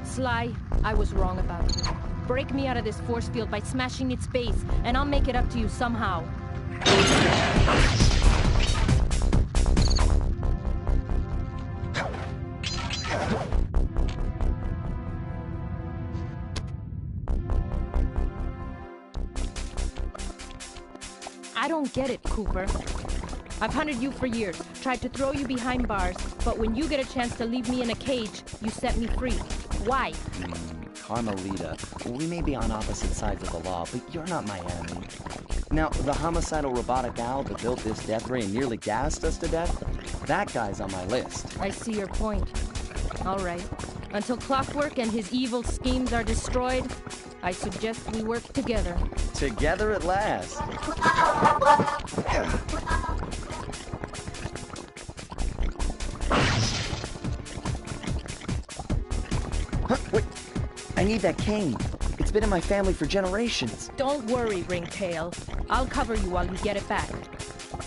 Sly, I was wrong about you. Break me out of this force field by smashing its base, and I'll make it up to you somehow. I don't get it, Cooper. I've hunted you for years, tried to throw you behind bars, but when you get a chance to leave me in a cage, you set me free. Why? Carmelita, we may be on opposite sides of the law, but you're not my enemy. Now, the homicidal robotic owl that built this death ray and nearly gassed us to death, that guy's on my list. I see your point. All right. Until Clockwork and his evil schemes are destroyed, I suggest we work together. Together at last. Wait, I need that cane. It's been in my family for generations. Don't worry, Ringtail. I'll cover you while you get it back.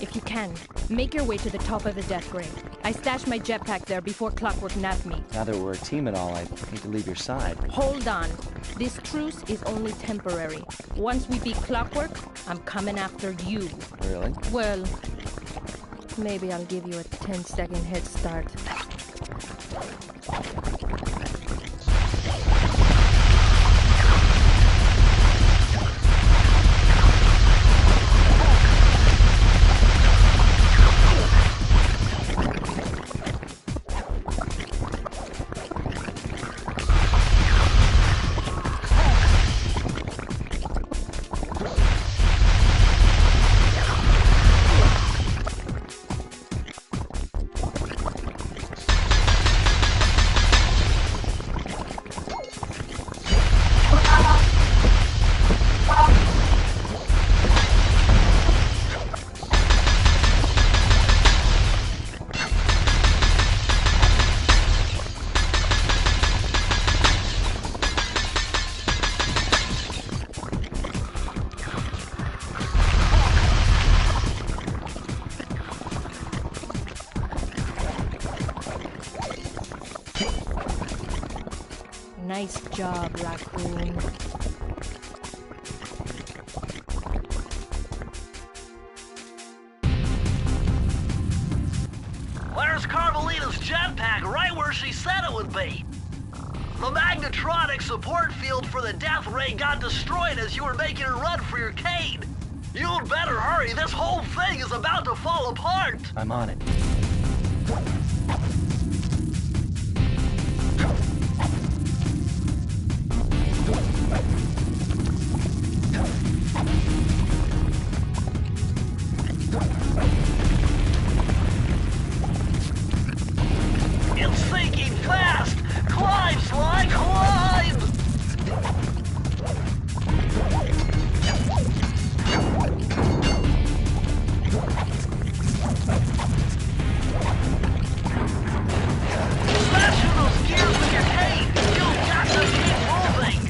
If you can, make your way to the top of the death ray. I stashed my jetpack there before Clockwork nabbed me. Now that we're a team and all, I hate to leave your side. Hold on. This truce is only temporary. Once we beat Clockwork, I'm coming after you. Really? Well, maybe I'll give you a 10-second head start. Nice job, Raccoon. Where's Carmelita's jetpack? Right where she said it would be. The magnetronic support field for the death ray got destroyed as you were making a run for your cane. You'd better hurry. This whole thing is about to fall apart. I'm on it. It's sinking fast! Climb, Sly, climb! Smashing those gears with your cane! You've got to keep moving!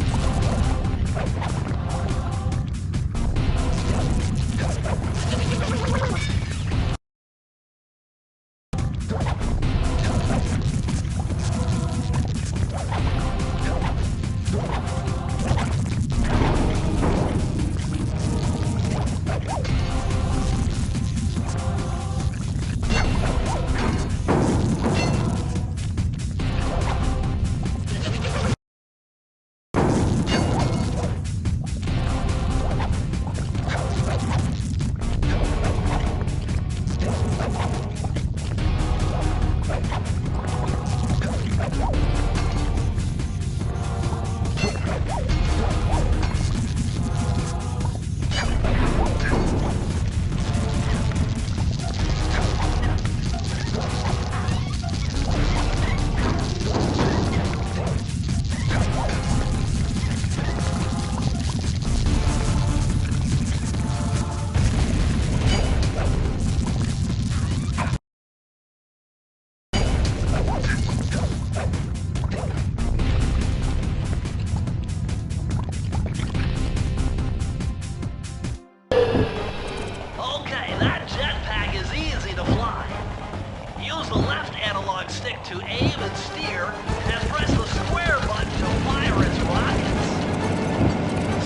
to aim and steer, and press the square button to fire its rockets.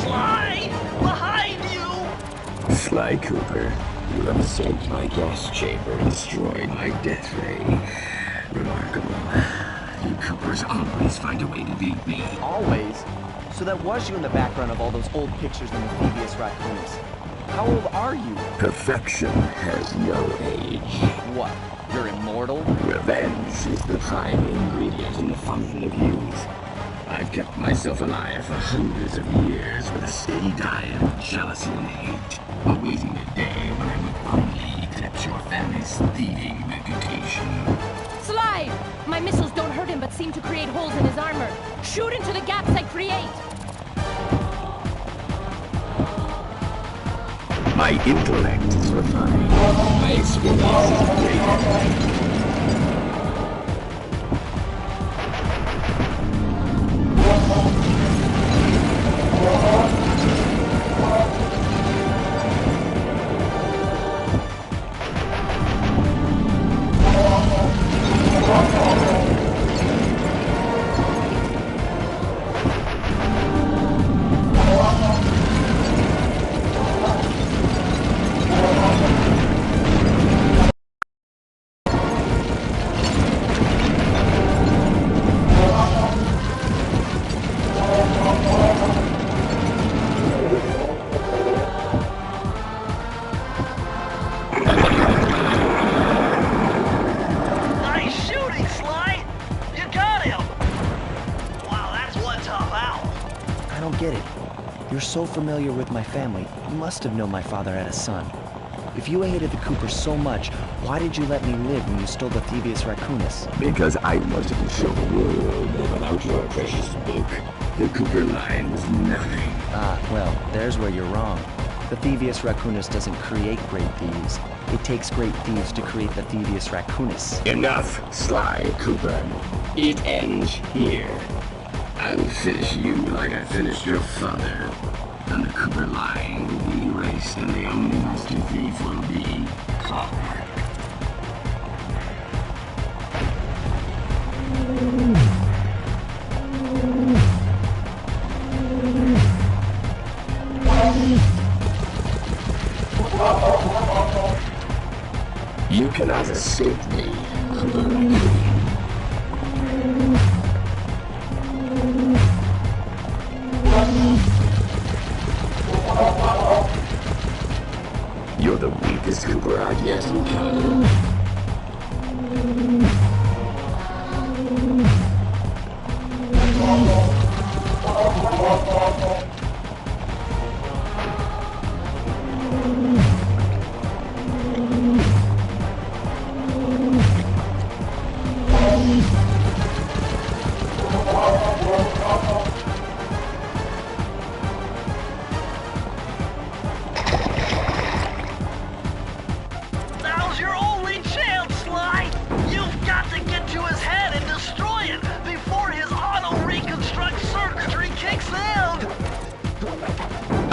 Sly! Behind you! Sly Cooper, you have assaulted my gas chamber and destroyed my death ray. Remarkable. You Coopers always find a way to beat me. Always? So that was you in the background of all those old pictures in the Thievius Raccoonus. How old are you? Perfection has no age. What? You're immortal? Revenge is the prime ingredient in the fountain of youth. I've kept myself alive for hundreds of years with a steady diet of jealousy and hate, awaiting the day when I would finally eclipse your family's thieving reputation. Sly! My missiles don't hurt him but seem to create holes in his armor. Shoot into the gaps I create! My intellect is refined. My experience is greater. So familiar with my family, you must have known my father had a son. If you hated the Coopers so much, why did you let me live when you stole the Thievius Raccoonus? Because I wanted to show the world that without your precious book, the Cooper line was nothing. Ah, well, there's where you're wrong. The Thievius Raccoonus doesn't create great thieves. It takes great thieves to create the Thievius Raccoonus. Enough, Sly Cooper. It ends here. I will finish you like I finished your father. And the Cooper line will be erased, and the only master thief will be Clockwork. You cannot escape me, Cooper Raccoon. You're the weakest Cooper I've yet encountered.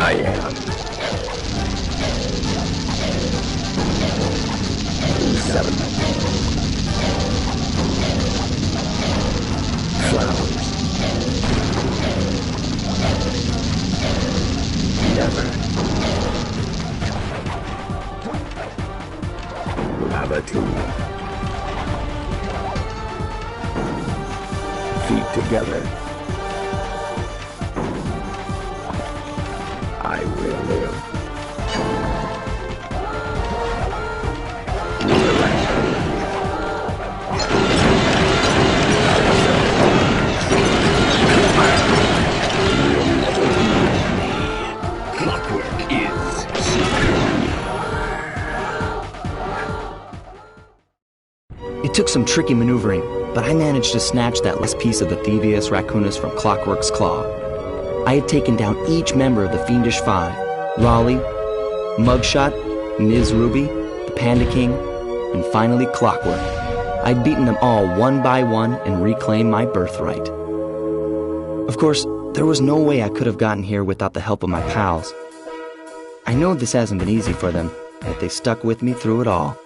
I am. 7. Flowers. Never. Labatoo. Feet together. I will live. Clockwork is superior. It took some tricky maneuvering, but I managed to snatch that last piece of the Thievius Raccoonus from Clockwork's claw. I had taken down each member of the Fiendish Five: Raleigh, Mugshot, Ms. Ruby, the Panda King, and finally Clockwork. I'd beaten them all one by one and reclaimed my birthright. Of course, there was no way I could have gotten here without the help of my pals. I know this hasn't been easy for them, yet they stuck with me through it all.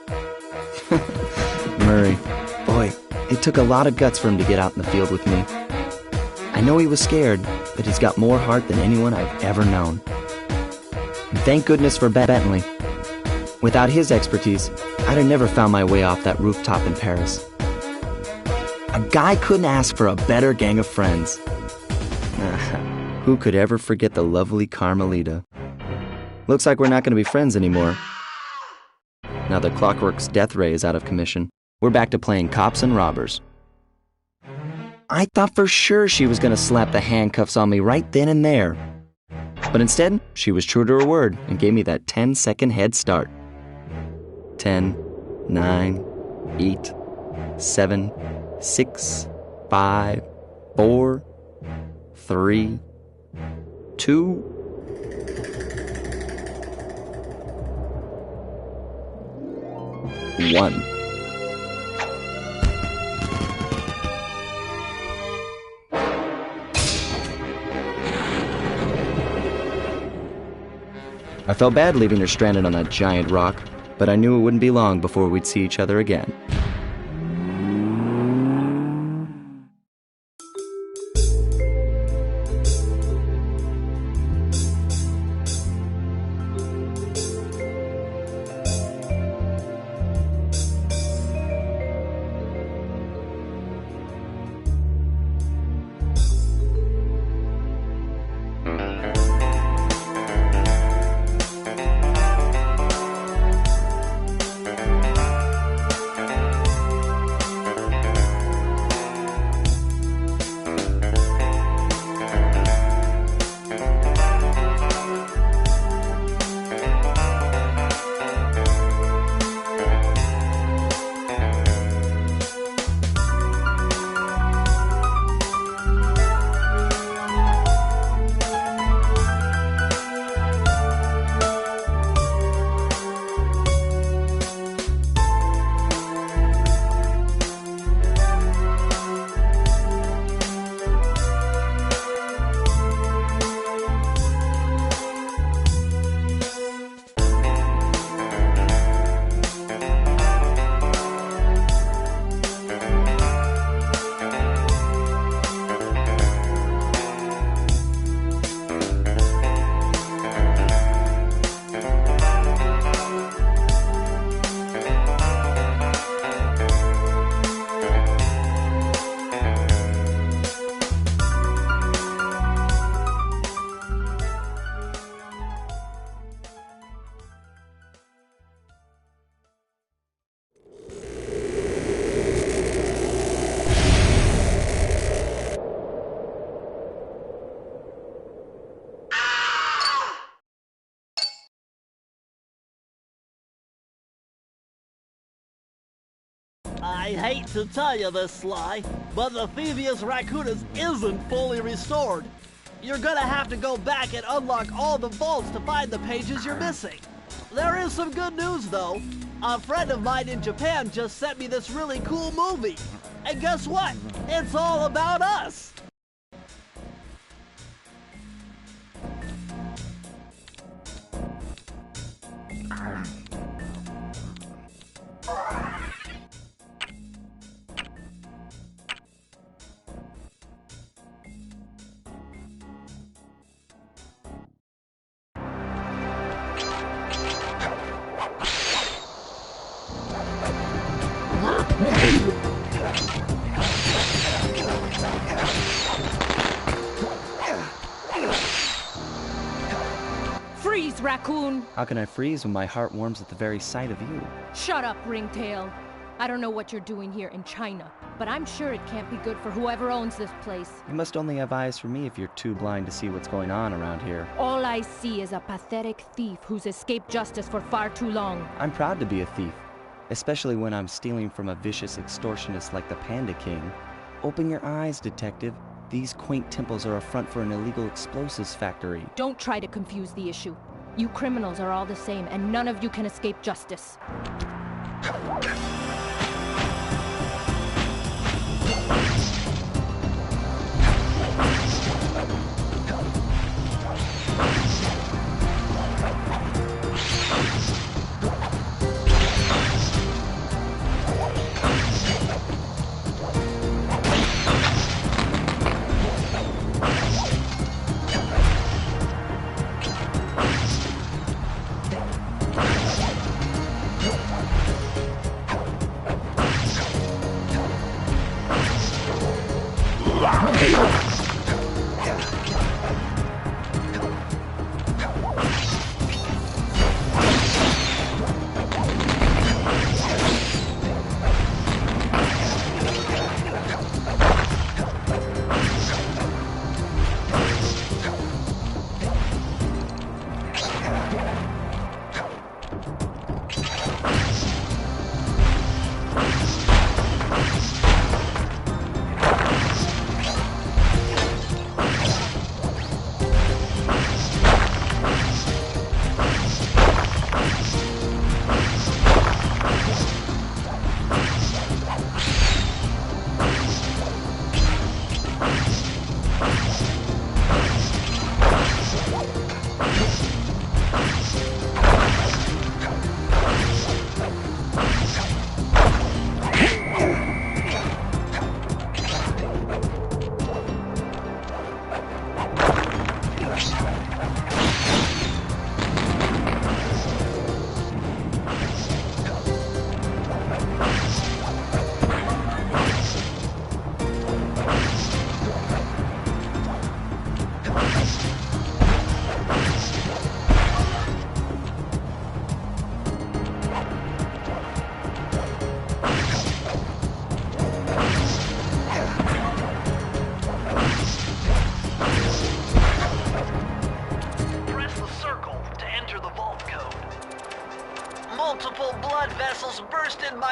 Murray, boy, it took a lot of guts for him to get out in the field with me. I know he was scared, but he's got more heart than anyone I've ever known. And thank goodness for Bentley. Without his expertise, I'd have never found my way off that rooftop in Paris. A guy couldn't ask for a better gang of friends. Who could ever forget the lovely Carmelita? Looks like we're not going to be friends anymore. Now that Clockwork's death ray is out of commission, we're back to playing cops and robbers. I thought for sure she was going to slap the handcuffs on me right then and there. But instead, she was true to her word and gave me that 10-second head start. 10, 9, 8, 7, 6, 5, 4, 3, 2, 1. I felt bad leaving her stranded on that giant rock, but I knew it wouldn't be long before we'd see each other again. I hate to tell you this, Sly, but the Thievius Raccoonus isn't fully restored. You're gonna have to go back and unlock all the vaults to find the pages you're missing. There is some good news, though. A friend of mine in Japan just sent me this really cool movie. And guess what? It's all about us! Freeze, raccoon! How can I freeze when my heart warms at the very sight of you? Shut up, Ringtail. I don't know what you're doing here in China, but I'm sure it can't be good for whoever owns this place. You must only have eyes for me if you're too blind to see what's going on around here. All I see is a pathetic thief who's escaped justice for far too long. I'm proud to be a thief, especially when I'm stealing from a vicious extortionist like the Panda King. Open your eyes, detective. These quaint temples are a front for an illegal explosives factory. Don't try to confuse the issue. You criminals are all the same, and none of you can escape justice.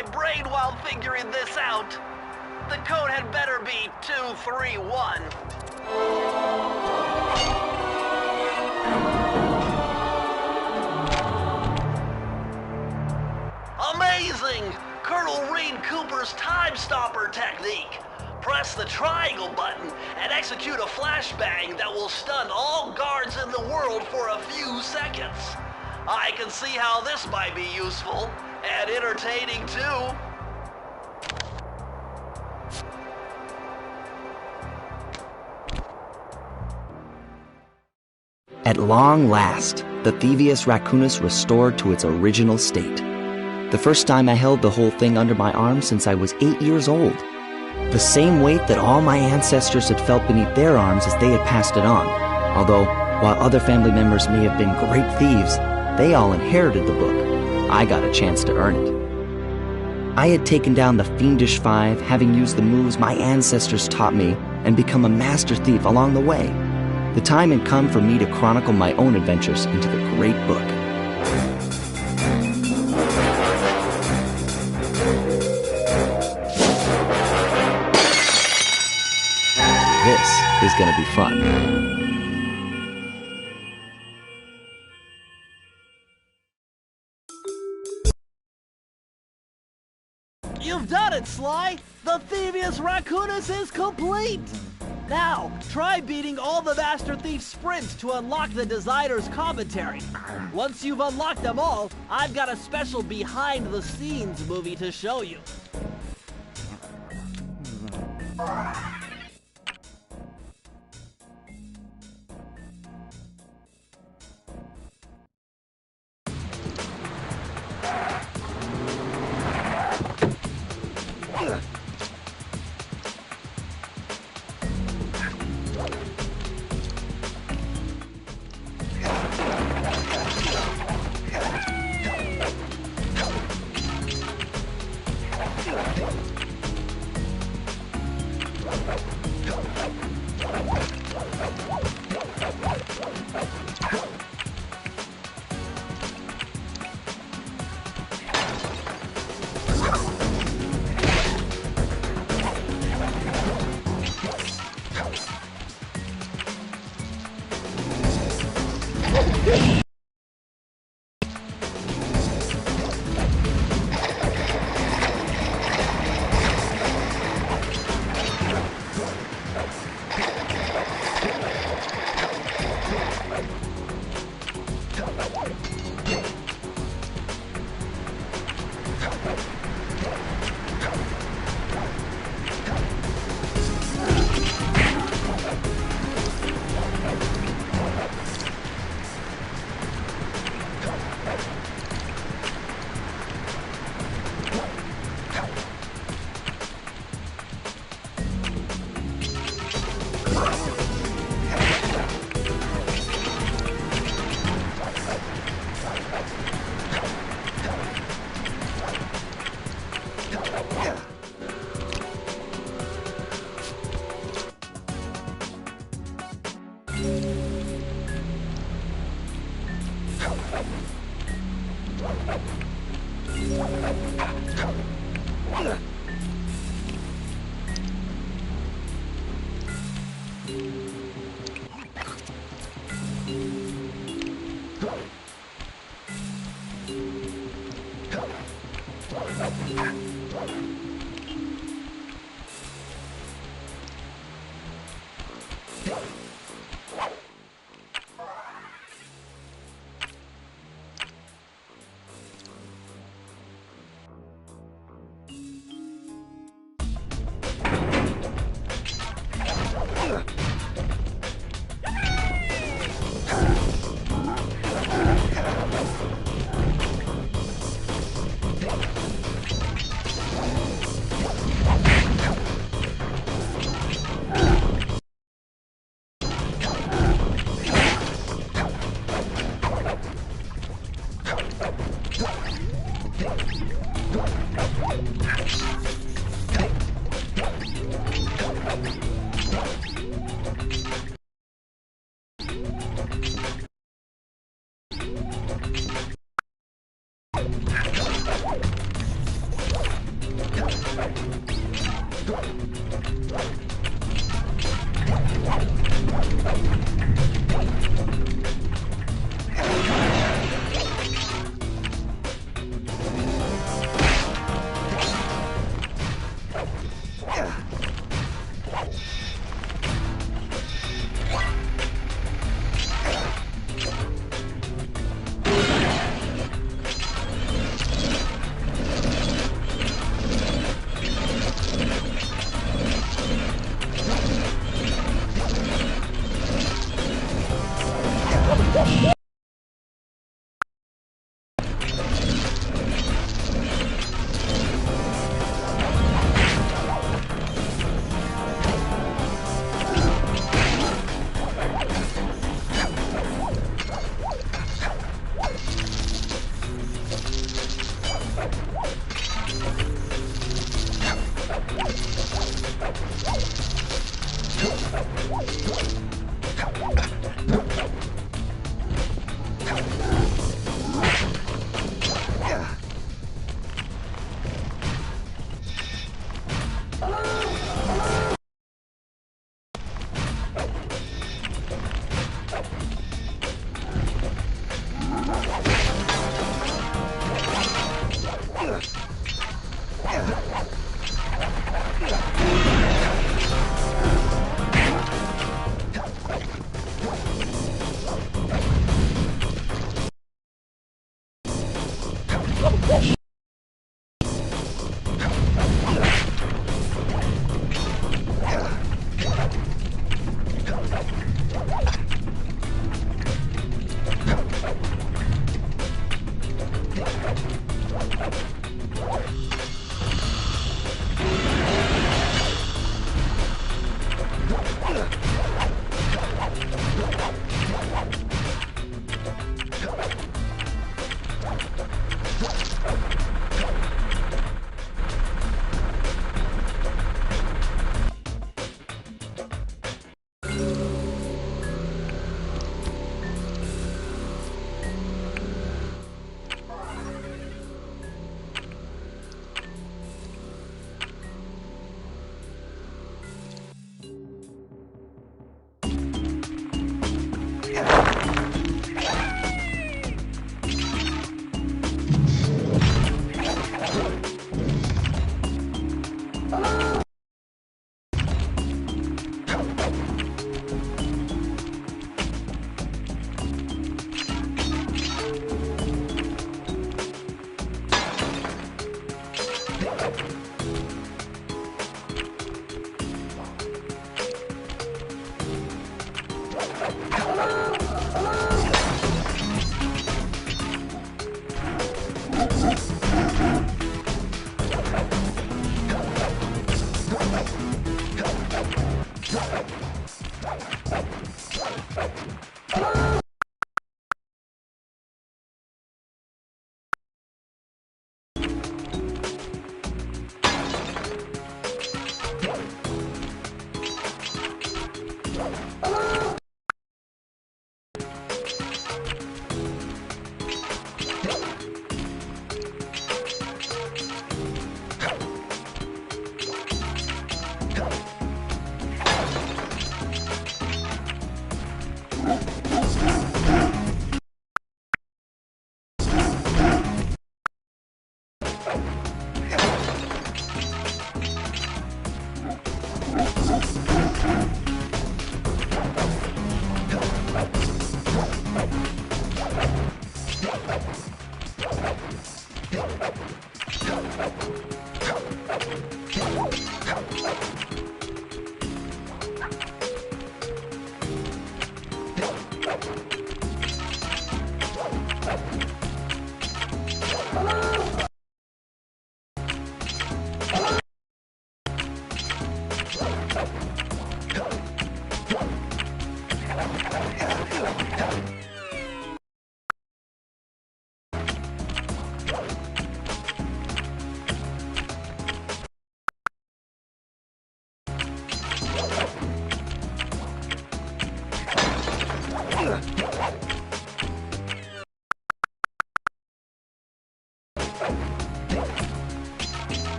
my brain while figuring this out. The code had better be 231. Amazing! Colonel Reed Cooper's time stopper technique. Press the triangle button and execute a flashbang that will stun all guards in the world for a few seconds. I can see how this might be useful and entertaining too. At long last, the Thievius Raccoonus restored to its original state. The first time I held the whole thing under my arm since I was 8 years old. The same weight that all my ancestors had felt beneath their arms as they had passed it on. Although, while other family members may have been great thieves, they all inherited the book. I got a chance to earn it. I had taken down the Fiendish Five, having used the moves my ancestors taught me, and become a master thief along the way. The time had come for me to chronicle my own adventures into the great book. This is gonna be fun. You've done it, Sly! The Thievius Raccoonus is complete! Now, try beating all the Master Thief sprints to unlock the designer's commentary. Once you've unlocked them all, I've got a special behind-the-scenes movie to show you.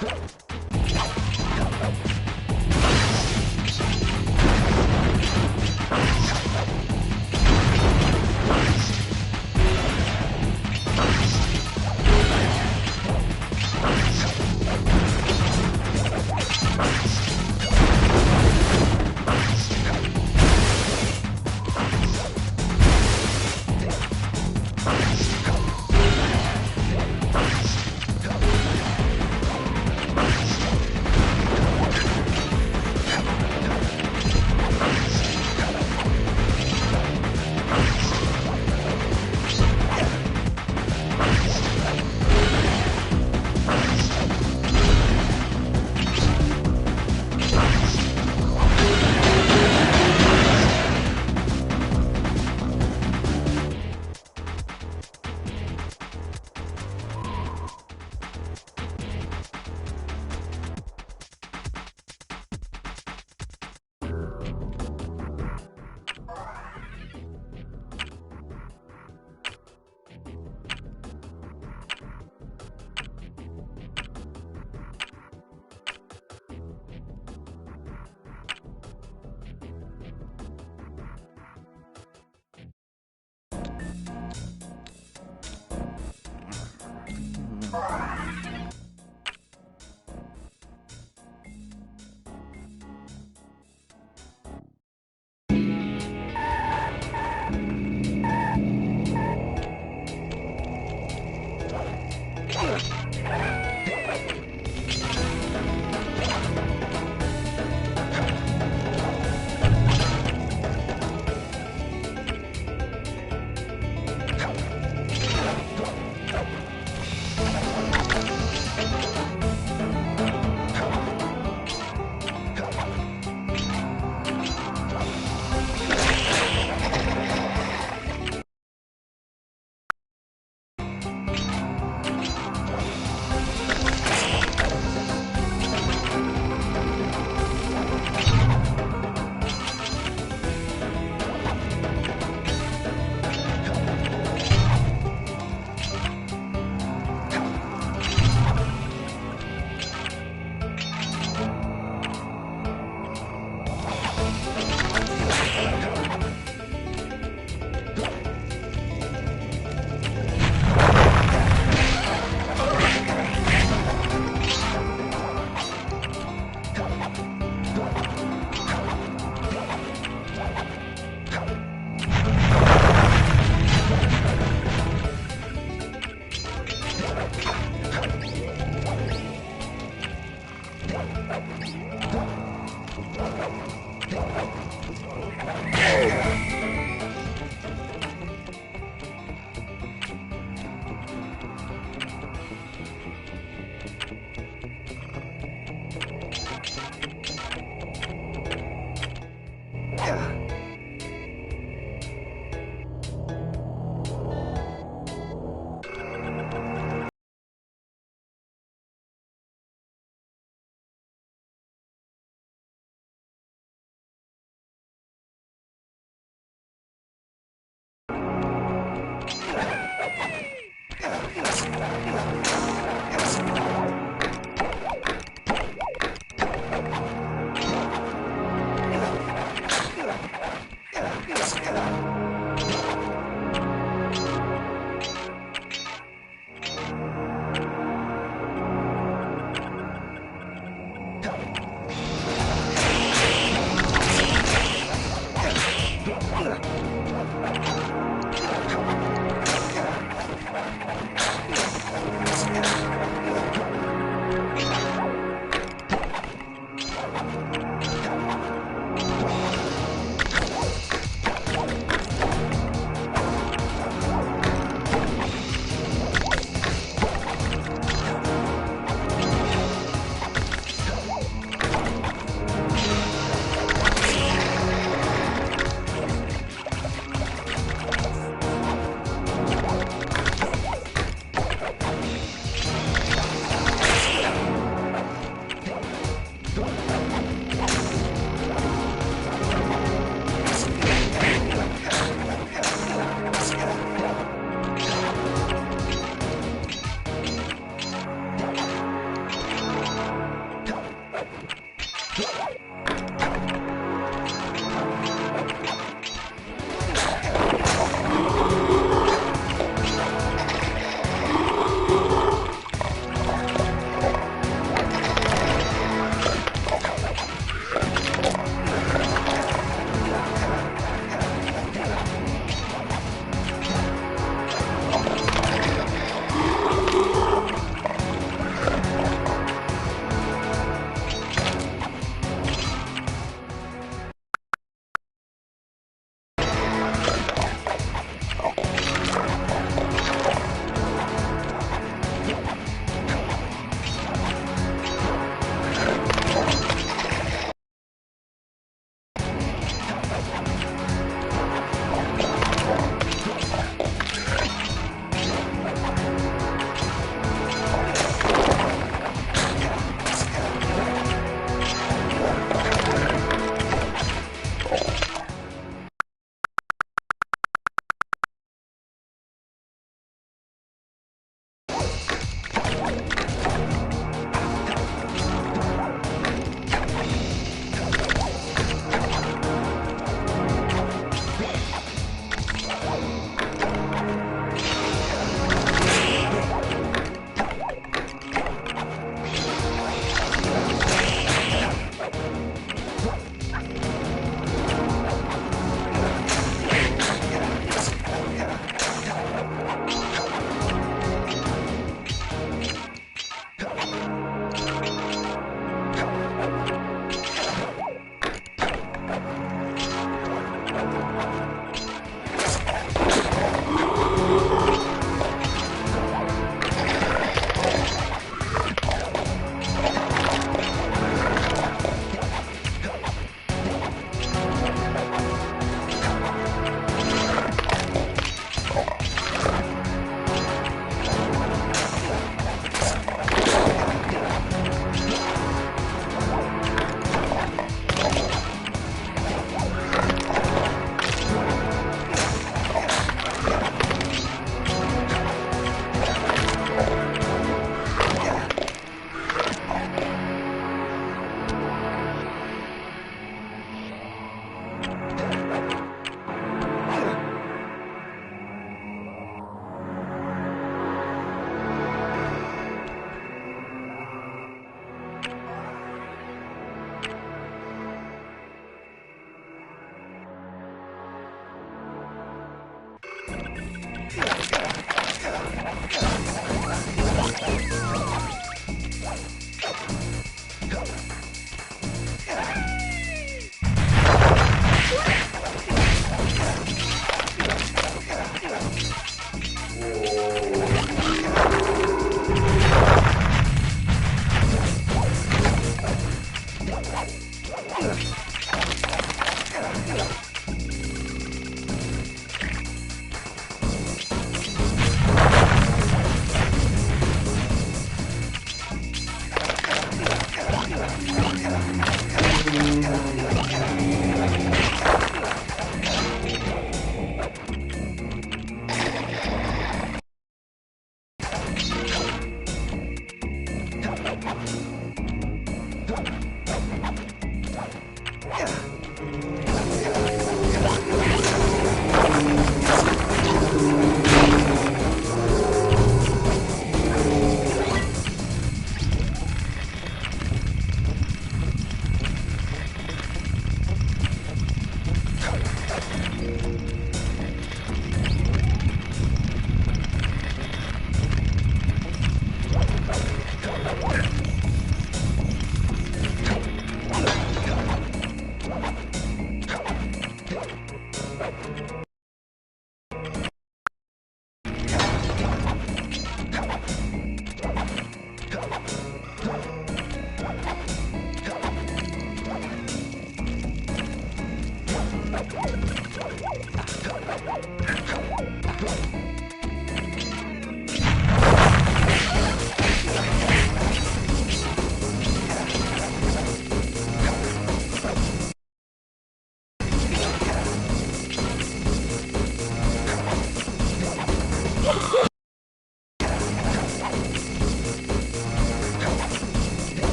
Yeah.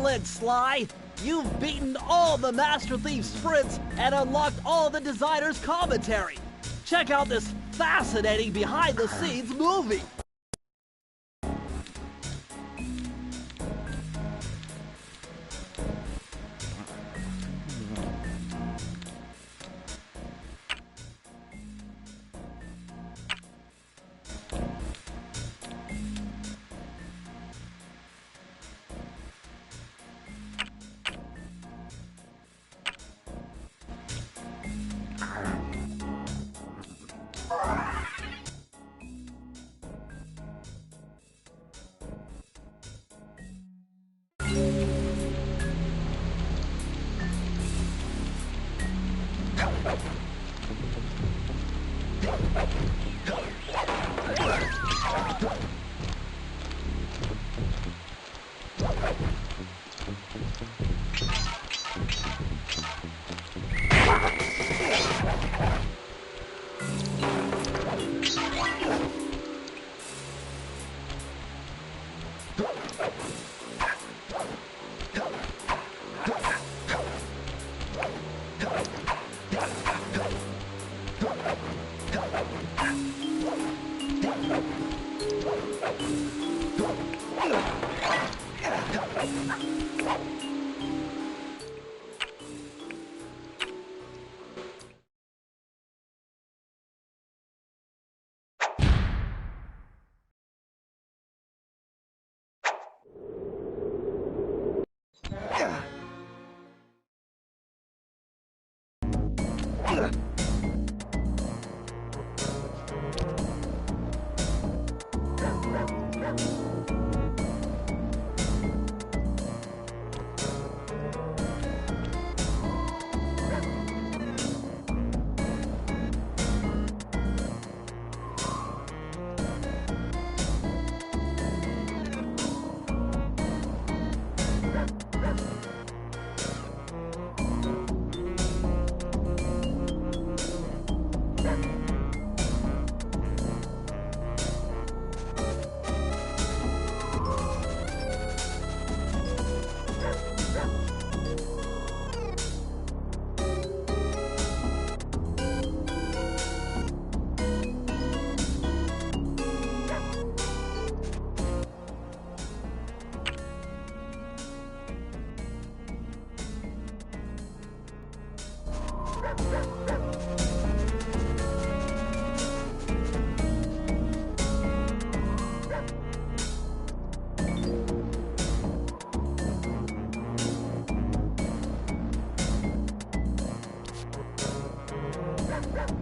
Excellent, Sly! You've beaten all the Master Thief sprints and unlocked all the designer's commentary. Check out this fascinating behind-the-scenes movie.